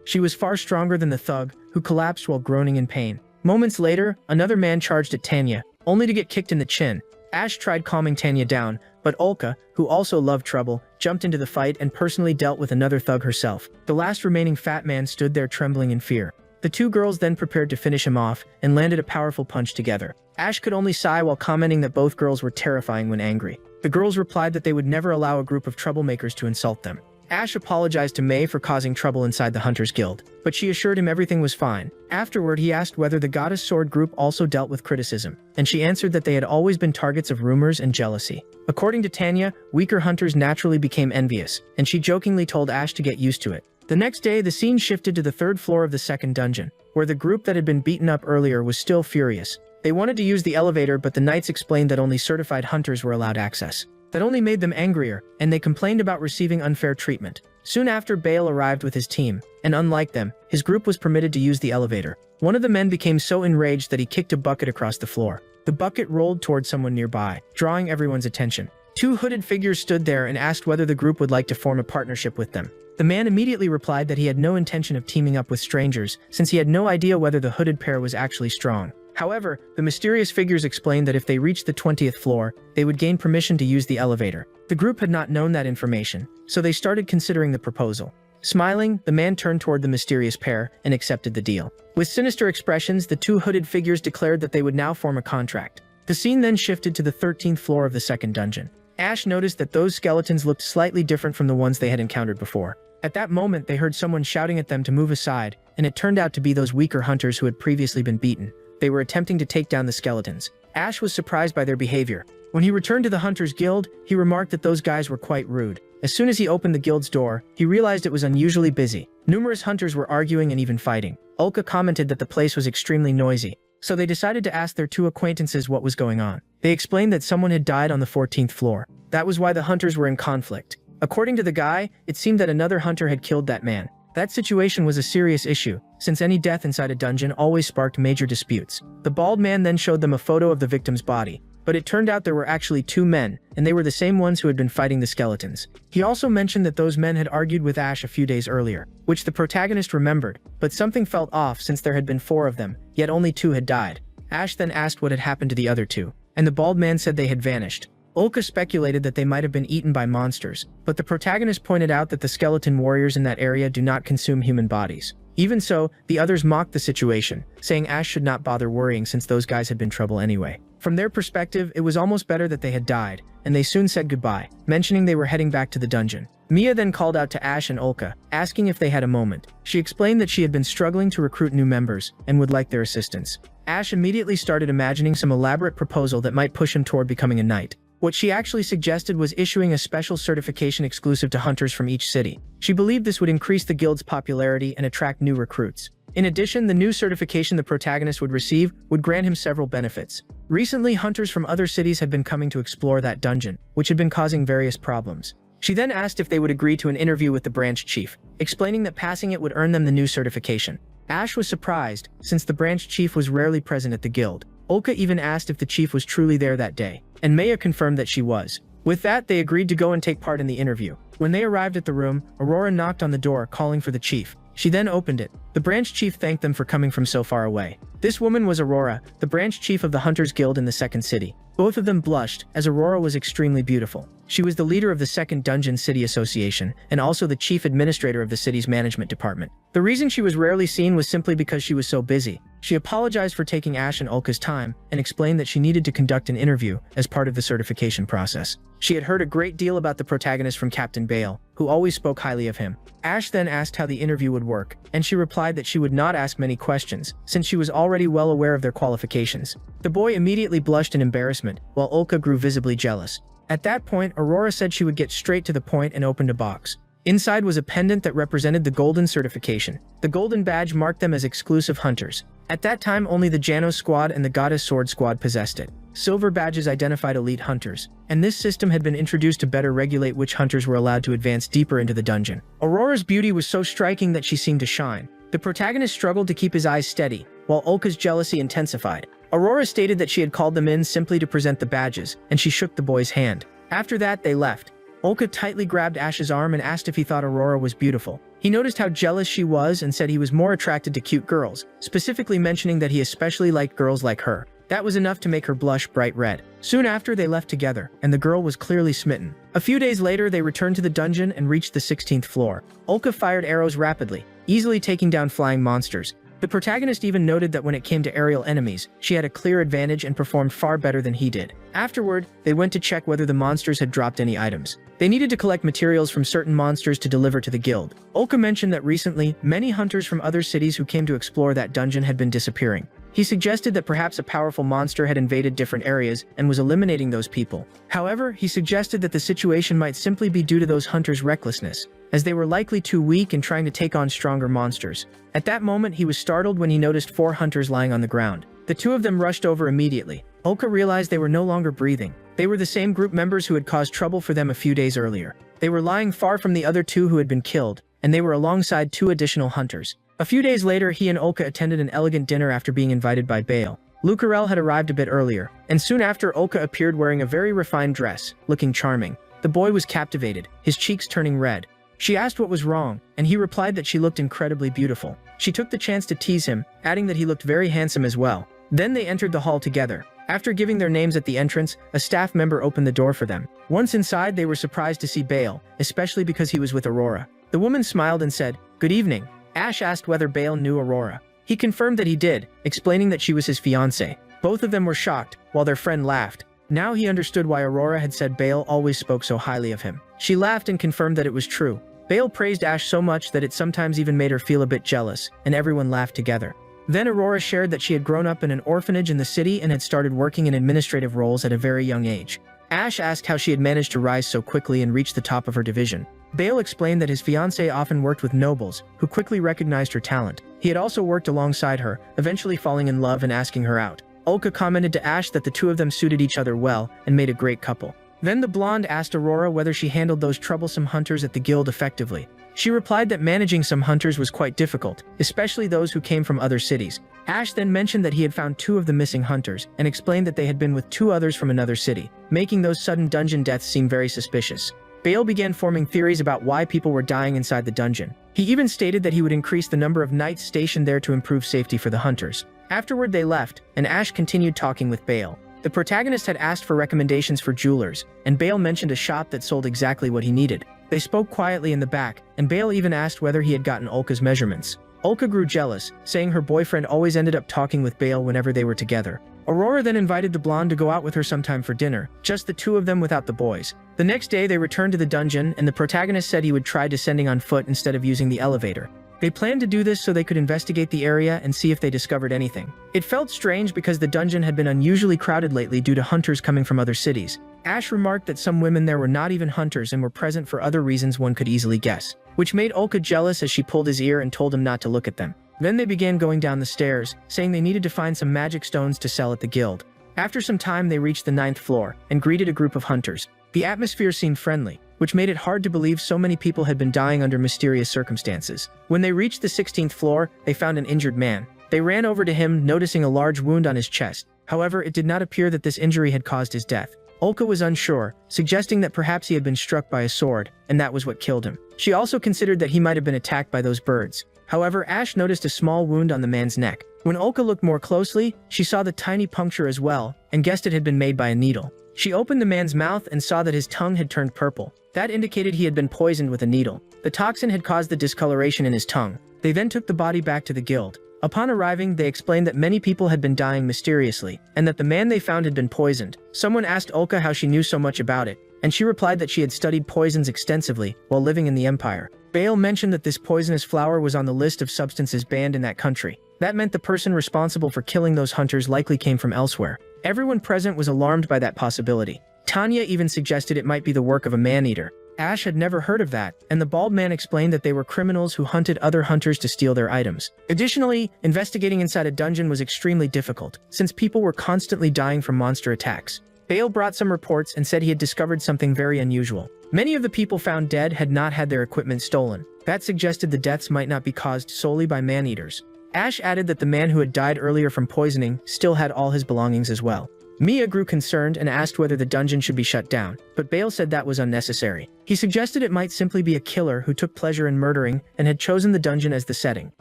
She was far stronger than the thug, who collapsed while groaning in pain. Moments later, another man charged at Tanya, only to get kicked in the chin. Ash tried calming Tanya down, but Ulka, who also loved trouble, jumped into the fight and personally dealt with another thug herself. The last remaining fat man stood there trembling in fear. The two girls then prepared to finish him off and landed a powerful punch together. Ash could only sigh while commenting that both girls were terrifying when angry. The girls replied that they would never allow a group of troublemakers to insult them. Ash apologized to May for causing trouble inside the Hunters Guild, but she assured him everything was fine. Afterward, he asked whether the Goddess Sword group also dealt with criticism, and she answered that they had always been targets of rumors and jealousy. According to Tanya, weaker hunters naturally became envious, and she jokingly told Ash to get used to it. The next day, the scene shifted to the third floor of the second dungeon, where the group that had been beaten up earlier was still furious. They wanted to use the elevator, but the knights explained that only certified hunters were allowed access. That only made them angrier, and they complained about receiving unfair treatment. Soon after, Bale arrived with his team, and unlike them, his group was permitted to use the elevator. One of the men became so enraged that he kicked a bucket across the floor. The bucket rolled toward someone nearby, drawing everyone's attention. Two hooded figures stood there and asked whether the group would like to form a partnership with them. The man immediately replied that he had no intention of teaming up with strangers, since he had no idea whether the hooded pair was actually strong. However, the mysterious figures explained that if they reached the 20th floor, they would gain permission to use the elevator. The group had not known that information, so they started considering the proposal. Smiling, the man turned toward the mysterious pair and accepted the deal. With sinister expressions, the two hooded figures declared that they would now form a contract. The scene then shifted to the 13th floor of the second dungeon. Ash noticed that those skeletons looked slightly different from the ones they had encountered before. At that moment, they heard someone shouting at them to move aside, and it turned out to be those weaker hunters who had previously been beaten. They were attempting to take down the skeletons. Ash was surprised by their behavior. When he returned to the Hunters Guild, he remarked that those guys were quite rude. As soon as he opened the guild's door, he realized it was unusually busy. Numerous hunters were arguing and even fighting. Ulka commented that the place was extremely noisy, so they decided to ask their two acquaintances what was going on. They explained that someone had died on the 14th floor. That was why the hunters were in conflict. According to the guy, it seemed that another hunter had killed that man. That situation was a serious issue, since any death inside a dungeon always sparked major disputes. The bald man then showed them a photo of the victim's body, but it turned out there were actually two men, and they were the same ones who had been fighting the skeletons. He also mentioned that those men had argued with Ash a few days earlier, which the protagonist remembered, but something felt off since there had been 4 of them, yet only 2 had died. Ash then asked what had happened to the other 2, and the bald man said they had vanished. Ulka speculated that they might have been eaten by monsters, but the protagonist pointed out that the skeleton warriors in that area do not consume human bodies. Even so, the others mocked the situation, saying Ash should not bother worrying since those guys had been trouble anyway. From their perspective, it was almost better that they had died, and they soon said goodbye, mentioning they were heading back to the dungeon. Mia then called out to Ash and Ulka, asking if they had a moment. She explained that she had been struggling to recruit new members and would like their assistance. Ash immediately started imagining some elaborate proposal that might push him toward becoming a knight. What she actually suggested was issuing a special certification exclusive to hunters from each city. She believed this would increase the guild's popularity and attract new recruits. In addition, the new certification the protagonist would receive would grant him several benefits. Recently, hunters from other cities had been coming to explore that dungeon, which had been causing various problems. She then asked if they would agree to an interview with the branch chief, explaining that passing it would earn them the new certification. Ash was surprised, since the branch chief was rarely present at the guild. Ulka even asked if the chief was truly there that day, and Maya confirmed that she was. With that, they agreed to go and take part in the interview. When they arrived at the room, Aurora knocked on the door, calling for the chief. She then opened it. The branch chief thanked them for coming from so far away. This woman was Aurora, the branch chief of the Hunters Guild in the second city. Both of them blushed, as Aurora was extremely beautiful. She was the leader of the Second Dungeon City Association and also the chief administrator of the city's management department. The reason she was rarely seen was simply because she was so busy. She apologized for taking Ash and Ulka's time and explained that she needed to conduct an interview as part of the certification process. She had heard a great deal about the protagonist from Captain Bale, who always spoke highly of him. Ash then asked how the interview would work, and she replied that she would not ask many questions, since she was already well aware of their qualifications. The boy immediately blushed in embarrassment, while Ulka grew visibly jealous. At that point, Aurora said she would get straight to the point and opened a box. Inside was a pendant that represented the Golden certification. The Golden badge marked them as exclusive hunters. At that time, only the Janos Squad and the Goddess Sword Squad possessed it. Silver badges identified elite hunters, and this system had been introduced to better regulate which hunters were allowed to advance deeper into the dungeon. Aurora's beauty was so striking that she seemed to shine. The protagonist struggled to keep his eyes steady, while Ulka's jealousy intensified. Aurora stated that she had called them in simply to present the badges, and she shook the boy's hand. After that, they left. Ulka tightly grabbed Ash's arm and asked if he thought Aurora was beautiful. He noticed how jealous she was and said he was more attracted to cute girls, specifically mentioning that he especially liked girls like her. That was enough to make her blush bright red. Soon after, they left together, and the girl was clearly smitten. A few days later, they returned to the dungeon and reached the 16th floor. Ulka fired arrows rapidly, easily taking down flying monsters. The protagonist even noted that when it came to aerial enemies, she had a clear advantage and performed far better than he did. Afterward, they went to check whether the monsters had dropped any items. They needed to collect materials from certain monsters to deliver to the guild. Ulka mentioned that recently, many hunters from other cities who came to explore that dungeon had been disappearing. He suggested that perhaps a powerful monster had invaded different areas and was eliminating those people. However, he suggested that the situation might simply be due to those hunters' recklessness, as they were likely too weak and trying to take on stronger monsters. At that moment, he was startled when he noticed 4 hunters lying on the ground. The 2 of them rushed over immediately. Ulka realized they were no longer breathing. They were the same group members who had caused trouble for them a few days earlier. They were lying far from the other 2 who had been killed, and they were alongside 2 additional hunters. A few days later, he and Ulka attended an elegant dinner after being invited by Bale. Lucarel had arrived a bit earlier, and soon after Ulka appeared wearing a very refined dress, looking charming. The boy was captivated, his cheeks turning red. She asked what was wrong, and he replied that she looked incredibly beautiful. She took the chance to tease him, adding that he looked very handsome as well. Then they entered the hall together. After giving their names at the entrance, a staff member opened the door for them. Once inside, they were surprised to see Bale, especially because he was with Aurora. The woman smiled and said, "Good evening." Ash asked whether Bale knew Aurora. He confirmed that he did, explaining that she was his fiancée. Both of them were shocked, while their friend laughed. Now he understood why Aurora had said Bale always spoke so highly of him. She laughed and confirmed that it was true. Bale praised Ash so much that it sometimes even made her feel a bit jealous, and everyone laughed together. Then Aurora shared that she had grown up in an orphanage in the city and had started working in administrative roles at a very young age. Ash asked how she had managed to rise so quickly and reach the top of her division. Bale explained that his fiancée often worked with nobles, who quickly recognized her talent. He had also worked alongside her, eventually falling in love and asking her out. Ulka commented to Ash that the 2 of them suited each other well and made a great couple. Then the blonde asked Aurora whether she handled those troublesome hunters at the guild effectively. She replied that managing some hunters was quite difficult, especially those who came from other cities. Ash then mentioned that he had found 2 of the missing hunters and explained that they had been with 2 others from another city, making those sudden dungeon deaths seem very suspicious. Bale began forming theories about why people were dying inside the dungeon. He even stated that he would increase the number of knights stationed there to improve safety for the hunters. Afterward, they left, and Ash continued talking with Bale. The protagonist had asked for recommendations for jewelers, and Bale mentioned a shop that sold exactly what he needed. They spoke quietly in the back, and Bale even asked whether he had gotten Ulka's measurements. Ulka grew jealous, saying her boyfriend always ended up talking with Bale whenever they were together. Aurora then invited the blonde to go out with her sometime for dinner, just the 2 of them without the boys. The next day, they returned to the dungeon, and the protagonist said he would try descending on foot instead of using the elevator. They planned to do this so they could investigate the area and see if they discovered anything. It felt strange because the dungeon had been unusually crowded lately due to hunters coming from other cities. Ash remarked that some women there were not even hunters and were present for other reasons one could easily guess, which made Ulka jealous as she pulled his ear and told him not to look at them. Then they began going down the stairs, saying they needed to find some magic stones to sell at the guild. After some time, they reached the 9th floor and greeted a group of hunters. The atmosphere seemed friendly, which made it hard to believe so many people had been dying under mysterious circumstances. When they reached the 16th floor, they found an injured man. They ran over to him, noticing a large wound on his chest. However, it did not appear that this injury had caused his death. Ulka was unsure, suggesting that perhaps he had been struck by a sword, and that was what killed him. She also considered that he might have been attacked by those birds. However, Ash noticed a small wound on the man's neck. When Ulka looked more closely, she saw the tiny puncture as well, and guessed it had been made by a needle. She opened the man's mouth and saw that his tongue had turned purple. That indicated he had been poisoned with a needle. The toxin had caused the discoloration in his tongue. They then took the body back to the guild. Upon arriving, they explained that many people had been dying mysteriously, and that the man they found had been poisoned. Someone asked Ulka how she knew so much about it, and she replied that she had studied poisons extensively while living in the Empire. Bale mentioned that this poisonous flower was on the list of substances banned in that country. That meant the person responsible for killing those hunters likely came from elsewhere. Everyone present was alarmed by that possibility. Tanya even suggested it might be the work of a man-eater. Ash had never heard of that, and the bald man explained that they were criminals who hunted other hunters to steal their items. Additionally, investigating inside a dungeon was extremely difficult, since people were constantly dying from monster attacks. Bale brought some reports and said he had discovered something very unusual. Many of the people found dead had not had their equipment stolen. That suggested the deaths might not be caused solely by man-eaters. Ash added that the man who had died earlier from poisoning still had all his belongings as well. Mia grew concerned and asked whether the dungeon should be shut down, but Bale said that was unnecessary. He suggested it might simply be a killer who took pleasure in murdering and had chosen the dungeon as the setting.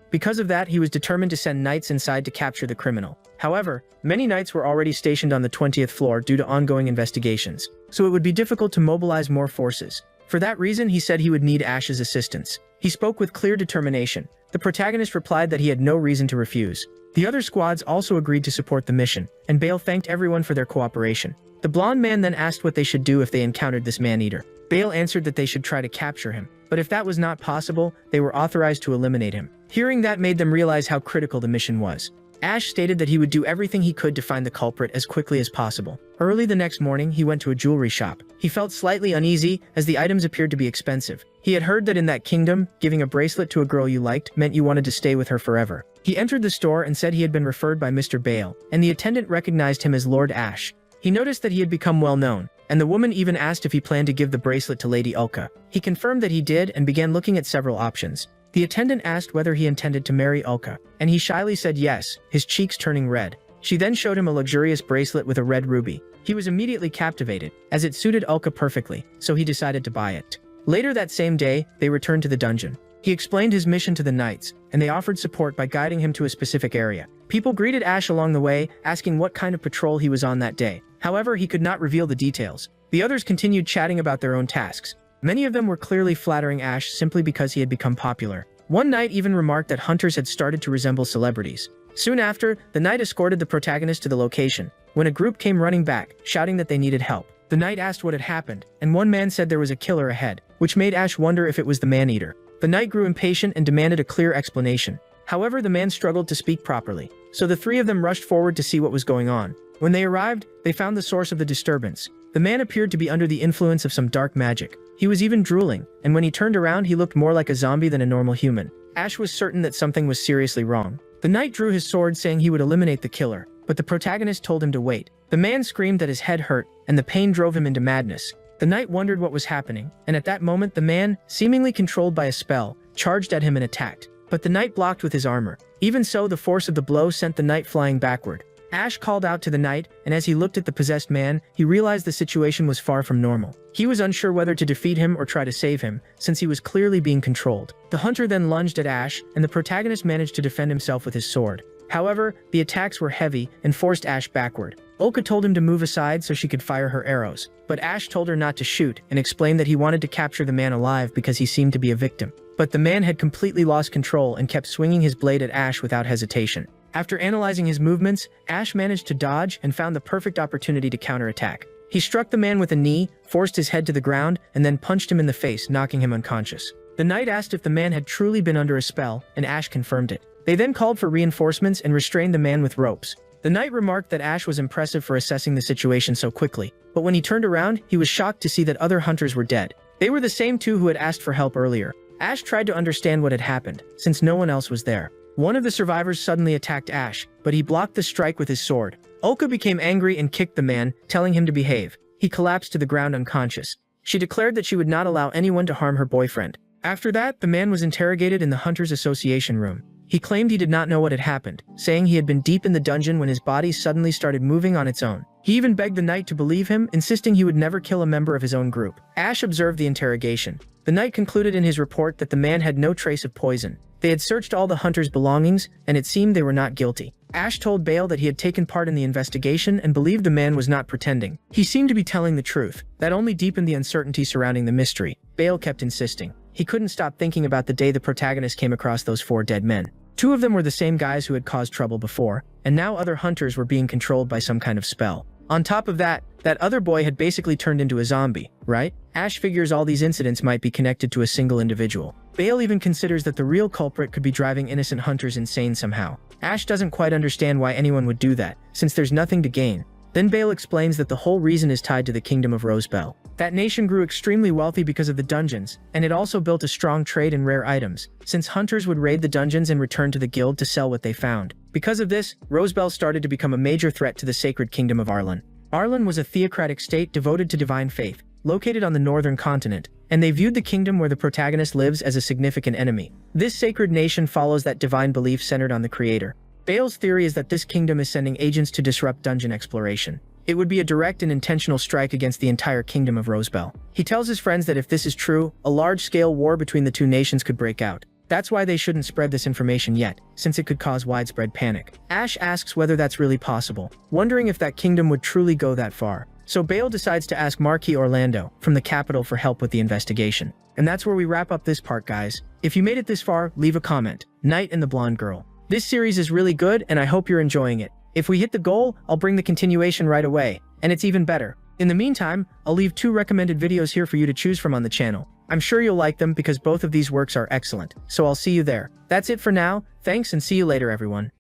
Because of that, he was determined to send knights inside to capture the criminal. However, many knights were already stationed on the 20th floor due to ongoing investigations, so it would be difficult to mobilize more forces. For that reason, he said he would need Ash's assistance. He spoke with clear determination. The protagonist replied that he had no reason to refuse. The other squads also agreed to support the mission, and Bale thanked everyone for their cooperation. The blonde man then asked what they should do if they encountered this man-eater. Bale answered that they should try to capture him, but if that was not possible, they were authorized to eliminate him. Hearing that made them realize how critical the mission was. Ash stated that he would do everything he could to find the culprit as quickly as possible. Early the next morning, he went to a jewelry shop. He felt slightly uneasy, as the items appeared to be expensive. He had heard that in that kingdom, giving a bracelet to a girl you liked meant you wanted to stay with her forever. He entered the store and said he had been referred by Mr. Bale, and the attendant recognized him as Lord Ash. He noticed that he had become well known, and the woman even asked if he planned to give the bracelet to Lady Ulka. He confirmed that he did and began looking at several options. The attendant asked whether he intended to marry Ulka, and he shyly said yes, his cheeks turning red. She then showed him a luxurious bracelet with a red ruby. He was immediately captivated, as it suited Ulka perfectly, so he decided to buy it. Later that same day, they returned to the dungeon. He explained his mission to the knights, and they offered support by guiding him to a specific area. People greeted Ash along the way, asking what kind of patrol he was on that day. However, he could not reveal the details. The others continued chatting about their own tasks. Many of them were clearly flattering Ash simply because he had become popular. One knight even remarked that hunters had started to resemble celebrities. Soon after, the knight escorted the protagonist to the location, when a group came running back, shouting that they needed help. The knight asked what had happened, and one man said there was a killer ahead, which made Ash wonder if it was the man-eater. The knight grew impatient and demanded a clear explanation. However, the man struggled to speak properly, so the three of them rushed forward to see what was going on. When they arrived, they found the source of the disturbance. The man appeared to be under the influence of some dark magic. He was even drooling, and when he turned around he looked more like a zombie than a normal human. Ash was certain that something was seriously wrong. The knight drew his sword saying he would eliminate the killer, but the protagonist told him to wait. The man screamed that his head hurt, and the pain drove him into madness. The knight wondered what was happening, and at that moment the man, seemingly controlled by a spell, charged at him and attacked. But the knight blocked with his armor. Even so, the force of the blow sent the knight flying backward. Ash called out to the knight, and as he looked at the possessed man, he realized the situation was far from normal. He was unsure whether to defeat him or try to save him, since he was clearly being controlled. The hunter then lunged at Ash, and the protagonist managed to defend himself with his sword. However, the attacks were heavy and forced Ash backward. Ulka told him to move aside so she could fire her arrows, but Ash told her not to shoot and explained that he wanted to capture the man alive because he seemed to be a victim. But the man had completely lost control and kept swinging his blade at Ash without hesitation. After analyzing his movements, Ash managed to dodge and found the perfect opportunity to counterattack. He struck the man with a knee, forced his head to the ground, and then punched him in the face, knocking him unconscious. The knight asked if the man had truly been under a spell, and Ash confirmed it. They then called for reinforcements and restrained the man with ropes. The knight remarked that Ash was impressive for assessing the situation so quickly, but when he turned around, he was shocked to see that other hunters were dead. They were the same two who had asked for help earlier. Ash tried to understand what had happened, since no one else was there. One of the survivors suddenly attacked Ash, but he blocked the strike with his sword. Ulka became angry and kicked the man, telling him to behave. He collapsed to the ground unconscious. She declared that she would not allow anyone to harm her boyfriend. After that, the man was interrogated in the Hunters Association room. He claimed he did not know what had happened, saying he had been deep in the dungeon when his body suddenly started moving on its own. He even begged the knight to believe him, insisting he would never kill a member of his own group. Ash observed the interrogation. The knight concluded in his report that the man had no trace of poison. They had searched all the hunters' belongings, and it seemed they were not guilty. Ash told Bale that he had taken part in the investigation and believed the man was not pretending. He seemed to be telling the truth. That only deepened the uncertainty surrounding the mystery. Bale kept insisting. He couldn't stop thinking about the day the protagonist came across those 4 dead men. 2 of them were the same guys who had caused trouble before, and now other hunters were being controlled by some kind of spell. On top of that, that other boy had basically turned into a zombie, right? Ash figures all these incidents might be connected to a single individual. Bale even considers that the real culprit could be driving innocent hunters insane somehow. Ash doesn't quite understand why anyone would do that, since there's nothing to gain. Then Bale explains that the whole reason is tied to the Kingdom of Rosebel. That nation grew extremely wealthy because of the dungeons, and it also built a strong trade in rare items, since hunters would raid the dungeons and return to the guild to sell what they found. Because of this, Rosebel started to become a major threat to the sacred kingdom of Arlen. Arlen was a theocratic state devoted to divine faith, located on the northern continent, and they viewed the kingdom where the protagonist lives as a significant enemy. This sacred nation follows that divine belief centered on the creator. Bale's theory is that this kingdom is sending agents to disrupt dungeon exploration. It would be a direct and intentional strike against the entire kingdom of Rosebel. He tells his friends that if this is true, a large-scale war between the 2 nations could break out. That's why they shouldn't spread this information yet, since it could cause widespread panic. Ash asks whether that's really possible, wondering if that kingdom would truly go that far. So Bale decides to ask Marquis Orlando from the capital for help with the investigation. And that's where we wrap up this part, guys. If you made it this far, leave a comment. Knight and the Blonde Girl. This series is really good, and I hope you're enjoying it. If we hit the goal, I'll bring the continuation right away, and it's even better. In the meantime, I'll leave 2 recommended videos here for you to choose from on the channel. I'm sure you'll like them because both of these works are excellent, so I'll see you there. That's it for now, thanks and see you later everyone.